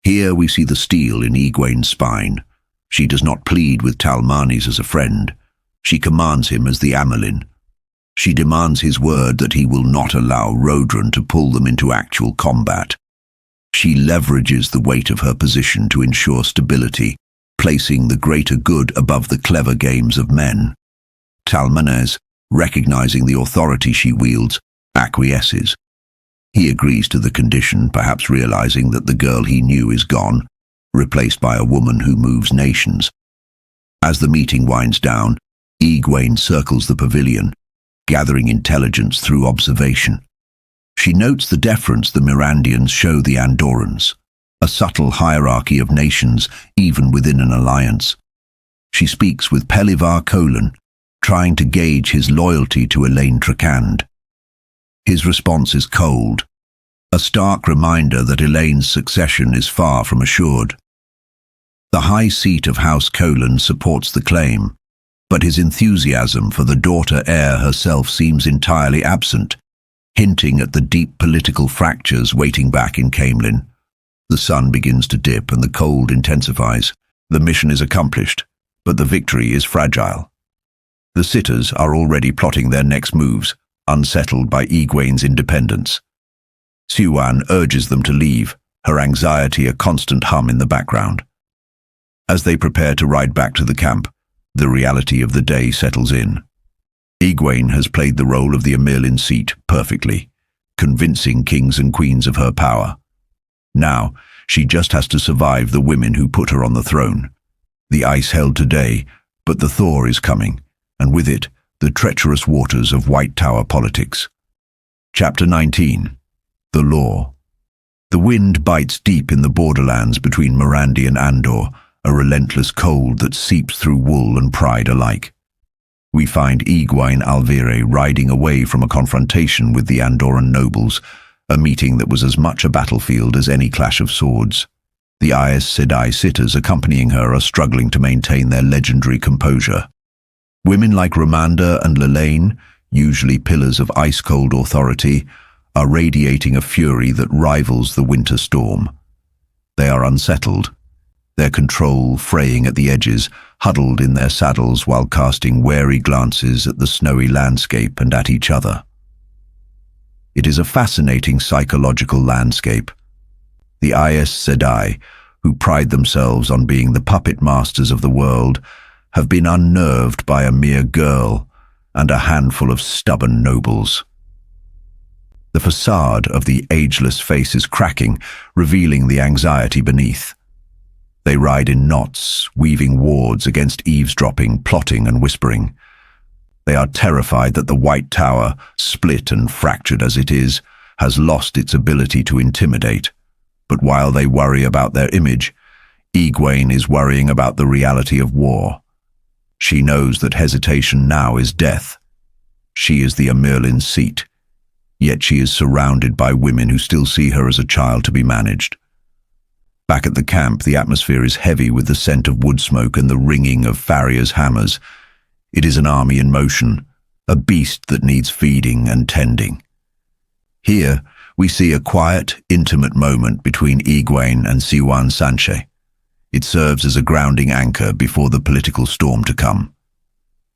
Here we see the steel in Egwene's spine. She does not plead with Talmanes as a friend. She commands him as the Amelin. She demands his word that he will not allow Rodran to pull them into actual combat. She leverages the weight of her position to ensure stability, placing the greater good above the clever games of men. Talmanes, recognizing the authority she wields, acquiesces. He agrees to the condition, perhaps realizing that the girl he knew is gone, replaced by a woman who moves nations. As the meeting winds down, Egwene circles the pavilion, gathering intelligence through observation. She notes the deference the Mirandians show the Andorrans, a subtle hierarchy of nations even within an alliance. She speaks with Pelivar Colan, trying to gauge his loyalty to Elaine Trakand. His response is cold, a stark reminder that Elaine's succession is far from assured. The high seat of House Colan supports the claim, but his enthusiasm for the daughter-heir herself seems entirely absent, hinting at the deep political fractures waiting back in Caemlyn. The sun begins to dip and the cold intensifies. The mission is accomplished, but the victory is fragile. The sitters are already plotting their next moves, unsettled by Egwene's independence. Siuan urges them to leave, her anxiety a constant hum in the background. As they prepare to ride back to the camp, the reality of the day settles in. Egwene has played the role of the Amerlin seat perfectly, convincing kings and queens of her power. Now, she just has to survive the women who put her on the throne. The ice held today, but the thaw is coming, and with it, the treacherous waters of White Tower politics. Chapter 19. The Law. The wind bites deep in the borderlands between Mirandi and Andor, a relentless cold that seeps through wool and pride alike. We find Egwene Alvire riding away from a confrontation with the Andorran nobles, a meeting that was as much a battlefield as any clash of swords. The Aes Sedai sitters accompanying her are struggling to maintain their legendary composure. Women like Ramanda and Lelaine, usually pillars of ice-cold authority, are radiating a fury that rivals the winter storm. They are unsettled, their control fraying at the edges, huddled in their saddles while casting wary glances at the snowy landscape and at each other. It is a fascinating psychological landscape. The Aes Sedai, who pride themselves on being the puppet masters of the world, have been unnerved by a mere girl and a handful of stubborn nobles. The facade of the ageless face is cracking, revealing the anxiety beneath. They ride in knots, weaving wards against eavesdropping, plotting and whispering. They are terrified that the White Tower, split and fractured as it is, has lost its ability to intimidate. But while they worry about their image, Egwene is worrying about the reality of war. She knows that hesitation now is death. She is the Amerlin's seat, yet she is surrounded by women who still see her as a child to be managed. Back at the camp, the atmosphere is heavy with the scent of wood smoke and the ringing of farriers' hammers. It is an army in motion, a beast that needs feeding and tending. Here, we see a quiet, intimate moment between Egwene and Siuan Sanche. It serves as a grounding anchor before the political storm to come.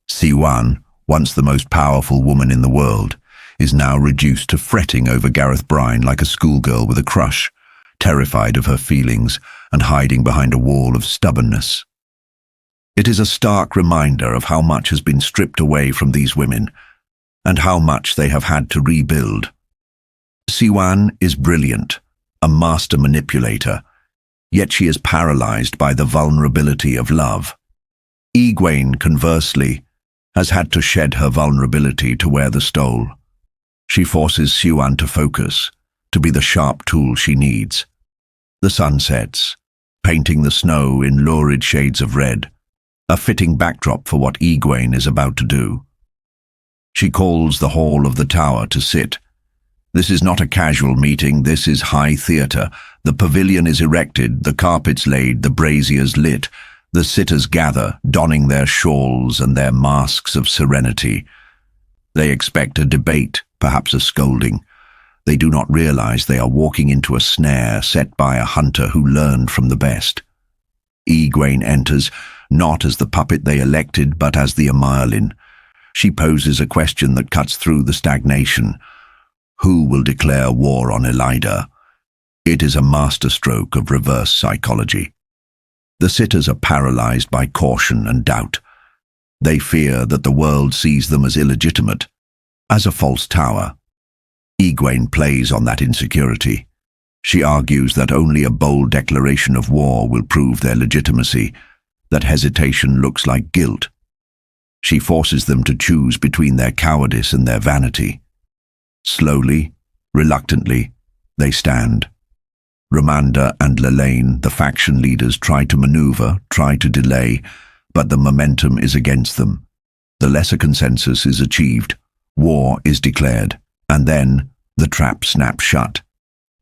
Siuan, once the most powerful woman in the world, is now reduced to fretting over Gareth Bryne like a schoolgirl with a crush, terrified of her feelings and hiding behind a wall of stubbornness. It is a stark reminder of how much has been stripped away from these women, and how much they have had to rebuild. Siuan is brilliant, a master manipulator, yet she is paralyzed by the vulnerability of love. Egwene, conversely, has had to shed her vulnerability to wear the stole. She forces Seanchan to focus, to be the sharp tool she needs. The sun sets, painting the snow in lurid shades of red, a fitting backdrop for what Egwene is about to do. She calls the hall of the tower to sit. This is not a casual meeting, this is high theatre. The pavilion is erected, the carpets laid, the braziers lit. The sitters gather, donning their shawls and their masks of serenity. They expect a debate, perhaps a scolding. They do not realize they are walking into a snare set by a hunter who learned from the best. Egwene enters, not as the puppet they elected, but as the Amarlin. She poses a question that cuts through the stagnation. Who will declare war on Elida? It is a masterstroke of reverse psychology. The sitters are paralyzed by caution and doubt. They fear that the world sees them as illegitimate, as a false tower. Egwene plays on that insecurity. She argues that only a bold declaration of war will prove their legitimacy, that hesitation looks like guilt. She forces them to choose between their cowardice and their vanity. Slowly, reluctantly, they stand. Romanda and Lelaine, the faction leaders, try to maneuver, try to delay, but the momentum is against them. The lesser consensus is achieved. War is declared, and then the trap snaps shut.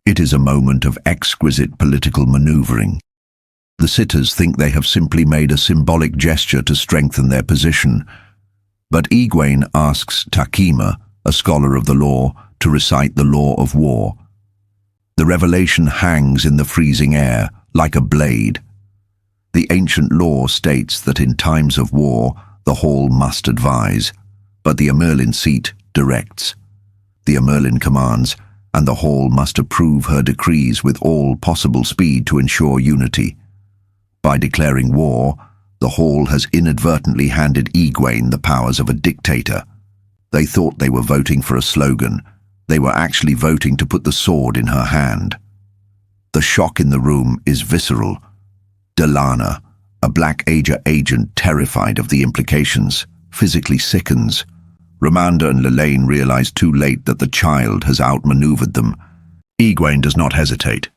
It is a moment of exquisite political maneuvering. The sitters think they have simply made a symbolic gesture to strengthen their position, but Egwene asks Takima, a scholar of the law, to recite the law of war. The revelation hangs in the freezing air, like a blade. The ancient law states that in times of war, the hall must advise, but the Amarlin seat directs. The Amarlin commands, and the hall must approve her decrees with all possible speed to ensure unity. By declaring war, the hall has inadvertently handed Egwene the powers of a dictator. They thought they were voting for a slogan. They were actually voting to put the sword in her hand. The shock in the room is visceral. Delana, a Black Ager agent terrified of the implications, physically sickens. Romanda and Lelaine realize too late that the child has outmaneuvered them. Egwene does not hesitate.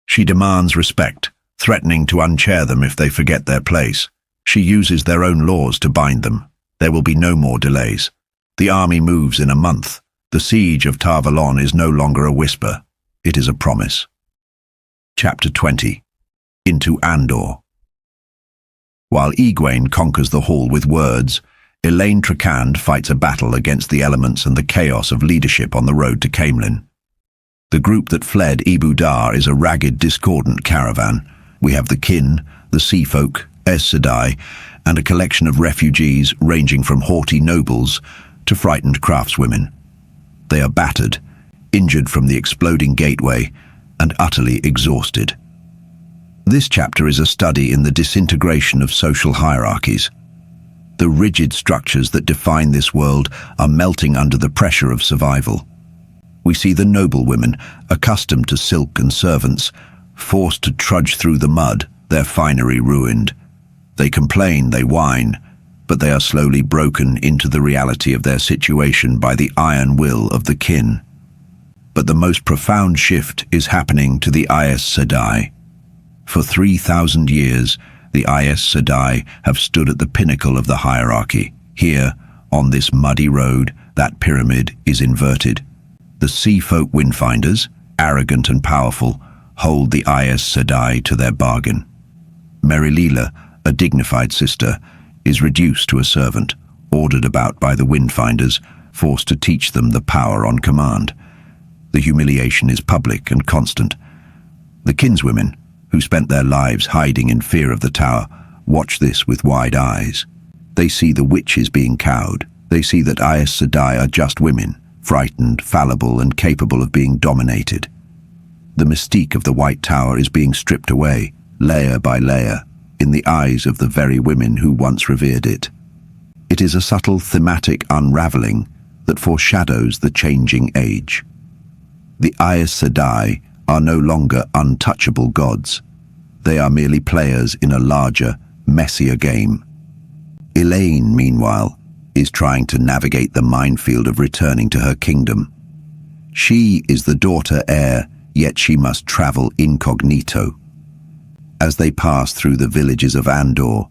She demands respect, threatening to unchair them if they forget their place. She uses their own laws to bind them. There will be no more delays. The army moves in a month. The siege of Tar Valon is no longer a whisper. It is a promise. Chapter 20. Into Andor. While Egwene conquers the hall with words, Elaine Trakand fights a battle against the elements and the chaos of leadership on the road to Caemlyn. The group that fled Ebu Dar is a ragged, discordant caravan. We have the kin, the sea folk, Aes Sedai, and a collection of refugees ranging from haughty nobles to frightened craftswomen. They are battered, injured from the exploding gateway, and utterly exhausted. This chapter is a study in the disintegration of social hierarchies. The rigid structures that define this world are melting under the pressure of survival. We see the noblewomen, accustomed to silk and servants, forced to trudge through the mud, their finery ruined. They complain, they whine, but they are slowly broken into the reality of their situation by the iron will of the kin. But the most profound shift is happening to the Aes Sedai. For 3,000 years, the Aes Sedai have stood at the pinnacle of the hierarchy. Here, on this muddy road, that pyramid is inverted. The sea folk windfinders, arrogant and powerful, hold the Aes Sedai to their bargain. Merilila, a dignified sister, is reduced to a servant, ordered about by the windfinders, forced to teach them the power on command. The humiliation is public and constant. The kinswomen, who spent their lives hiding in fear of the tower, watch this with wide eyes. They see the witches being cowed. They see that Aes Sedai are just women, frightened, fallible, and capable of being dominated. The mystique of the White Tower is being stripped away, layer by layer, in the eyes of the very women who once revered it. It is a subtle thematic unraveling that foreshadows the changing age. The Aes Sedai are no longer untouchable gods. They are merely players in a larger, messier game. Elaine, meanwhile, is trying to navigate the minefield of returning to her kingdom. She is the daughter heir, yet she must travel incognito. As they pass through the villages of Andor,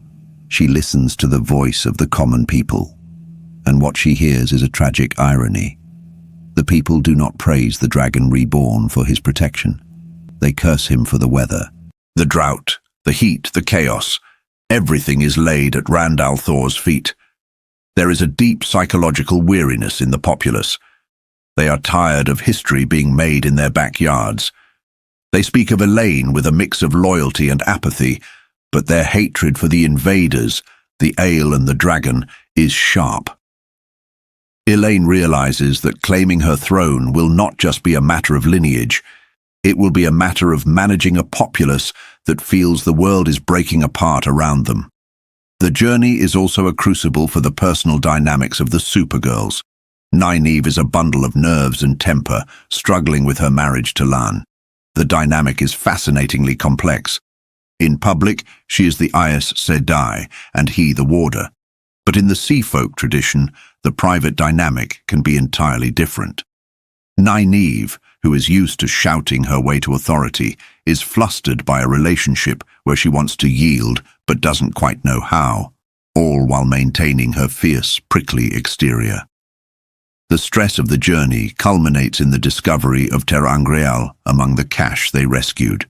she listens to the voice of the common people, and what she hears is a tragic irony. The people do not praise the Dragon Reborn for his protection. They curse him for the weather. The drought, the heat, the chaos, everything is laid at Rand al'Thor's feet. There is a deep psychological weariness in the populace. They are tired of history being made in their backyards. They speak of Elaine with a mix of loyalty and apathy, but their hatred for the invaders, the Ale and the Dragon, is sharp. Elaine realizes that claiming her throne will not just be a matter of lineage. It will be a matter of managing a populace that feels the world is breaking apart around them. The journey is also a crucible for the personal dynamics of the Supergirls. Nynaeve is a bundle of nerves and temper, struggling with her marriage to Lan. The dynamic is fascinatingly complex. In public, she is the Aes Sedai, and he the warder. But in the Sea Folk tradition, the private dynamic can be entirely different. Nynaeve, who is used to shouting her way to authority, is flustered by a relationship where she wants to yield but doesn't quite know how, all while maintaining her fierce, prickly exterior. The stress of the journey culminates in the discovery of ter'angreal among the cache they rescued.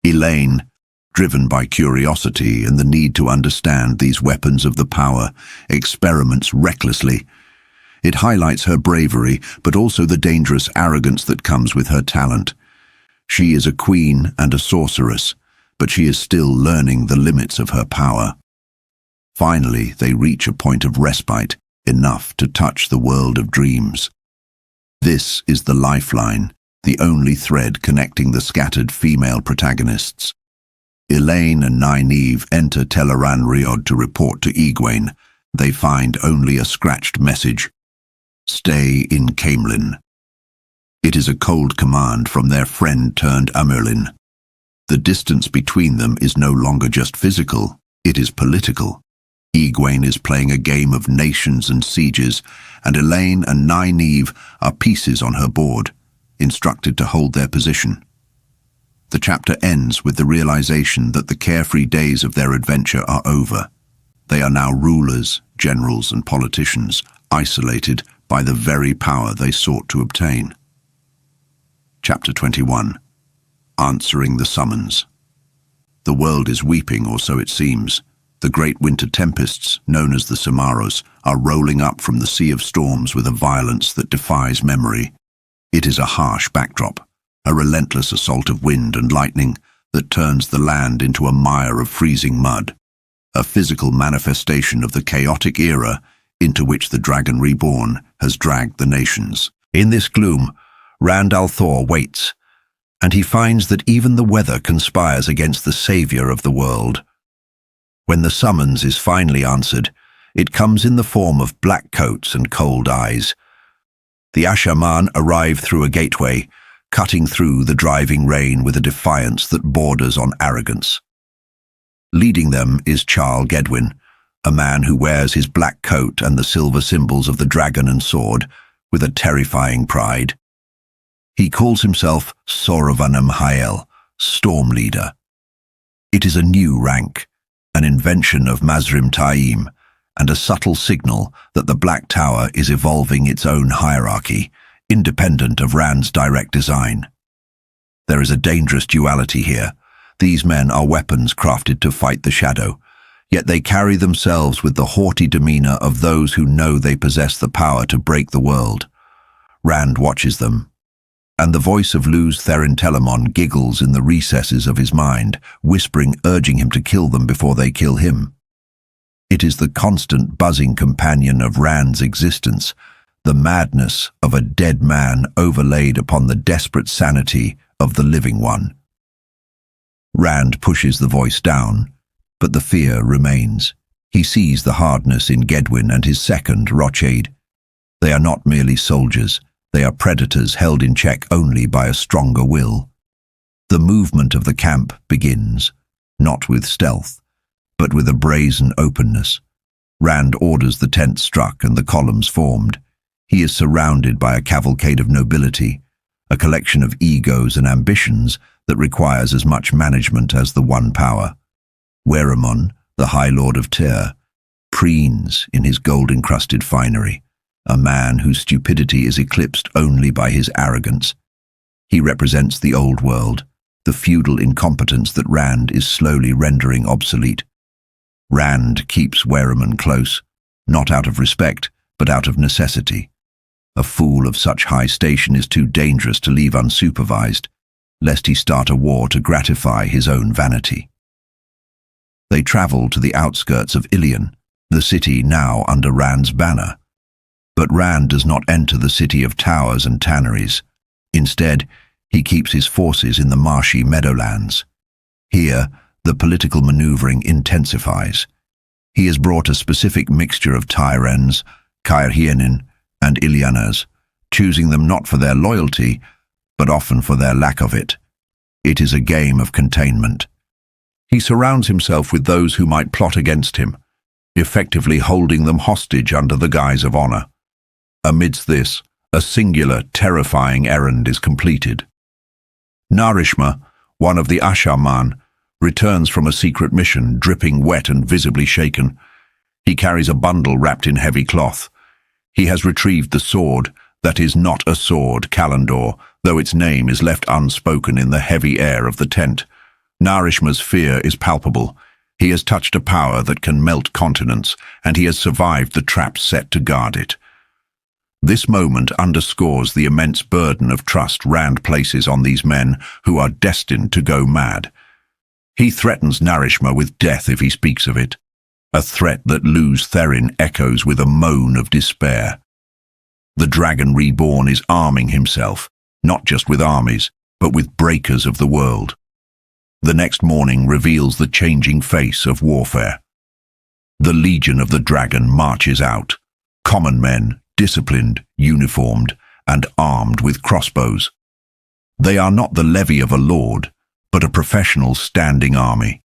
Elaine, driven by curiosity and the need to understand these weapons of the power, experiments recklessly. It highlights her bravery, but also the dangerous arrogance that comes with her talent. She is a queen and a sorceress, but she is still learning the limits of her power. Finally, they reach a point of respite, enough to touch the world of dreams. This is the lifeline, the only thread connecting the scattered female protagonists. Elaine and Nynaeve enter Teleran Riod to report to Egwene. They find only a scratched message. Stay in Caemlyn. It is a cold command from their friend-turned-Amerlin. The distance between them is no longer just physical, it is political. Egwene is playing a game of nations and sieges, and Elaine and Nynaeve are pieces on her board, instructed to hold their position. The chapter ends with the realization that the carefree days of their adventure are over. They are now rulers, generals, and politicians, isolated by the very power they sought to obtain. Chapter 21. Answering the Summons. The world is weeping, or so it seems. The great winter tempests, known as the Samaros, are rolling up from the sea of storms with a violence that defies memory. It is a harsh backdrop, a relentless assault of wind and lightning that turns the land into a mire of freezing mud, a physical manifestation of the chaotic era into which the Dragon Reborn has dragged the nations. In this gloom, Rand al'Thor waits, and he finds that even the weather conspires against the savior of the world. When the summons is finally answered, it comes in the form of black coats and cold eyes. The Ashaman arrive through a gateway, cutting through the driving rain with a defiance that borders on arrogance. Leading them is Charl Gedwin, a man who wears his black coat and the silver symbols of the dragon and sword with a terrifying pride. He calls himself Soravanam Hael, Storm Leader. It is a new rank, an invention of Mazrim Taim, and a subtle signal that the Black Tower is evolving its own hierarchy, independent of Rand's direct design. There is a dangerous duality here. These men are weapons crafted to fight the shadow, yet they carry themselves with the haughty demeanor of those who know they possess the power to break the world. Rand watches them, and the voice of Luz Therin Telamon giggles in the recesses of his mind, whispering, urging him to kill them before they kill him. It is the constant buzzing companion of Rand's existence, the madness of a dead man overlaid upon the desperate sanity of the living one. Rand pushes the voice down, but the fear remains. He sees the hardness in Gedwin and his second, Rochade. They are not merely soldiers. They are predators held in check only by a stronger will. The movement of the camp begins, not with stealth, but with a brazen openness. Rand orders the tent struck and the columns formed. He is surrounded by a cavalcade of nobility, a collection of egos and ambitions that requires as much management as the one power. Weramon, the High Lord of Tyr, preens in his gold-encrusted finery, a man whose stupidity is eclipsed only by his arrogance. He represents the old world, the feudal incompetence that Rand is slowly rendering obsolete. Rand keeps Weramon close, not out of respect, but out of necessity. A fool of such high station is too dangerous to leave unsupervised, lest he start a war to gratify his own vanity. They travel to the outskirts of Ilion, the city now under Rand's banner. But Rand does not enter the city of towers and tanneries. Instead, he keeps his forces in the marshy meadowlands. Here, the political maneuvering intensifies. He has brought a specific mixture of Tyrens, Cairhienin, and Ilianas, choosing them not for their loyalty, but often for their lack of it. It is a game of containment. He surrounds himself with those who might plot against him, effectively holding them hostage under the guise of honor. Amidst this, a singular, terrifying errand is completed. Narishma, one of the Ashaman, returns from a secret mission, dripping wet and visibly shaken. He carries a bundle wrapped in heavy cloth. He has retrieved the sword that is not a sword, Kalendor, though its name is left unspoken in the heavy air of the tent. Narishma's fear is palpable. He has touched a power that can melt continents, and he has survived the trap set to guard it. This moment underscores the immense burden of trust Rand places on these men who are destined to go mad. He threatens Narishma with death if he speaks of it, a threat that Lu's Therin echoes with a moan of despair. The Dragon Reborn is arming himself, not just with armies, but with breakers of the world. The next morning reveals the changing face of warfare. The Legion of the Dragon marches out, common men, disciplined, uniformed, and armed with crossbows. They are not the levy of a lord, but a professional standing army.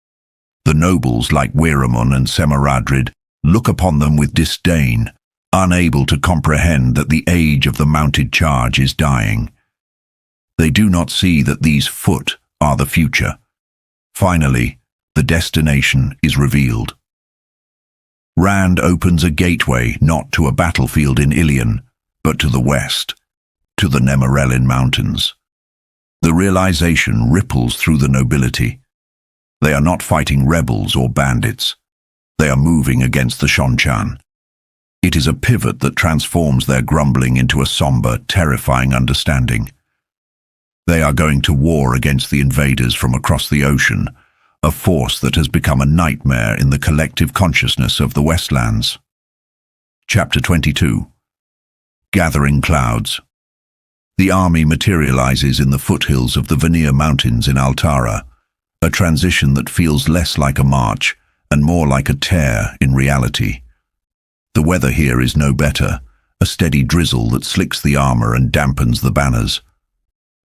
The nobles like Weramon and Semaradrid look upon them with disdain, unable to comprehend that the age of the mounted charge is dying. They do not see that these foot are the future. Finally, the destination is revealed. Rand opens a gateway not to a battlefield in Ilion, but to the west, to the Nemarellin Mountains. The realization ripples through the nobility. They are not fighting rebels or bandits. They are moving against the Seanchan. It is a pivot that transforms their grumbling into a somber, terrifying understanding. They are going to war against the invaders from across the ocean, a force that has become a nightmare in the collective consciousness of the Westlands. Chapter 22. Gathering Clouds. The army materializes in the foothills of the Vanir Mountains in Altara, a transition that feels less like a march and more like a tear in reality. The weather here is no better, a steady drizzle that slicks the armor and dampens the banners.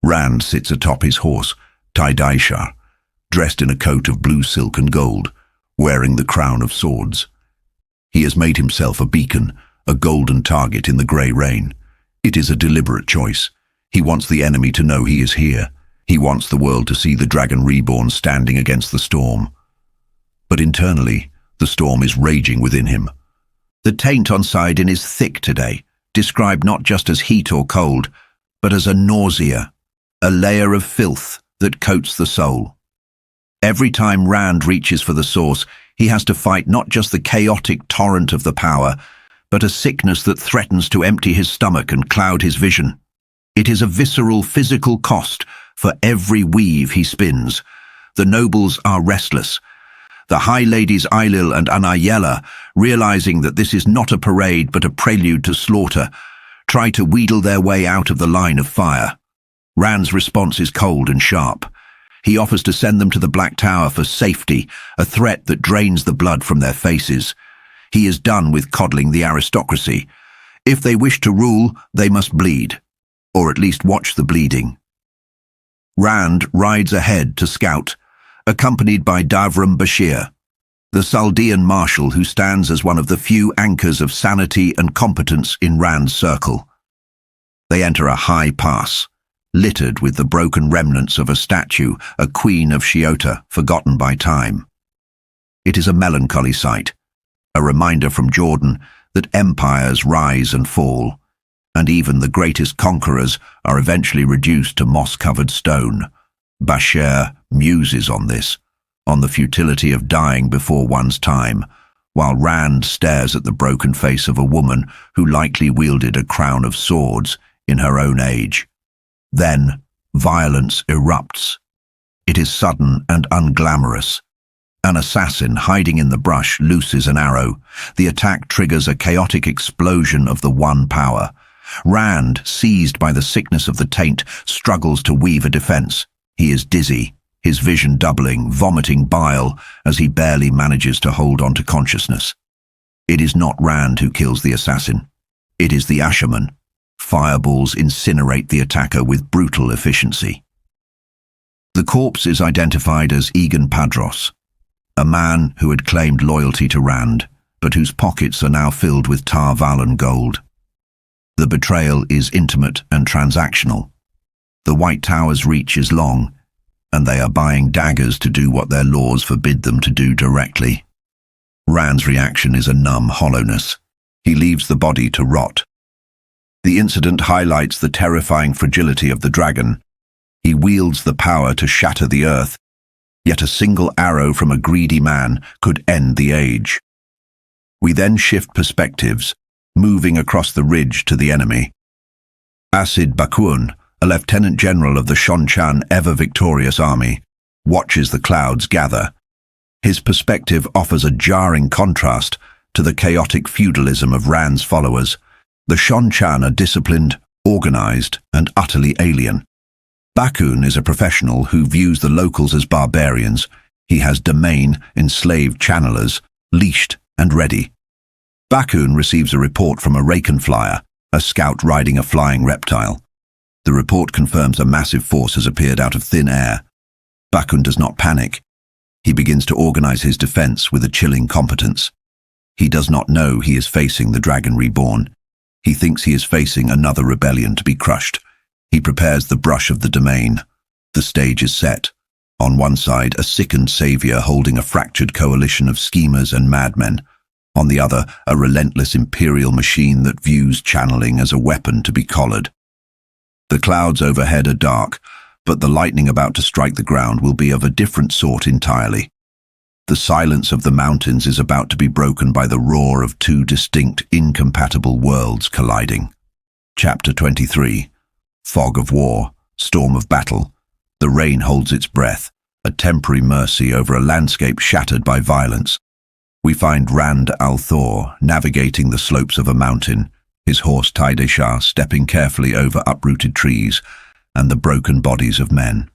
Rand sits atop his horse, Tydaishar, dressed in a coat of blue silk and gold, wearing the crown of swords. He has made himself a beacon, a golden target in the grey rain. It is a deliberate choice. He wants the enemy to know he is here. He wants the world to see the Dragon Reborn standing against the storm. But internally, the storm is raging within him. The taint on Sidon is thick today, described not just as heat or cold, but as a nausea, a layer of filth that coats the soul. Every time Rand reaches for the source, he has to fight not just the chaotic torrent of the power, but a sickness that threatens to empty his stomach and cloud his vision. It is a visceral physical cost for every weave he spins. The nobles are restless. The High Ladies Ailil and Anayela, realizing that this is not a parade but a prelude to slaughter, try to wheedle their way out of the line of fire. Rand's response is cold and sharp. He offers to send them to the Black Tower for safety, a threat that drains the blood from their faces. He is done with coddling the aristocracy. If they wish to rule, they must bleed, or at least watch the bleeding. Rand rides ahead to scout, accompanied by Davram Bashir, the Saldean marshal who stands as one of the few anchors of sanity and competence in Rand's circle. They enter a high pass, littered with the broken remnants of a statue, a queen of Shiota, forgotten by time. It is a melancholy sight, a reminder from Jordan that empires rise and fall, and even the greatest conquerors are eventually reduced to moss-covered stone. Bashir muses on this, on the futility of dying before one's time, while Rand stares at the broken face of a woman who likely wielded a crown of swords in her own age. Then, violence erupts. It is sudden and unglamorous. An assassin hiding in the brush looses an arrow. The attack triggers a chaotic explosion of the one power. Rand, seized by the sickness of the taint, struggles to weave a defense. He is dizzy, his vision doubling, vomiting bile as he barely manages to hold on to consciousness. It is not Rand who kills the assassin. It is the Asherman. Fireballs incinerate the attacker with brutal efficiency. The corpse is identified as Egan Padros, a man who had claimed loyalty to Rand, but whose pockets are now filled with Tar Valon gold. The betrayal is intimate and transactional. The White Tower's reach is long, and they are buying daggers to do what their laws forbid them to do directly. Rand's reaction is a numb hollowness. He leaves the body to rot. The incident highlights the terrifying fragility of the dragon. He wields the power to shatter the earth, yet a single arrow from a greedy man could end the age. We then shift perspectives, moving across the ridge to the enemy. Asid Bakun, a lieutenant general of the Seanchan ever-victorious army, watches the clouds gather. His perspective offers a jarring contrast to the chaotic feudalism of Rand's followers. The Seanchan are disciplined, organized, and utterly alien. Bakun is a professional who views the locals as barbarians. He has domain, enslaved channelers, leashed and ready. Bakun receives a report from a Rakenflyer, a scout riding a flying reptile. The report confirms a massive force has appeared out of thin air. Bakun does not panic. He begins to organize his defense with a chilling competence. He does not know he is facing the Dragon Reborn. He thinks he is facing another rebellion to be crushed. He prepares the brush of the domain. The stage is set. On one side, a sickened savior holding a fractured coalition of schemers and madmen. On the other, a relentless imperial machine that views channeling as a weapon to be collared. The clouds overhead are dark, but the lightning about to strike the ground will be of a different sort entirely. The silence of the mountains is about to be broken by the roar of two distinct, incompatible worlds colliding. Chapter 23. Fog of War, Storm of Battle. The rain holds its breath, a temporary mercy over a landscape shattered by violence. We find Rand al-Thor navigating the slopes of a mountain, his horse Taideshah stepping carefully over uprooted trees and the broken bodies of men.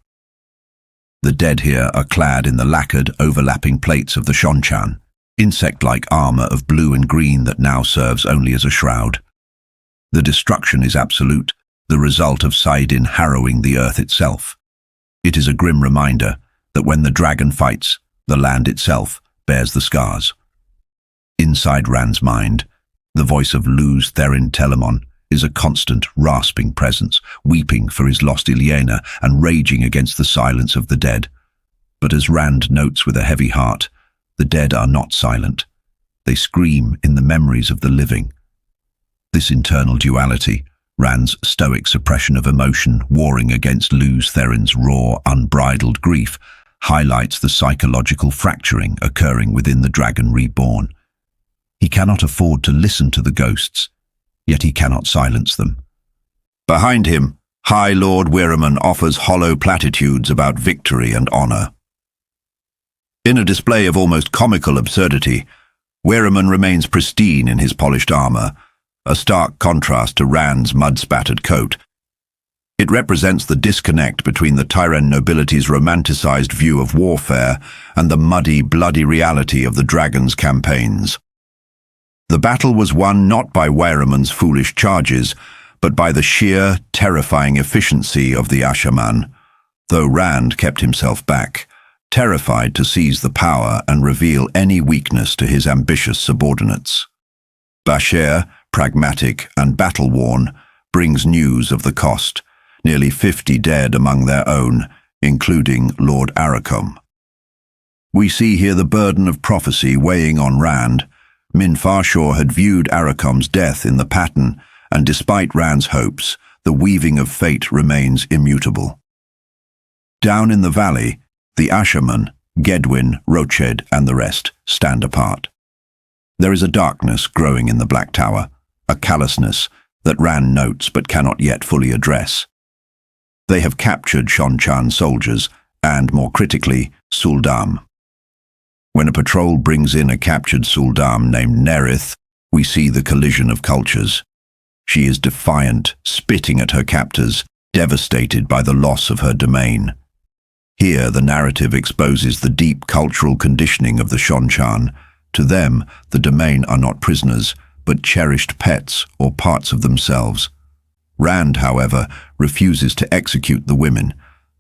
The dead here are clad in the lacquered, overlapping plates of the Seanchan, insect-like armor of blue and green that now serves only as a shroud. The destruction is absolute, the result of Saidin harrowing the earth itself. It is a grim reminder that when the dragon fights, the land itself bears the scars. Inside Rand's mind, the voice of Luz Therin Telemon is a constant, rasping presence, weeping for his lost Ilyena and raging against the silence of the dead. But as Rand notes with a heavy heart, the dead are not silent. They scream in the memories of the living. This internal duality, Rand's stoic suppression of emotion warring against Luz Therin's raw, unbridled grief, highlights the psychological fracturing occurring within the Dragon Reborn. He cannot afford to listen to the ghosts, yet he cannot silence them. Behind him, High Lord Wiraman offers hollow platitudes about victory and honor. In a display of almost comical absurdity, Wiraman remains pristine in his polished armor, a stark contrast to Rand's mud-spattered coat. It represents the disconnect between the Tyren nobility's romanticized view of warfare and the muddy, bloody reality of the dragon's campaigns. The battle was won not by Wiraman's foolish charges, but by the sheer, terrifying efficiency of the Asherman. though Rand kept himself back, terrified to seize the power and reveal any weakness to his ambitious subordinates. Basher, pragmatic and battle-worn, brings news of the cost, nearly 50 dead among their own, including Lord Aracom. We see here the burden of prophecy weighing on Rand. Min Farshaw had viewed Aracom's death in the pattern, and despite Rand's hopes, the weaving of fate remains immutable. Down in the valley, the Asherman, Gedwin, Roched, and the rest stand apart. There is a darkness growing in the Black Tower, a callousness that Rand notes but cannot yet fully address. They have captured Seanchan soldiers and, more critically, Suldam. When a patrol brings in a captured Suldam named Nerith, we see the collision of cultures. She is defiant, spitting at her captors, devastated by the loss of her domain. Here, the narrative exposes the deep cultural conditioning of the Seanchan. To them, the domain are not prisoners, but cherished pets or parts of themselves. Rand, however, refuses to execute the women,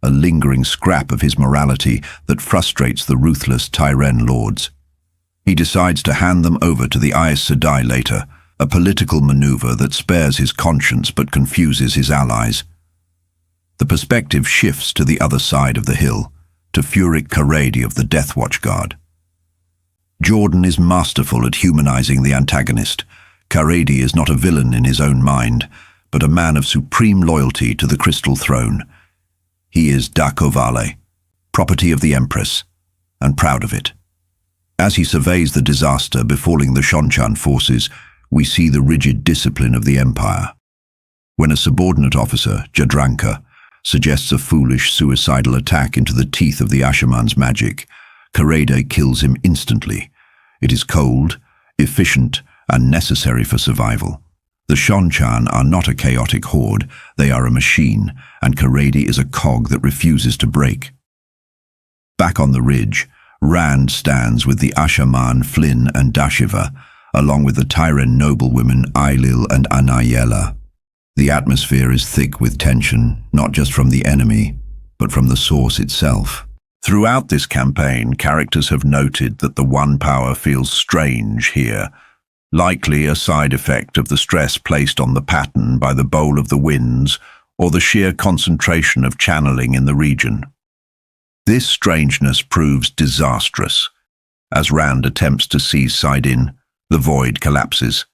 a lingering scrap of his morality that frustrates the ruthless Tyren lords. He decides to hand them over to the Aes Sedai later, a political maneuver that spares his conscience but confuses his allies. The perspective shifts to the other side of the hill, to Furik Karadi of the Death Watch Guard. Jordan is masterful at humanizing the antagonist. Karadi is not a villain in his own mind, but a man of supreme loyalty to the Crystal Throne. He is Dakovale, property of the Empress, and proud of it. As he surveys the disaster befalling the Seanchan forces, we see the rigid discipline of the Empire. When a subordinate officer, Jadranka, suggests a foolish, suicidal attack into the teeth of the Asherman's magic, Karadi kills him instantly. It is cold, efficient, and necessary for survival. The Seanchan are not a chaotic horde, they are a machine, and Karadi is a cog that refuses to break. Back on the ridge, Rand stands with the Asherman Flynn and Dashiva, along with the Tyren noblewomen Ailil and Anayela. The atmosphere is thick with tension, not just from the enemy, but from the source itself. Throughout this campaign, characters have noted that the One Power feels strange here, likely a side effect of the stress placed on the pattern by the Bowl of the Winds or the sheer concentration of channeling in the region. This strangeness proves disastrous. As Rand attempts to seize Saidin, the void collapses.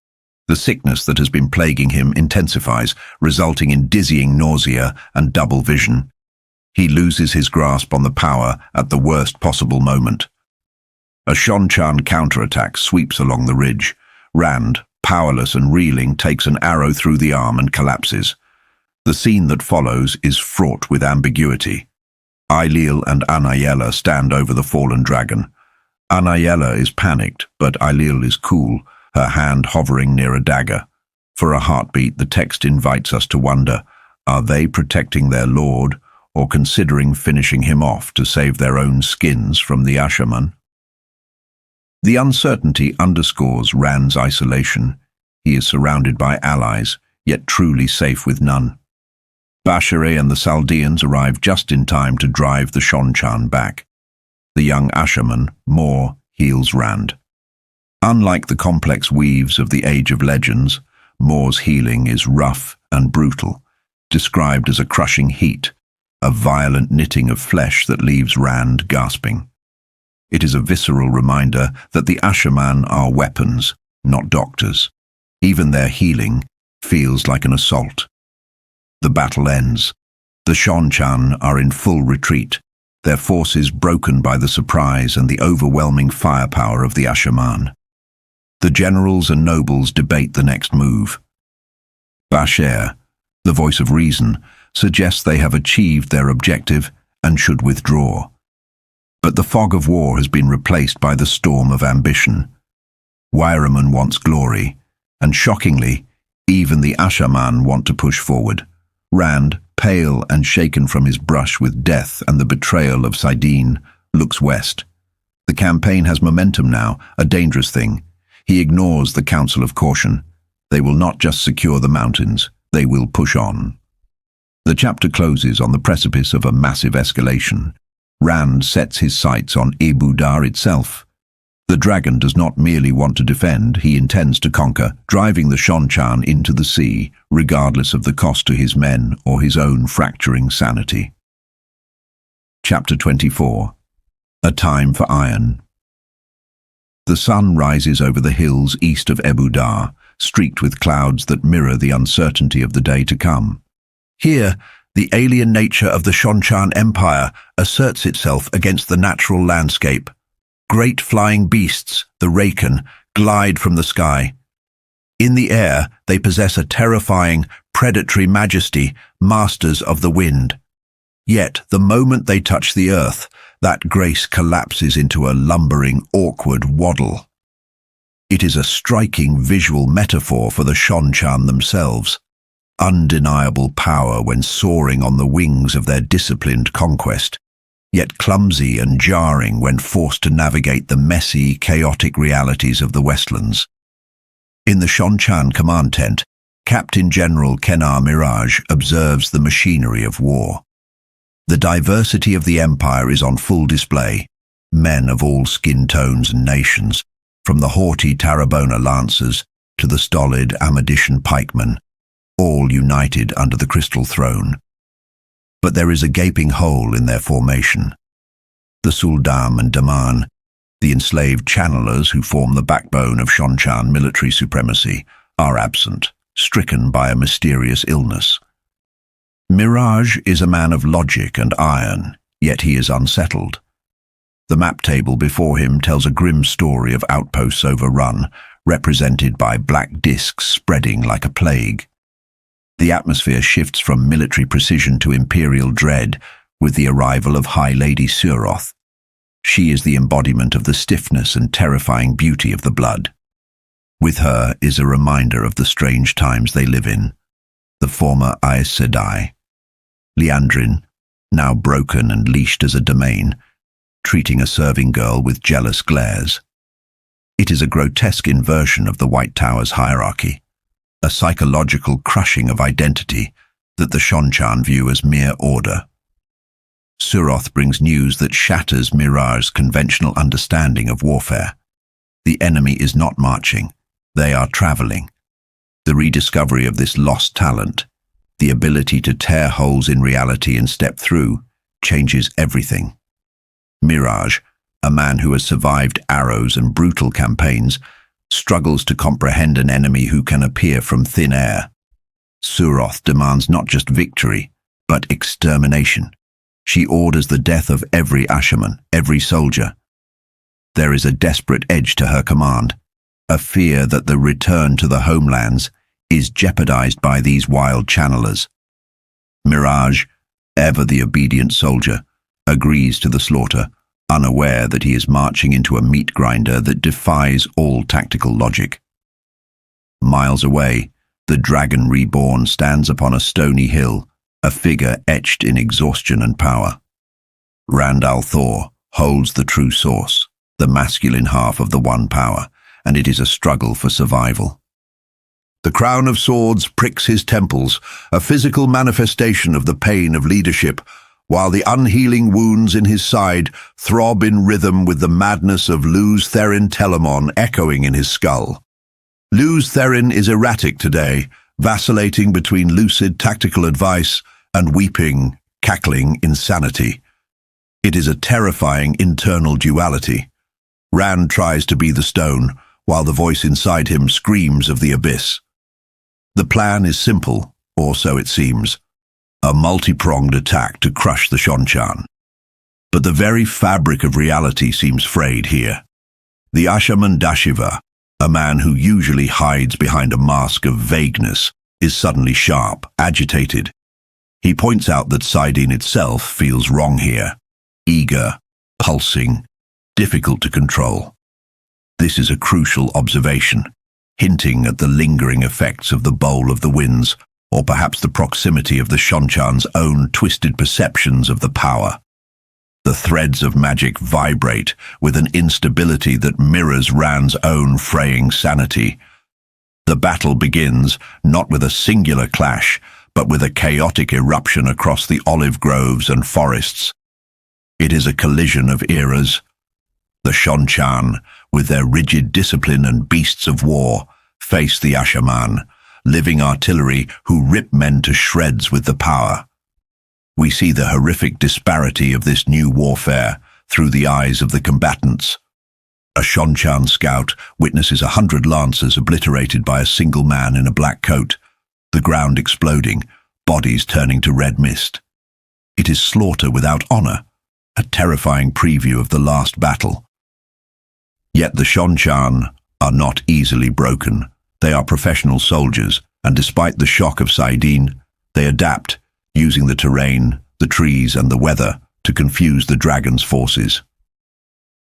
The sickness that has been plaguing him intensifies, resulting in dizzying nausea and double vision. He loses his grasp on the power at the worst possible moment. A Seanchan counterattack sweeps along the ridge. Rand, powerless and reeling, takes an arrow through the arm and collapses. The scene that follows is fraught with ambiguity. Ailil and Anayela stand over the fallen dragon. Anayela is panicked, but Ailil is cool, her hand hovering near a dagger. For a heartbeat, the text invites us to wonder, are they protecting their lord, or considering finishing him off to save their own skins from the Asherman? The uncertainty underscores Rand's isolation. He is surrounded by allies, yet truly safe with none. Bashere and the Saldeans arrive just in time to drive the Seanchan back. The young Asherman, Mor, heals Rand. Unlike the complex weaves of the Age of Legends, Mor's healing is rough and brutal, described as a crushing heat, a violent knitting of flesh that leaves Rand gasping. It is a visceral reminder that the Asherman are weapons, not doctors. Even their healing feels like an assault. The battle ends. The Seanchan are in full retreat, their forces broken by the surprise and the overwhelming firepower of the Asherman. The generals and nobles debate the next move. Basher, the voice of reason, suggests they have achieved their objective and should withdraw. But the fog of war has been replaced by the storm of ambition. Waireman wants glory, and shockingly, even the Asherman want to push forward. Rand, pale and shaken from his brush with death and the betrayal of Saidin, looks west. The campaign has momentum now, a dangerous thing. He ignores the Council of Caution. They will not just secure the mountains, they will push on. The chapter closes on the precipice of a massive escalation. Rand sets his sights on Abu Dar itself. The dragon does not merely want to defend, he intends to conquer, driving the Seanchan into the sea, regardless of the cost to his men or his own fracturing sanity. Chapter 24. A Time for Iron. The sun rises over the hills east of Abu Dar, streaked with clouds that mirror the uncertainty of the day to come. Here, the alien nature of the Seanchan Empire asserts itself against the natural landscape. Great flying beasts, the Raken, glide from the sky. In the air, they possess a terrifying, predatory majesty, masters of the wind. Yet, the moment they touch the earth, that grace collapses into a lumbering, awkward waddle. It is a striking visual metaphor for the Seanchan themselves. Undeniable power when soaring on the wings of their disciplined conquest, yet clumsy and jarring when forced to navigate the messy, chaotic realities of the Westlands. In the Seanchan command tent, Captain General Kenar Mirage observes the machinery of war. The diversity of the Empire is on full display, men of all skin tones and nations, from the haughty Tarrabona lancers to the stolid Amadishan pikemen, all united under the crystal throne. But there is a gaping hole in their formation. The Suldam and Daman, the enslaved channelers who form the backbone of Seanchan military supremacy, are absent, stricken by a mysterious illness. Mirage is a man of logic and iron, yet he is unsettled. The map table before him tells a grim story of outposts overrun, represented by black discs spreading like a plague. The atmosphere shifts from military precision to imperial dread with the arrival of High Lady Suroth. She is the embodiment of the stiffness and terrifying beauty of the blood. With her is a reminder of the strange times they live in. The former Aes Sedai, Liandrin, now broken and leashed as a domain, treating a serving girl with jealous glares. It is a grotesque inversion of the White Tower's hierarchy, a psychological crushing of identity that the Seanchan view as mere order. Suroth brings news that shatters Mirage's conventional understanding of warfare. The enemy is not marching, they are traveling. The rediscovery of this lost talent, the ability to tear holes in reality and step through, changes everything. Mirage, a man who has survived arrows and brutal campaigns, struggles to comprehend an enemy who can appear from thin air. Suroth demands not just victory, but extermination. She orders the death of every Asherman, every soldier. There is a desperate edge to her command, a fear that the return to the homelands is jeopardized by these wild channelers. Mirage, ever the obedient soldier, agrees to the slaughter, unaware that he is marching into a meat grinder that defies all tactical logic. Miles away, the Dragon Reborn stands upon a stony hill, a figure etched in exhaustion and power. Rand al'Thor holds the true source, the masculine half of the One Power, and it is a struggle for survival. The crown of swords pricks his temples, a physical manifestation of the pain of leadership, while the unhealing wounds in his side throb in rhythm with the madness of Lews Therin Telamon echoing in his skull. Lews Therin is erratic today, vacillating between lucid tactical advice and weeping, cackling insanity. It is a terrifying internal duality. Rand tries to be the stone, while the voice inside him screams of the abyss. The plan is simple, or so it seems. A multi-pronged attack to crush the Seanchan. But the very fabric of reality seems frayed here. The Asherman Dashiva, a man who usually hides behind a mask of vagueness, is suddenly sharp, agitated. He points out that Saidin itself feels wrong here. Eager, pulsing, difficult to control. This is a crucial observation, hinting at the lingering effects of the Bowl of the Winds, or perhaps the proximity of the Seanchan's own twisted perceptions of the power. The threads of magic vibrate with an instability that mirrors Rand's own fraying sanity. The battle begins not with a singular clash, but with a chaotic eruption across the olive groves and forests. It is a collision of eras. The Seanchan, with their rigid discipline and beasts of war, face the Ashaman, living artillery who rip men to shreds with the power. We see the horrific disparity of this new warfare through the eyes of the combatants. A Seanchan scout witnesses 100 lancers obliterated by a single man in a black coat, the ground exploding, bodies turning to red mist. It is slaughter without honor, a terrifying preview of the last battle. Yet the Seanchan are not easily broken. They are professional soldiers, and despite the shock of Saidin, they adapt, using the terrain, the trees, and the weather to confuse the dragon's forces.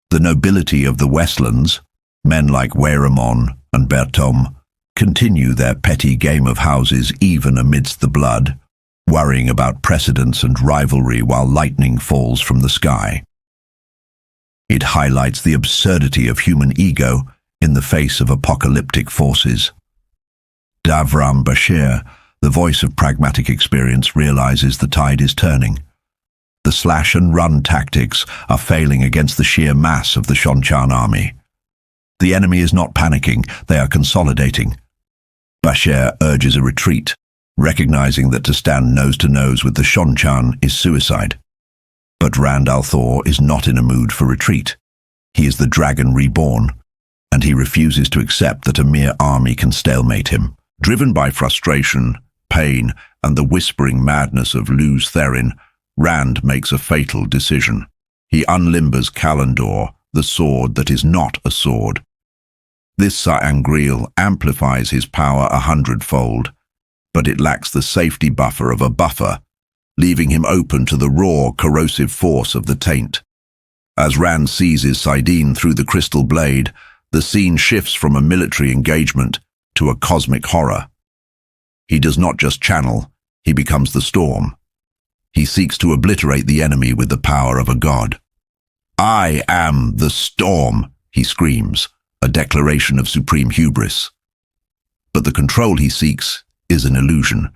The nobility of the Westlands, men like Weiramon and Bertom, continue their petty game of houses even amidst the blood, worrying about precedence and rivalry while lightning falls from the sky. It highlights the absurdity of human ego in the face of apocalyptic forces. Davram Bashir, the voice of pragmatic experience, realizes the tide is turning. The slash-and-run tactics are failing against the sheer mass of the Seanchan army. The enemy is not panicking, they are consolidating. Bashir urges a retreat, recognizing that to stand nose-to-nose with the Seanchan is suicide. But Rand al'Thor is not in a mood for retreat. He is the Dragon Reborn, and he refuses to accept that a mere army can stalemate him. Driven by frustration, pain, and the whispering madness of Luz Therin, Rand makes a fatal decision. He unlimbers Kalandor, the sword that is not a sword. This sa'angreal amplifies his power 100-fold, but it lacks the safety buffer of a buffer, leaving him open to the raw, corrosive force of the taint. As Rand seizes Saidin through the crystal blade, the scene shifts from a military engagement to a cosmic horror. He does not just channel, he becomes the storm. He seeks to obliterate the enemy with the power of a god. "I am the storm," he screams, a declaration of supreme hubris. But the control he seeks is an illusion.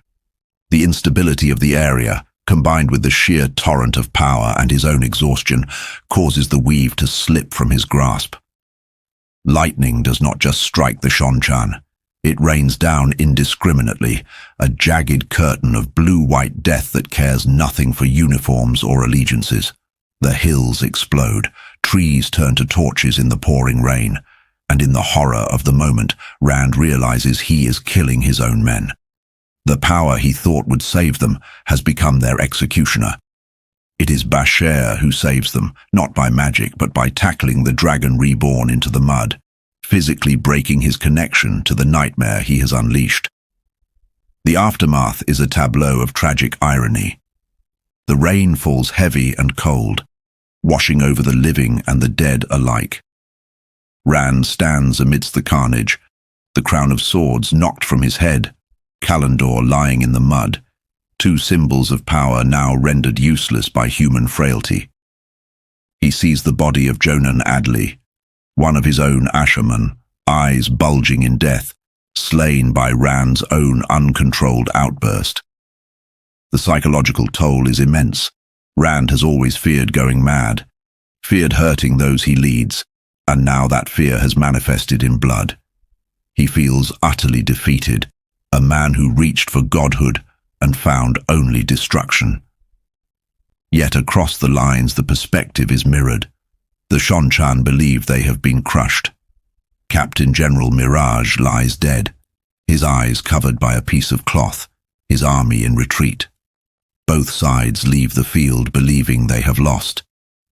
The instability of the area, combined with the sheer torrent of power and his own exhaustion, causes the weave to slip from his grasp. Lightning does not just strike the Seanchan. It rains down indiscriminately, a jagged curtain of blue-white death that cares nothing for uniforms or allegiances. The hills explode, trees turn to torches in the pouring rain, and in the horror of the moment, Rand realizes he is killing his own men. The power he thought would save them has become their executioner. It is Bashir who saves them, not by magic, but by tackling the Dragon Reborn into the mud, physically breaking his connection to the nightmare he has unleashed. The aftermath is a tableau of tragic irony. The rain falls heavy and cold, washing over the living and the dead alike. Rand stands amidst the carnage, the crown of swords knocked from his head, Kalandor lying in the mud, two symbols of power now rendered useless by human frailty. He sees the body of Jonan Adley, one of his own Ashaman, eyes bulging in death, slain by Rand's own uncontrolled outburst. The psychological toll is immense. Rand has always feared going mad, feared hurting those he leads, and now that fear has manifested in blood. He feels utterly defeated, a man who reached for godhood and found only destruction. Yet across the lines the perspective is mirrored. The Seanchan believe they have been crushed. Captain General Mirage lies dead, his eyes covered by a piece of cloth, his army in retreat. Both sides leave the field believing they have lost.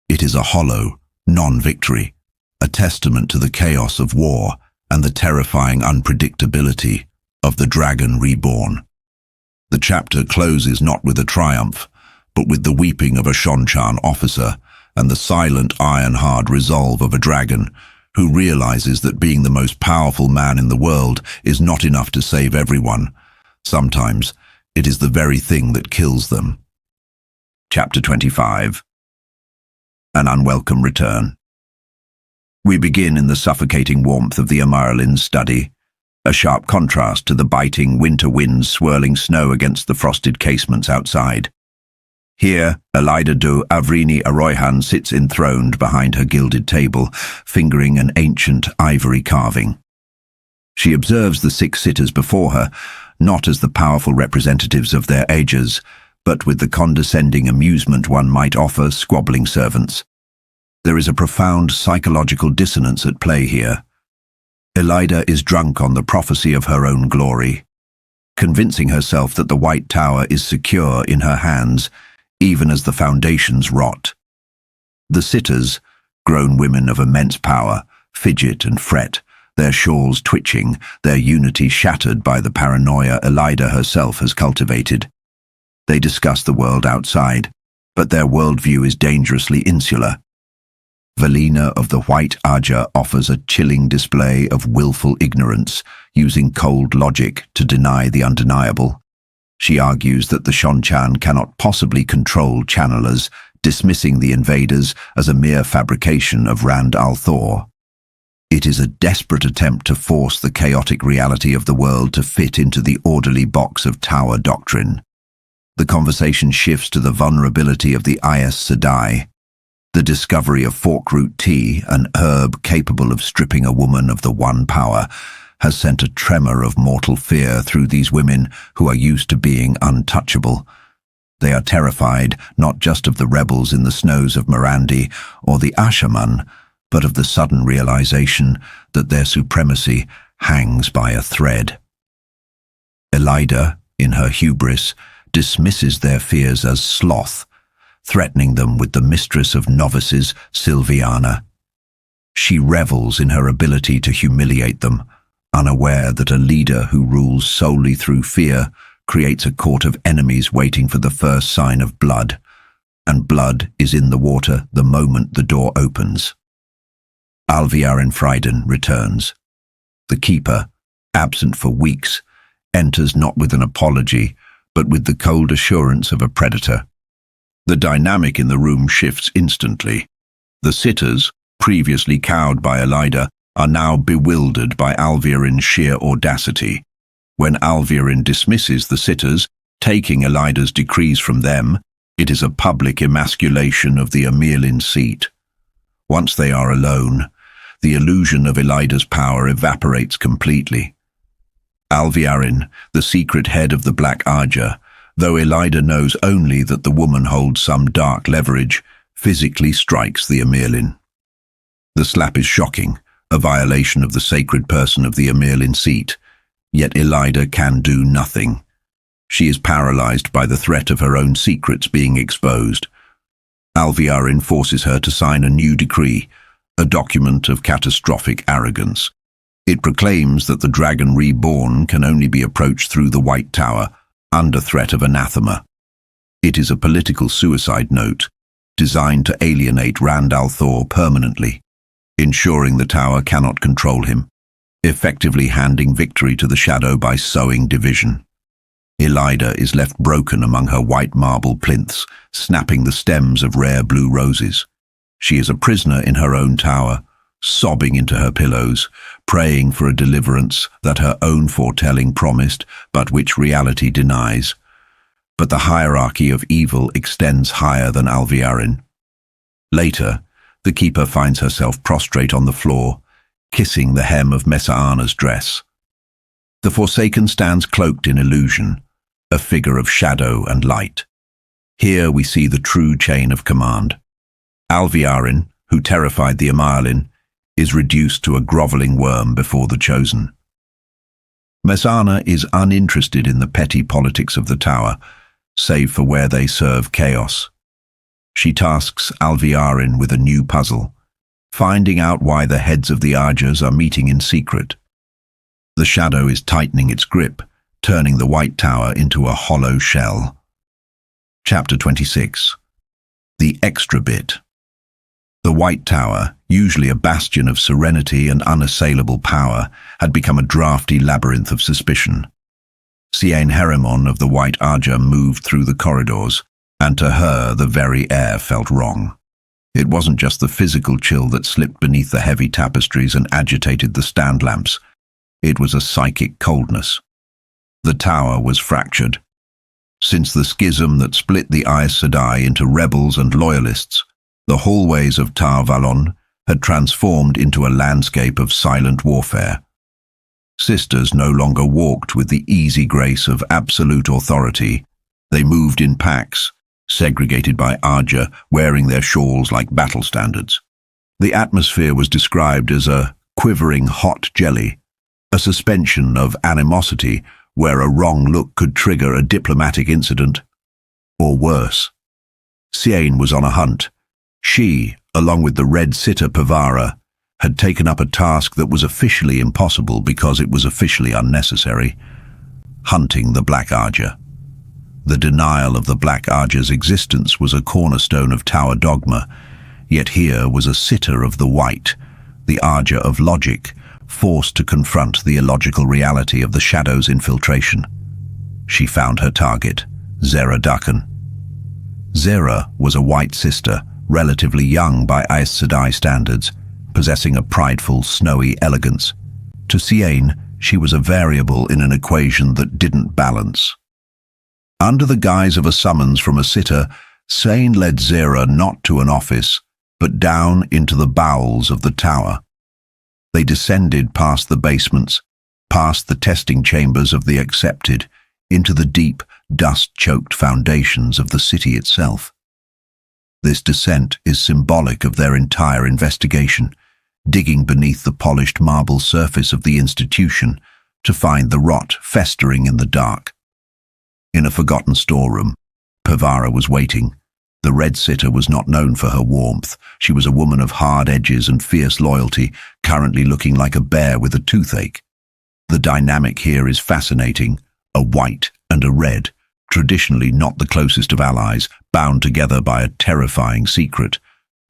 It is a hollow, non-victory, a testament to the chaos of war and the terrifying unpredictability of the Dragon Reborn. The chapter closes not with a triumph, but with the weeping of a Seanchan officer and the silent iron-hard resolve of a dragon who realizes that being the most powerful man in the world is not enough to save everyone. Sometimes it is the very thing that kills them. Chapter 25. An unwelcome return. We begin in the suffocating warmth of the Amarlin's study. a sharp contrast to the biting winter winds swirling snow against the frosted casements outside. Here, Elida du Avrini Aroyhan sits enthroned behind her gilded table, fingering an ancient ivory carving. She observes the 6 sitters before her, not as the powerful representatives of their ages, but with the condescending amusement one might offer squabbling servants. There is a profound psychological dissonance at play here. Elida is drunk on the prophecy of her own glory, convincing herself that the White Tower is secure in her hands, even as the foundations rot. The sitters, grown women of immense power, fidget and fret, their shawls twitching, their unity shattered by the paranoia Elida herself has cultivated. They discuss the world outside, but their worldview is dangerously insular. Valina of the White Aja offers a chilling display of willful ignorance, using cold logic to deny the undeniable. She argues that the Seanchan cannot possibly control channelers, dismissing the invaders as a mere fabrication of Rand al-Thor. It is a desperate attempt to force the chaotic reality of the world to fit into the orderly box of Tower doctrine. The conversation shifts to the vulnerability of the Aes Sedai. The discovery of forkroot tea, an herb capable of stripping a woman of the one power, has sent a tremor of mortal fear through these women who are used to being untouchable. They are terrified not just of the rebels in the snows of Morandi or the Ashaman, but of the sudden realization that their supremacy hangs by a thread. Elida, in her hubris, dismisses their fears as sloth, threatening them with the mistress of novices, Sylviana. She revels in her ability to humiliate them, unaware that a leader who rules solely through fear creates a court of enemies waiting for the first sign of blood, and blood is in the water the moment the door opens. Alviarin Freiden returns. The keeper, absent for weeks, enters not with an apology, but with the cold assurance of a predator. The dynamic in the room shifts instantly. The sitters, previously cowed by Elida, are now bewildered by Alviarin's sheer audacity. When Alviarin dismisses the sitters, taking Elida's decrees from them, it is a public emasculation of the Amirlin seat. Once they are alone, the illusion of Elida's power evaporates completely. Alviarin, the secret head of the Black Aja, though Elida knows only that the woman holds some dark leverage, physically strikes the Amirlin. The slap is shocking, a violation of the sacred person of the Amirlin seat, yet Elida can do nothing. She is paralyzed by the threat of her own secrets being exposed. Alviarin forces her to sign a new decree, a document of catastrophic arrogance. It proclaims that the Dragon Reborn can only be approached through the White Tower, under threat of anathema. It is a political suicide note, designed to alienate Rand al-Thor permanently, ensuring the tower cannot control him, effectively handing victory to the shadow by sowing division. Elida is left broken among her white marble plinths, snapping the stems of rare blue roses. She is a prisoner in her own tower, sobbing into her pillows, praying for a deliverance that her own foretelling promised, but which reality denies. But the hierarchy of evil extends higher than Alviarin. Later, the keeper finds herself prostrate on the floor, kissing the hem of Messaana's dress. The Forsaken stands cloaked in illusion, a figure of shadow and light. Here we see the true chain of command. Alviarin, who terrified the Amarlin, is reduced to a groveling worm before the chosen. Messaana is uninterested in the petty politics of the tower, save for where they serve chaos. She tasks Alviarin with a new puzzle, finding out why the heads of the Ajas are meeting in secret. The shadow is tightening its grip, turning the White Tower into a hollow shell. Chapter 26. The Extra Bit. The White Tower, usually a bastion of serenity and unassailable power, had become a drafty labyrinth of suspicion. Seanchan of the White Aja moved through the corridors, and to her the very air felt wrong. It wasn't just the physical chill that slipped beneath the heavy tapestries and agitated the stand lamps. It was a psychic coldness. The tower was fractured. Since the schism that split the Aes Sedai into rebels and loyalists, the hallways of Tar Valon had transformed into a landscape of silent warfare. Sisters no longer walked with the easy grace of absolute authority. They moved in packs, segregated by Arja, wearing their shawls like battle standards. The atmosphere was described as a quivering hot jelly, a suspension of animosity where a wrong look could trigger a diplomatic incident, or worse. Seanchan was on a hunt. She, along with the Red Sitter Pavara, had taken up a task that was officially impossible because it was officially unnecessary: hunting the Black Arja. The denial of the Black Arja's existence was a cornerstone of Tower dogma, yet here was a sitter of the White, the Arja of logic, forced to confront the illogical reality of the Shadow's infiltration. She found her target, Zera Dakan. Zera was a White sister, relatively young by Aes Sedai standards, possessing a prideful, snowy elegance. To Seanchan, she was a variable in an equation that didn't balance. Under the guise of a summons from a sitter, Seanchan led Zera not to an office, but down into the bowels of the tower. They descended past the basements, past the testing chambers of the accepted, into the deep, dust-choked foundations of the city itself. This descent is symbolic of their entire investigation, digging beneath the polished marble surface of the institution to find the rot festering in the dark. In a forgotten storeroom, Pavara was waiting. The Red Sitter was not known for her warmth. She was a woman of hard edges and fierce loyalty, currently looking like a bear with a toothache. The dynamic here is fascinating: a White and a Red, traditionally not the closest of allies, bound together by a terrifying secret.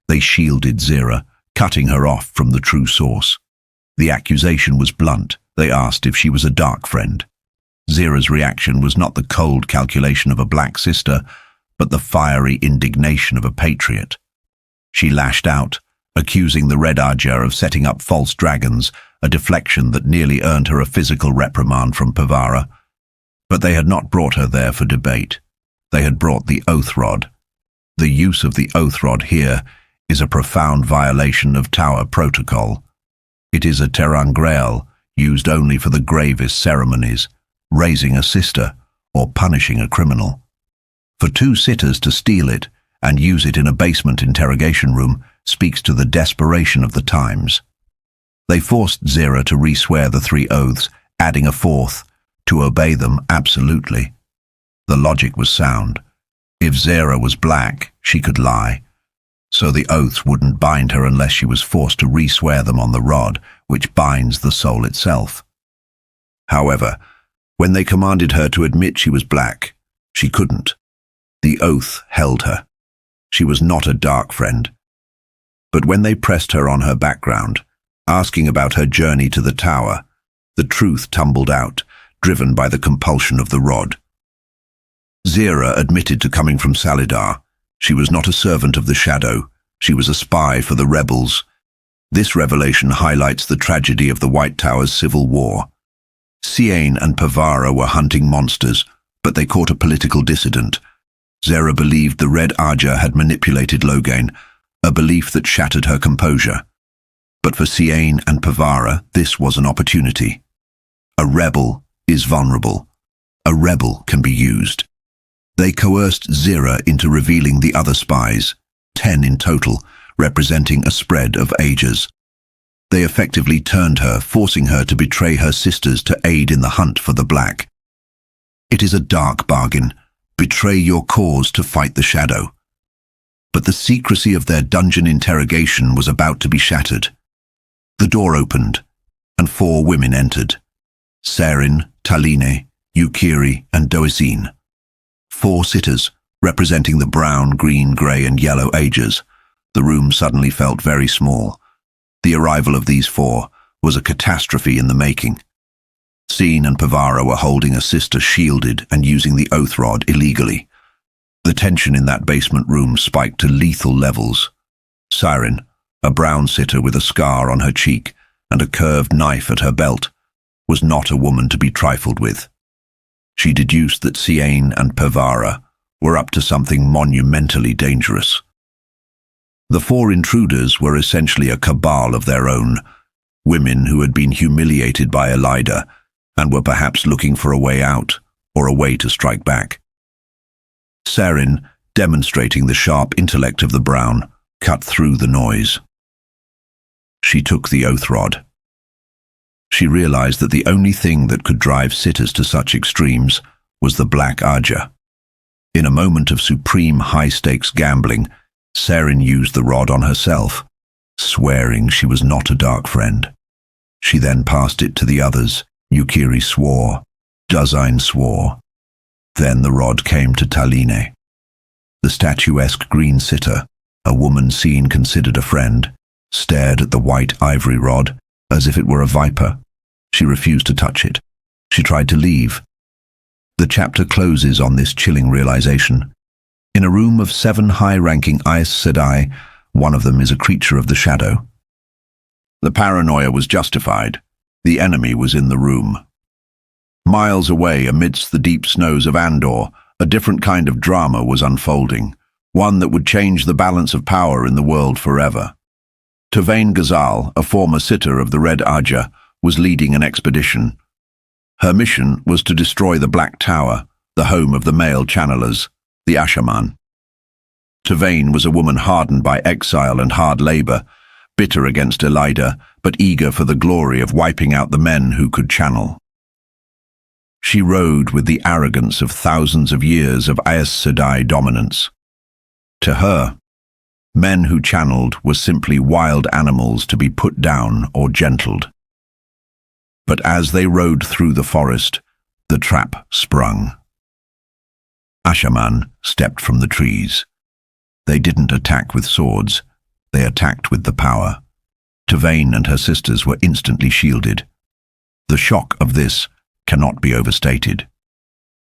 They shielded Zera, cutting her off from the true source. The accusation was blunt. They asked if she was a dark friend. Zera's reaction was not the cold calculation of a black sister, but the fiery indignation of a patriot. She lashed out, accusing the Red Arja of setting up false dragons, a deflection that nearly earned her a physical reprimand from Pavara. But they had not brought her there for debate. They had brought the Oath Rod. The use of the Oath Rod here is a profound violation of Tower protocol. It is a terrain grail, used only for the gravest ceremonies, raising a sister or punishing a criminal. For two sitters to steal it and use it in a basement interrogation room speaks to the desperation of the times. They forced Zera to re-swear the 3 oaths, adding a 4th, to obey them absolutely. The logic was sound. If Zera was black, she could lie. So the oaths wouldn't bind her unless she was forced to re-swear them on the rod, which binds the soul itself. However, when they commanded her to admit she was black, she couldn't. The oath held her. She was not a dark friend. But when they pressed her on her background, asking about her journey to the tower, the truth tumbled out, driven by the compulsion of the rod. Zera admitted to coming from Salidar. She was not a servant of the Shadow. She was a spy for the rebels. This revelation highlights the tragedy of the White Tower's civil war. Seanchan and Pavara were hunting monsters, but they caught a political dissident. Zera believed the Red Arja had manipulated Logain, a belief that shattered her composure. But for Seanchan and Pavara, this was an opportunity. A rebel is vulnerable. A rebel can be used. They coerced Zera into revealing the other spies, 10 in total, representing a spread of ages. They effectively turned her, forcing her to betray her sisters to aid in the hunt for the Black. It is a dark bargain. Betray your cause to fight the Shadow. But the secrecy of their dungeon interrogation was about to be shattered. The door opened, and 4 women entered: Sarin, Taline, Yukiri, and Doisine. 4 sitters, representing the brown, green, grey, and yellow ages. The room suddenly felt very small. The arrival of these 4 was a catastrophe in the making. Seanchan and Pavara were holding a sister shielded and using the Oath Rod illegally. The tension in that basement room spiked to lethal levels. Sarin, a brown sitter with a scar on her cheek and a curved knife at her belt, was not a woman to be trifled with. She deduced that Seanchan and Pevara were up to something monumentally dangerous. The four intruders were essentially a cabal of their own, women who had been humiliated by Elida and were perhaps looking for a way out or a way to strike back. Serin, demonstrating the sharp intellect of the Brown, cut through the noise. She took the oath rod. She realized that the only thing that could drive sitters to such extremes was the Black Aja. In a moment of supreme high-stakes gambling, Serin used the rod on herself, swearing she was not a dark friend. She then passed it to the others. Yukiri swore. Dasein swore. Then the rod came to Taline. The statuesque green sitter, a woman Sean considered a friend, stared at the white ivory rod as if it were a viper. She refused to touch it. She tried to leave. The chapter closes on this chilling realization. In a room of 7 high-ranking Aes Sedai, one of them is a creature of the shadow. The paranoia was justified. The enemy was in the room. Miles away, amidst the deep snows of Andor, a different kind of drama was unfolding, one that would change the balance of power in the world forever. Tavain Ghazal, a former sitter of the Red Aja, was leading an expedition. Her mission was to destroy the Black Tower, the home of the male channelers, the Ashaman. Tavain was a woman hardened by exile and hard labor, bitter against Elida, but eager for the glory of wiping out the men who could channel. She rode with the arrogance of thousands of years of Aes Sedai dominance. To her, men who channeled were simply wild animals to be put down or gentled. But as they rode through the forest, the trap sprung. Ashaman stepped from the trees. They didn't attack with swords, they attacked with the power. Tavain and her sisters were instantly shielded. The shock of this cannot be overstated.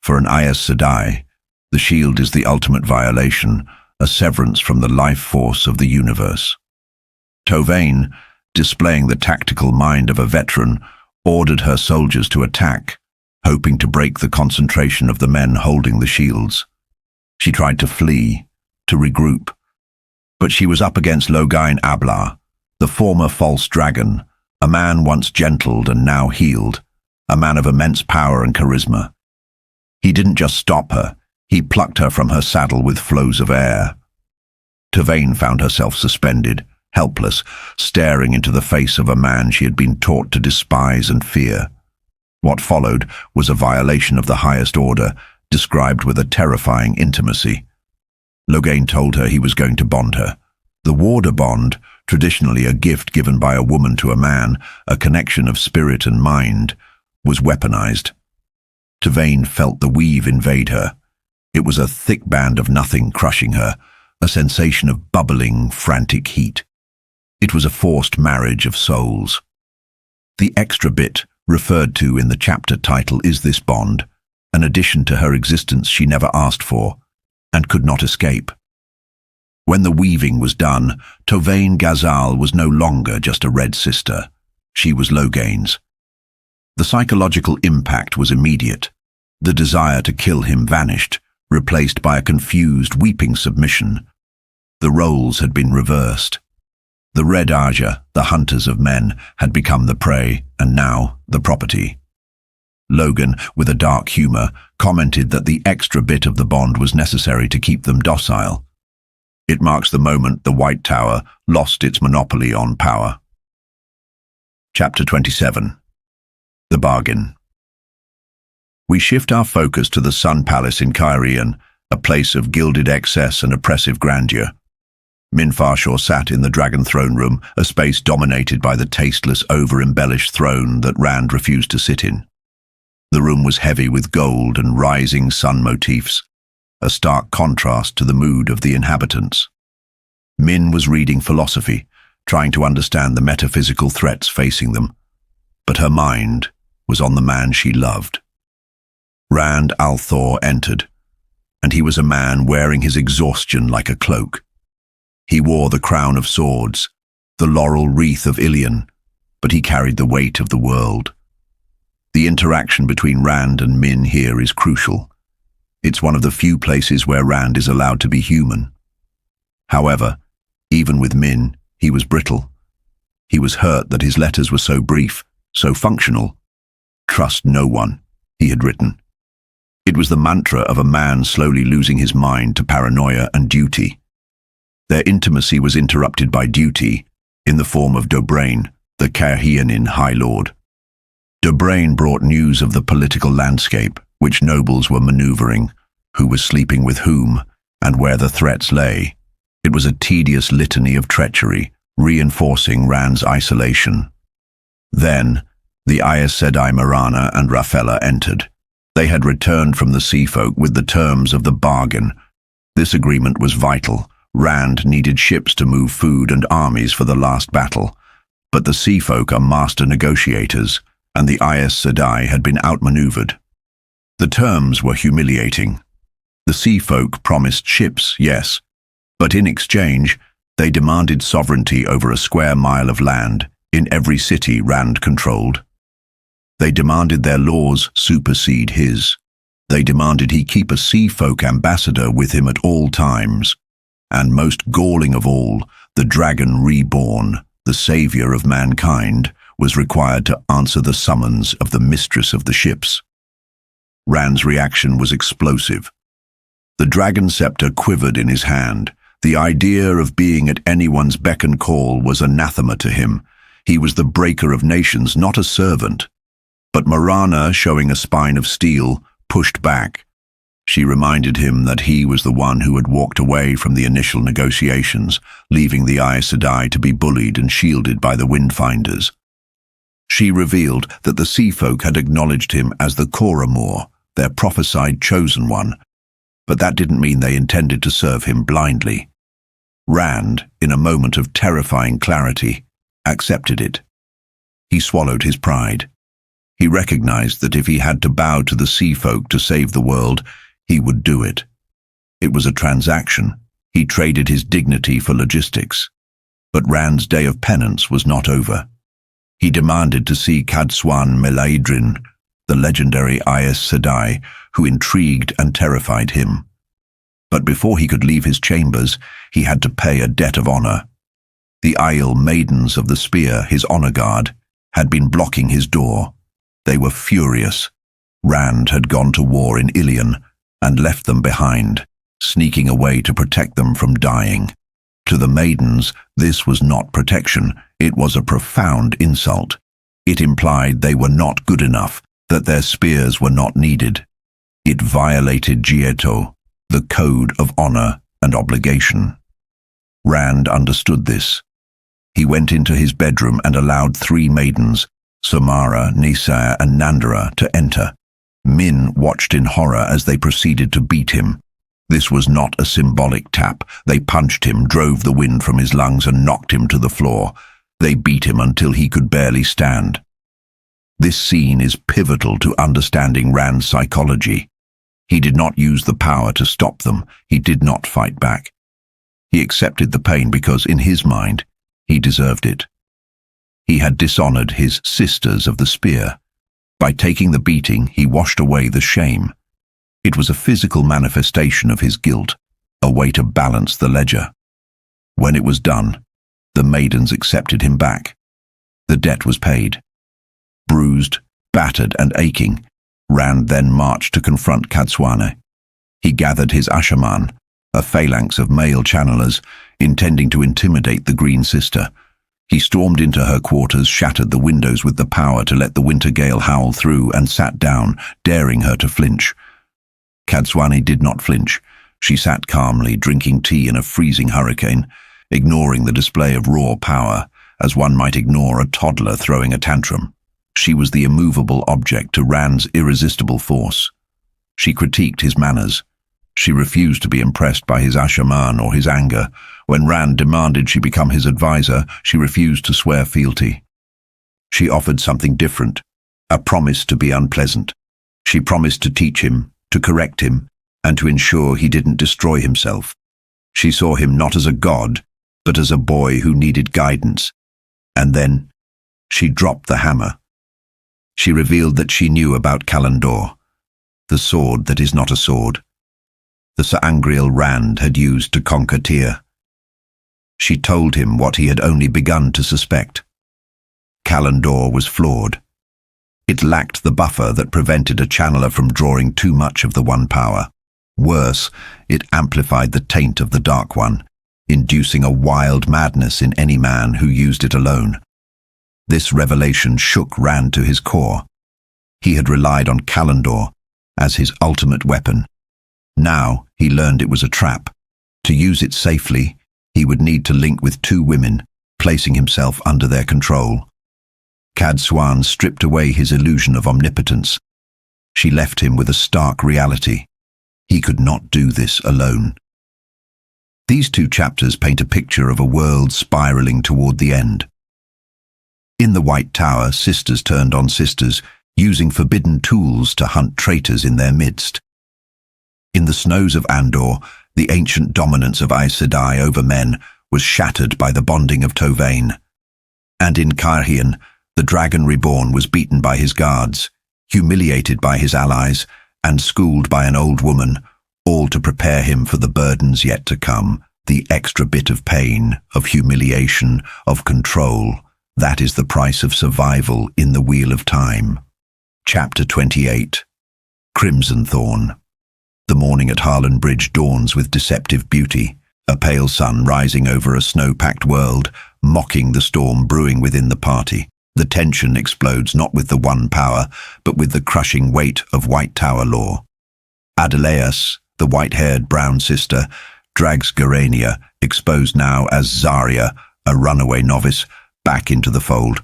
For an Aes Sedai, the shield is the ultimate violation, a severance from the life force of the universe. Tavain, displaying the tactical mind of a veteran, ordered her soldiers to attack, hoping to break the concentration of the men holding the shields. She tried to flee, to regroup, but she was up against Logain Ablar, the former false dragon, a man once gentled and now healed, a man of immense power and charisma. He didn't just stop her, he plucked her from her saddle with flows of air. Tavain found herself suspended, helpless, staring into the face of a man she had been taught to despise and fear. What followed was a violation of the highest order, described with a terrifying intimacy. Logain told her he was going to bond her. The warder bond, traditionally a gift given by a woman to a man, a connection of spirit and mind, was weaponized. Tavain felt the weave invade her. It was a thick band of nothing crushing her, a sensation of bubbling, frantic heat. It was a forced marriage of souls. The extra bit, referred to in the chapter title, is this bond, an addition to her existence she never asked for, and could not escape. When the weaving was done, Tavain Ghazal was no longer just a red sister. She was Logain's. The psychological impact was immediate. The desire to kill him vanished, replaced by a confused, weeping submission. The roles had been reversed. The Red Aja, the hunters of men, had become the prey, and now the property. Logan, with a dark humor, commented that the extra bit of the bond was necessary to keep them docile. It marks the moment the White Tower lost its monopoly on power. Chapter 27. The Bargain. We shift our focus to the Sun Palace in Cairhien, a place of gilded excess and oppressive grandeur. Min Farshor sat in the Dragon Throne Room, a space dominated by the tasteless, over-embellished throne that Rand refused to sit in. The room was heavy with gold and rising sun motifs, a stark contrast to the mood of the inhabitants. Min was reading philosophy, trying to understand the metaphysical threats facing them, but her mind was on the man she loved. Rand al'Thor entered, and he was a man wearing his exhaustion like a cloak. He wore the crown of swords, the laurel wreath of Ilion, but he carried the weight of the world. The interaction between Rand and Min here is crucial. It's one of the few places where Rand is allowed to be human. However, even with Min, he was brittle. He was hurt that his letters were so brief, so functional. "Trust no one," he had written. It was the mantra of a man slowly losing his mind to paranoia and duty. Their intimacy was interrupted by duty, in the form of Dobrain, the Carhianin High Lord. Dobrain brought news of the political landscape, which nobles were maneuvering, who was sleeping with whom, and where the threats lay. It was a tedious litany of treachery, reinforcing Rand's isolation. Then, the Aes Sedai Marana and Rafella entered. They had returned from the Sea Folk with the terms of the bargain. This agreement was vital. Rand needed ships to move food and armies for the last battle. But the Sea Folk are master negotiators, and the Aes Sedai had been outmaneuvered. The terms were humiliating. The Sea Folk promised ships, yes, but in exchange, they demanded sovereignty over a square mile of land in every city Rand controlled. They demanded their laws supersede his. They demanded he keep a Sea Folk ambassador with him at all times. And most galling of all, the Dragon Reborn, the savior of mankind, was required to answer the summons of the mistress of the ships. Rand's reaction was explosive. The dragon scepter quivered in his hand. The idea of being at anyone's beck and call was anathema to him. He was the breaker of nations, not a servant. But Marana, showing a spine of steel, pushed back. She reminded him that he was the one who had walked away from the initial negotiations, leaving the Aes Sedai to be bullied and shielded by the Windfinders. She revealed that the Sea Folk had acknowledged him as the Koramor, their prophesied chosen one, but that didn't mean they intended to serve him blindly. Rand, in a moment of terrifying clarity, accepted it. He swallowed his pride. He recognized that if he had to bow to the Sea Folk to save the world, he would do it. It was a transaction. He traded his dignity for logistics. But Rand's day of penance was not over. He demanded to see Cadsuan Melaidrin, the legendary Aes Sedai, who intrigued and terrified him. But before he could leave his chambers, he had to pay a debt of honor. The Aiel Maidens of the Spear, his honor guard, had been blocking his door. They were furious. Rand had gone to war in Ilion and left them behind, sneaking away to protect them from dying. To the maidens, this was not protection, it was a profound insult. It implied they were not good enough, that their spears were not needed. It violated Gieto, the code of honor and obligation. Rand understood this. He went into his bedroom and allowed 3 maidens, Samara, Nisaya, and Nandara, to enter. Min watched in horror as they proceeded to beat him. This was not a symbolic tap. They punched him, drove the wind from his lungs, and knocked him to the floor. They beat him until he could barely stand. This scene is pivotal to understanding Rand's psychology. He did not use the power to stop them. He did not fight back. He accepted the pain because, in his mind, he deserved it. He had dishonored his sisters of the spear. By taking the beating, he washed away the shame. It was a physical manifestation of his guilt, a way to balance the ledger. When it was done, the maidens accepted him back. The debt was paid. Bruised, battered, and aching, Rand then marched to confront Cadsuane. He gathered his Ashaman, a phalanx of male channelers, intending to intimidate the Green Sister. He stormed into her quarters, shattered the windows with the power to let the winter gale howl through, and sat down, daring her to flinch. Cadsuane did not flinch. She sat calmly, drinking tea in a freezing hurricane, ignoring the display of raw power, as one might ignore a toddler throwing a tantrum. She was the immovable object to Rand's irresistible force. She critiqued his manners. She refused to be impressed by his Ashaman or his anger. When Rand demanded she become his advisor, she refused to swear fealty. She offered something different, a promise to be unpleasant. She promised to teach him, to correct him, and to ensure he didn't destroy himself. She saw him not as a god, but as a boy who needed guidance. And then she dropped the hammer. She revealed that she knew about Kalandor, the sword that is not a sword, the Sangreal Rand had used to conquer Tyr. She told him what he had only begun to suspect. Kalandor was flawed. It lacked the buffer that prevented a channeler from drawing too much of the One power. Worse, it amplified the taint of the Dark One, inducing a wild madness in any man who used it alone. This revelation shook Rand to his core. He had relied on Kalandor as his ultimate weapon. Now he learned it was a trap. To use it safely, he would need to link with two women, placing himself under their control. Cadsuan stripped away his illusion of omnipotence. She left him with a stark reality. He could not do this alone. These two chapters paint a picture of a world spiraling toward the end. In the White Tower, sisters turned on sisters, using forbidden tools to hunt traitors in their midst. In the snows of Andor, the ancient dominance of Aes Sedai over men was shattered by the bonding of Tovann. And in Cairhien, the Dragon Reborn was beaten by his guards, humiliated by his allies, and schooled by an old woman, all to prepare him for the burdens yet to come, the extra bit of pain, of humiliation, of control. That is the price of survival in the Wheel of Time. Chapter 28. Crimson Thorn. The morning at Harlan Bridge dawns with deceptive beauty, a pale sun rising over a snow-packed world, mocking the storm brewing within the party. The tension explodes not with the One power, but with the crushing weight of White Tower law. Adeleas, the white-haired brown sister, drags Garania, exposed now as Zarya, a runaway novice, back into the fold.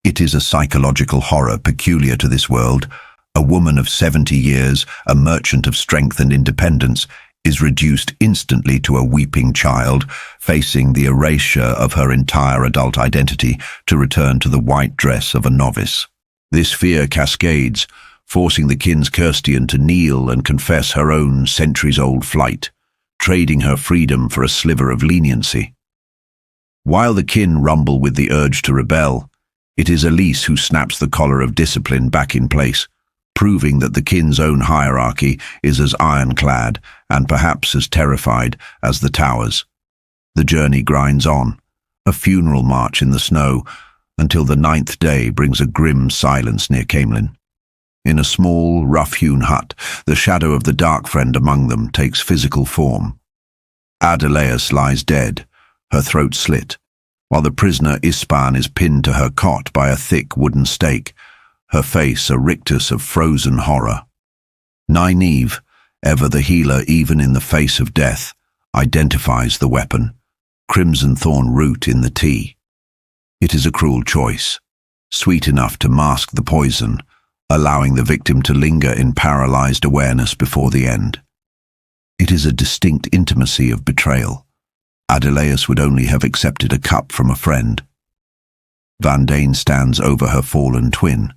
It is a psychological horror peculiar to this world. A woman of 70 years, a merchant of strength and independence, is reduced instantly to a weeping child, facing the erasure of her entire adult identity to return to the white dress of a novice. This fear cascades, forcing the Kin's Kirstian to kneel and confess her own centuries-old flight, trading her freedom for a sliver of leniency. While the Kin rumble with the urge to rebel, it is Elise who snaps the collar of discipline back in place, proving that the Kin's own hierarchy is as ironclad and perhaps as terrified as the towers. The journey grinds on, a funeral march in the snow, until the 9th day brings a grim silence near Caemlyn. In a small, rough-hewn hut, the shadow of the dark friend among them takes physical form. Adeleas lies dead, her throat slit, while the prisoner Ispan is pinned to her cot by a thick wooden stake, her face a rictus of frozen horror. Nynaeve, ever the healer even in the face of death, identifies the weapon, crimson thorn root in the tea. It is a cruel choice, sweet enough to mask the poison, allowing the victim to linger in paralyzed awareness before the end. It is a distinct intimacy of betrayal. Adeleas would only have accepted a cup from a friend. Vandane stands over her fallen twin,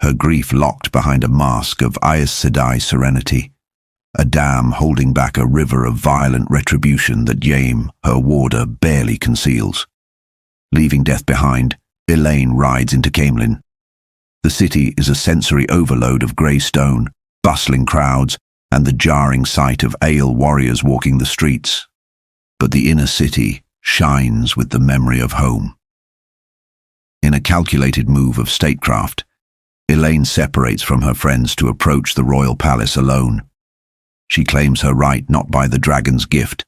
her grief locked behind a mask of Aes Sedai serenity, a dam holding back a river of violent retribution that Yaim, her warder, barely conceals. Leaving death behind, Elaine rides into Caemlyn. The city is a sensory overload of grey stone, bustling crowds, and the jarring sight of Ale warriors walking the streets. But the inner city shines with the memory of home. In a calculated move of statecraft, Elaine separates from her friends to approach the royal palace alone. She claims her right not by the dragon's gift,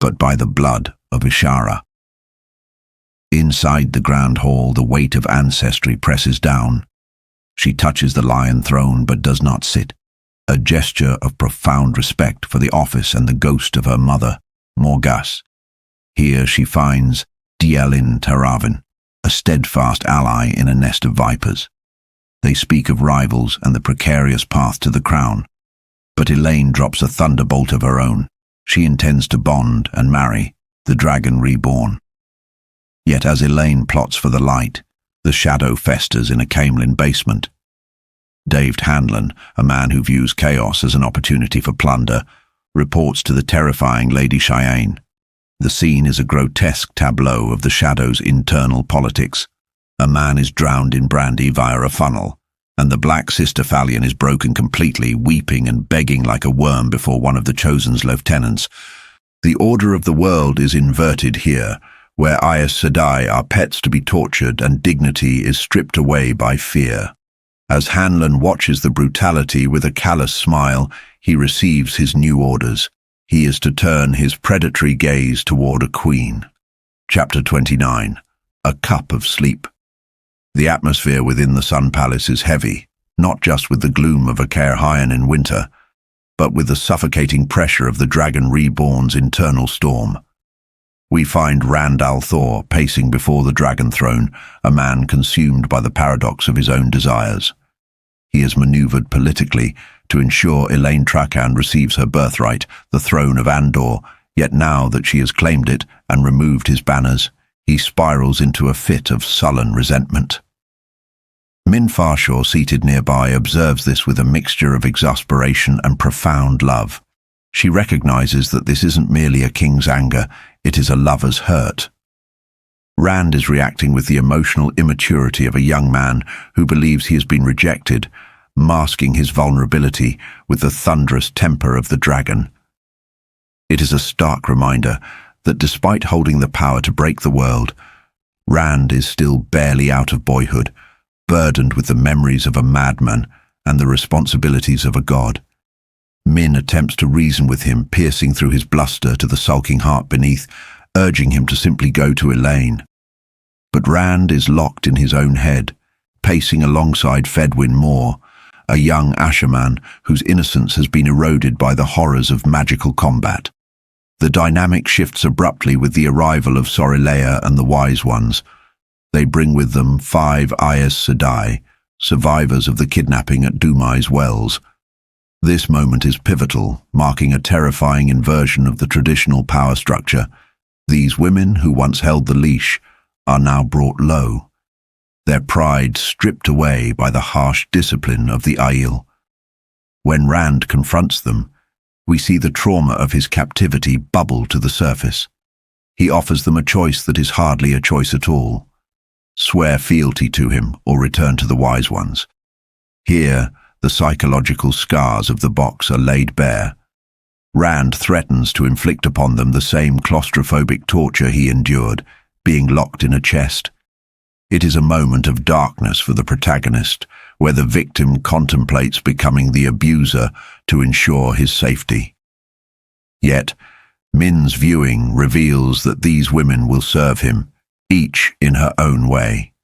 but by the blood of Ishara. Inside the grand hall, the weight of ancestry presses down. She touches the lion throne but does not sit, a gesture of profound respect for the office and the ghost of her mother, Morgas. Here she finds Dielin Taravin, a steadfast ally in a nest of vipers. They speak of rivals and the precarious path to the crown, but Elaine drops a thunderbolt of her own. She intends to bond and marry the Dragon Reborn. Yet as Elaine plots for the light, the shadow festers in a Caemlyn basement. Dave Hanlon, a man who views chaos as an opportunity for plunder, reports to the terrifying Lady Cheyenne. The scene is a grotesque tableau of the shadow's internal politics, A man is drowned in brandy via a funnel, and the black sister Thalion is broken completely, weeping and begging like a worm before one of the Chosen's lieutenants. The order of the world is inverted here, where Aes Sedai are pets to be tortured and dignity is stripped away by fear. As Hanlon watches the brutality with a callous smile, he receives his new orders. He is to turn his predatory gaze toward a queen. Chapter 29. A Cup of Sleep. The atmosphere within the Sun Palace is heavy, not just with the gloom of a Caer Hien in winter, but with the suffocating pressure of the Dragon Reborn's internal storm. We find Rand al'Thor pacing before the dragon throne, a man consumed by the paradox of his own desires. He has maneuvered politically to ensure Elaine Trakan receives her birthright, the throne of Andor, yet now that she has claimed it and removed his banners, he spirals into a fit of sullen resentment. Min Farshaw, seated nearby, observes this with a mixture of exasperation and profound love. She recognizes that this isn't merely a king's anger, it is a lover's hurt. Rand is reacting with the emotional immaturity of a young man who believes he has been rejected, masking his vulnerability with the thunderous temper of the dragon. It is a stark reminder that despite holding the power to break the world, Rand is still barely out of boyhood, burdened with the memories of a madman and the responsibilities of a god. Min attempts to reason with him, piercing through his bluster to the sulking heart beneath, urging him to simply go to Elaine. But Rand is locked in his own head, pacing alongside Fedwin Moore, a young Asherman whose innocence has been eroded by the horrors of magical combat. The dynamic shifts abruptly with the arrival of Sorelea and the Wise Ones. They bring with them 5 Aes Sedai, survivors of the kidnapping at Dumai's Wells. This moment is pivotal, marking a terrifying inversion of the traditional power structure. These women, who once held the leash, are now brought low, their pride stripped away by the harsh discipline of the Aiel. When Rand confronts them, we see the trauma of his captivity bubble to the surface. He offers them a choice that is hardly a choice at all: swear fealty to him or return to the Wise Ones. Here, the psychological scars of the box are laid bare. Rand threatens to inflict upon them the same claustrophobic torture he endured, being locked in a chest. It is a moment of darkness for the protagonist, where the victim contemplates becoming the abuser to ensure his safety. Yet, Min's viewing reveals that these women will serve him, each in her own way.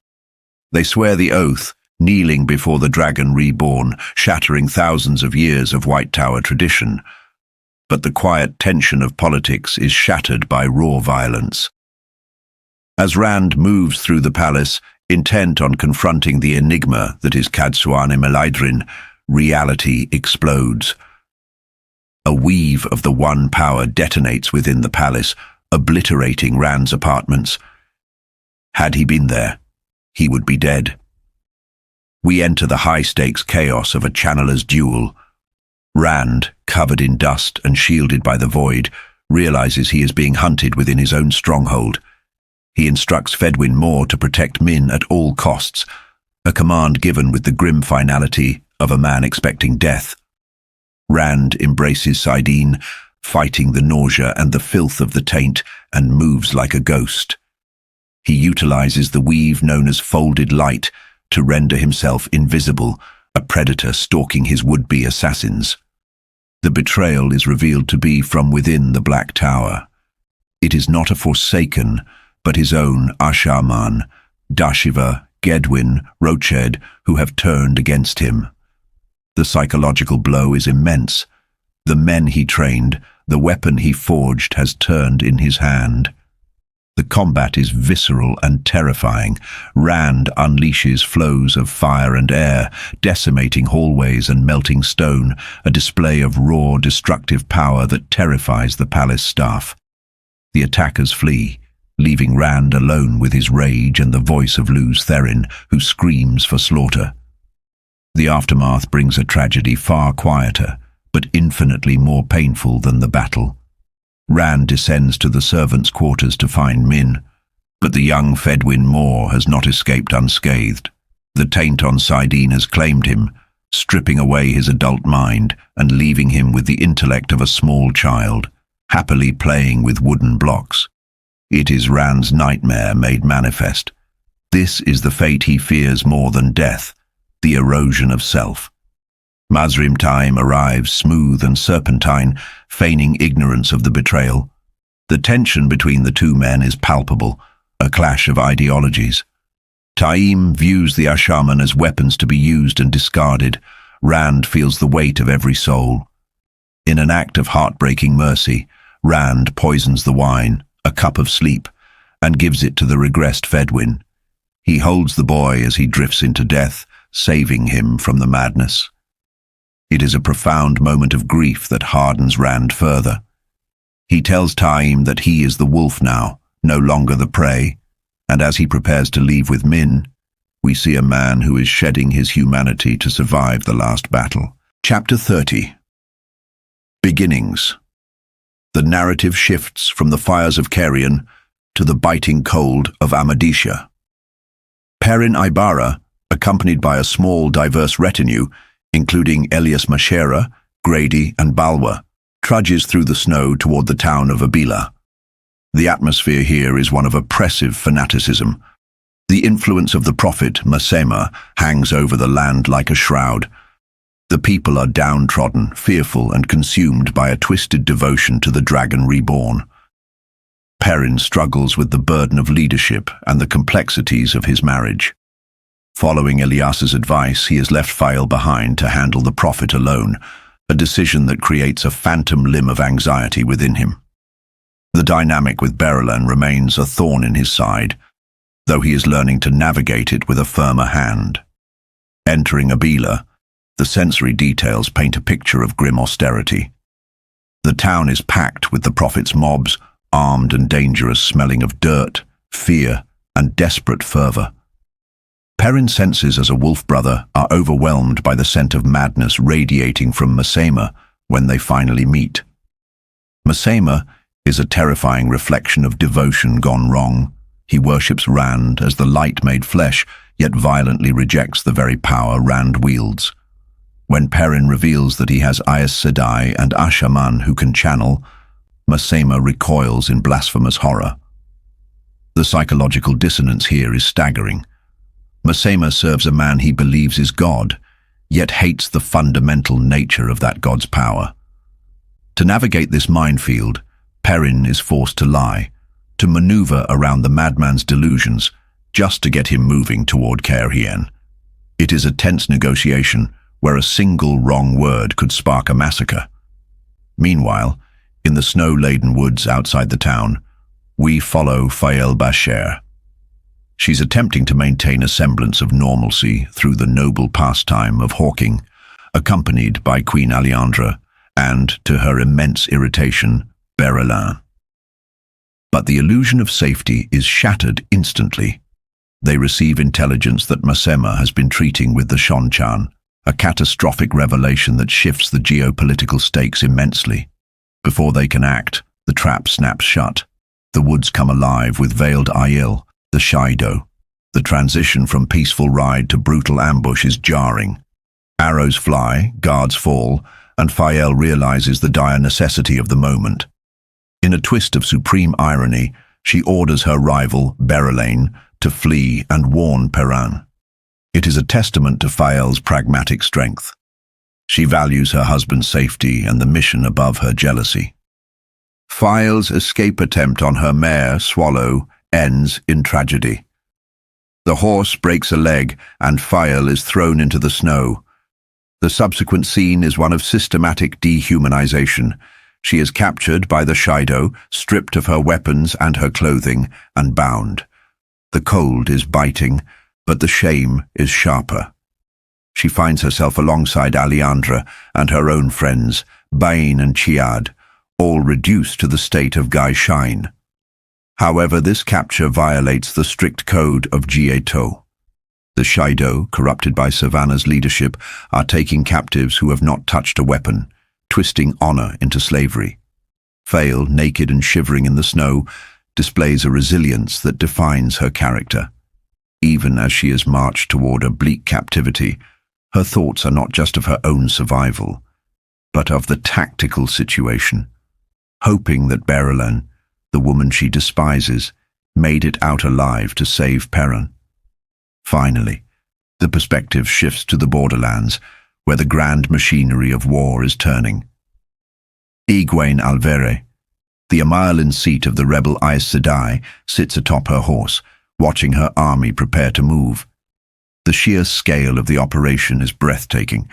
They swear the oath, kneeling before the Dragon Reborn, shattering thousands of years of White Tower tradition. But the quiet tension of politics is shattered by raw violence. As Rand moves through the palace, intent on confronting the enigma that is Cadsuane Melaidrin, reality explodes. A weave of the One Power detonates within the palace, obliterating Rand's apartments. Had he been there, he would be dead. We enter the high-stakes chaos of a channeler's duel. Rand, covered in dust and shielded by the void, realizes he is being hunted within his own stronghold. He instructs Fedwin Moore to protect Min at all costs, a command given with the grim finality of a man expecting death. Rand embraces Saidin, fighting the nausea and the filth of the taint, and moves like a ghost. He utilizes the weave known as folded light to render himself invisible, a predator stalking his would-be assassins. The betrayal is revealed to be from within the Black Tower. It is not a Forsaken, but his own Asharman, Dashiva, Gedwin, Roched, who have turned against him. The psychological blow is immense. The men he trained, the weapon he forged, has turned in his hand. The combat is visceral and terrifying. Rand unleashes flows of fire and air, decimating hallways and melting stone, a display of raw, destructive power that terrifies the palace staff. The attackers flee, leaving Rand alone with his rage and the voice of Luz Therin, who screams for slaughter. The aftermath brings a tragedy far quieter, but infinitely more painful than the battle. Rand descends to the servants' quarters to find Min. But the young Fedwin Moor has not escaped unscathed. The taint on Sidene has claimed him, stripping away his adult mind and leaving him with the intellect of a small child, happily playing with wooden blocks. It is Rand's nightmare made manifest. This is the fate he fears more than death, the erosion of self. Mazrim time arrives smooth and serpentine, feigning ignorance of the betrayal. The tension between the two men is palpable, a clash of ideologies. Taim views the Ashaman as weapons to be used and discarded. Rand feels the weight of every soul. In an act of heartbreaking mercy, Rand poisons the wine, a cup of sleep, and gives it to the regressed Fedwin. He holds the boy as he drifts into death, saving him from the madness. It is a profound moment of grief that hardens Rand further. He tells Taim that he is the wolf now, no longer the prey, and as he prepares to leave with Min, we see a man who is shedding his humanity to survive the last battle. Chapter 30. Beginnings. The narrative shifts from the fires of Carrion to the biting cold of Amadisha. Perrin Ibarra, accompanied by a small, diverse retinue, including Elias Mashera, Grady, and Balwa, trudges through the snow toward the town of Abila. The atmosphere here is one of oppressive fanaticism. The influence of the prophet, Masema, hangs over the land like a shroud. The people are downtrodden, fearful, and consumed by a twisted devotion to the Dragon Reborn. Perrin struggles with the burden of leadership and the complexities of his marriage. Following Elias's advice, he has left Fael behind to handle the prophet alone, a decision that creates a phantom limb of anxiety within him. The dynamic with Berylin remains a thorn in his side, though he is learning to navigate it with a firmer hand. Entering Abila, the sensory details paint a picture of grim austerity. The town is packed with the prophet's mobs, armed and dangerous, smelling of dirt, fear, and desperate fervor. Perrin's senses as a wolf brother are overwhelmed by the scent of madness radiating from Masema when they finally meet. Masema is a terrifying reflection of devotion gone wrong. He worships Rand as the light made flesh, yet violently rejects the very power Rand wields. When Perrin reveals that he has Aes Sedai and Ashaman who can channel, Masema recoils in blasphemous horror. The psychological dissonance here is staggering. Masema serves a man he believes is God, yet hates the fundamental nature of that God's power. To navigate this minefield, Perrin is forced to lie, to maneuver around the madman's delusions, just to get him moving toward Cairhien. It is a tense negotiation where a single wrong word could spark a massacre. Meanwhile, in the snow-laden woods outside the town, we follow Fael Basher. She's attempting to maintain a semblance of normalcy through the noble pastime of hawking, accompanied by Queen Alejandra and, to her immense irritation, Berylin. But the illusion of safety is shattered instantly. They receive intelligence that Masema has been treating with the Seanchan, a catastrophic revelation that shifts the geopolitical stakes immensely. Before they can act, the trap snaps shut. The woods come alive with veiled Aiel, the Shido. The transition from peaceful ride to brutal ambush is jarring. Arrows fly, guards fall, and Fael realizes the dire necessity of the moment. In a twist of supreme irony, she orders her rival, Berylin, to flee and warn Perrin. It is a testament to Fael's pragmatic strength. She values her husband's safety and the mission above her jealousy. Fael's escape attempt on her mare, Swallow, ends in tragedy. The horse breaks a leg and Fael is thrown into the snow. The subsequent scene is one of systematic dehumanization. She is captured by the Shido, stripped of her weapons and her clothing, and bound. The cold is biting, but the shame is sharper. She finds herself alongside Alejandra and her own friends, Bain and Chiad, all reduced to the state of Gai Shine. However, this capture violates the strict code of Gieto. The Shido, corrupted by Savannah's leadership, are taking captives who have not touched a weapon, twisting honor into slavery. Fael, naked and shivering in the snow, displays a resilience that defines her character. Even as she is marched toward a bleak captivity, her thoughts are not just of her own survival, but of the tactical situation, hoping that Berylyn, the woman she despises, made it out alive to save Perrin. Finally, the perspective shifts to the borderlands, where the grand machinery of war is turning. Egwene Alvere, the Amarylline seat of the rebel Aes Sedai, sits atop her horse, watching her army prepare to move. The sheer scale of the operation is breathtaking.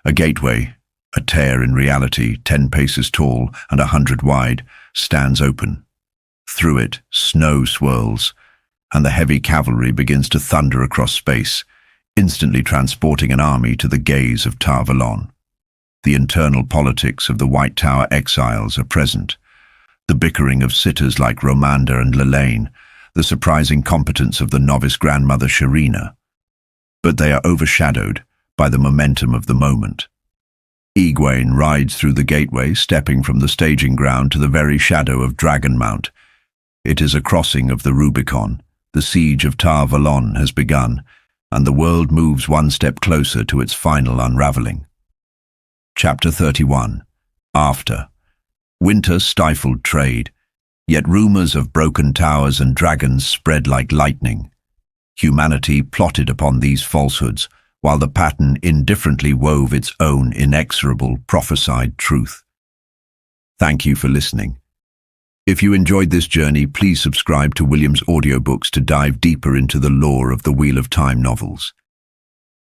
A gateway, a tear in reality 10 paces tall and 100 wide, stands open. Through it, snow swirls, and the heavy cavalry begins to thunder across space, instantly transporting an army to the gaze of Tar Valon. The internal politics of the White Tower exiles are present. The bickering of sitters like Romanda and Lelaine, the surprising competence of the novice grandmother Sharina. But they are overshadowed by the momentum of the moment. Egwene rides through the gateway, stepping from the staging ground to the very shadow of Dragonmount. It is a crossing of the Rubicon. The siege of Tar Valon has begun, and the world moves one step closer to its final unraveling. Chapter 31. After. Winter stifled trade, yet rumors of broken towers and dragons spread like lightning. Humanity plotted upon these falsehoods, while the pattern indifferently wove its own inexorable prophesied truth. Thank you for listening. If you enjoyed this journey, please subscribe to William's Audiobooks to dive deeper into the lore of the Wheel of Time novels.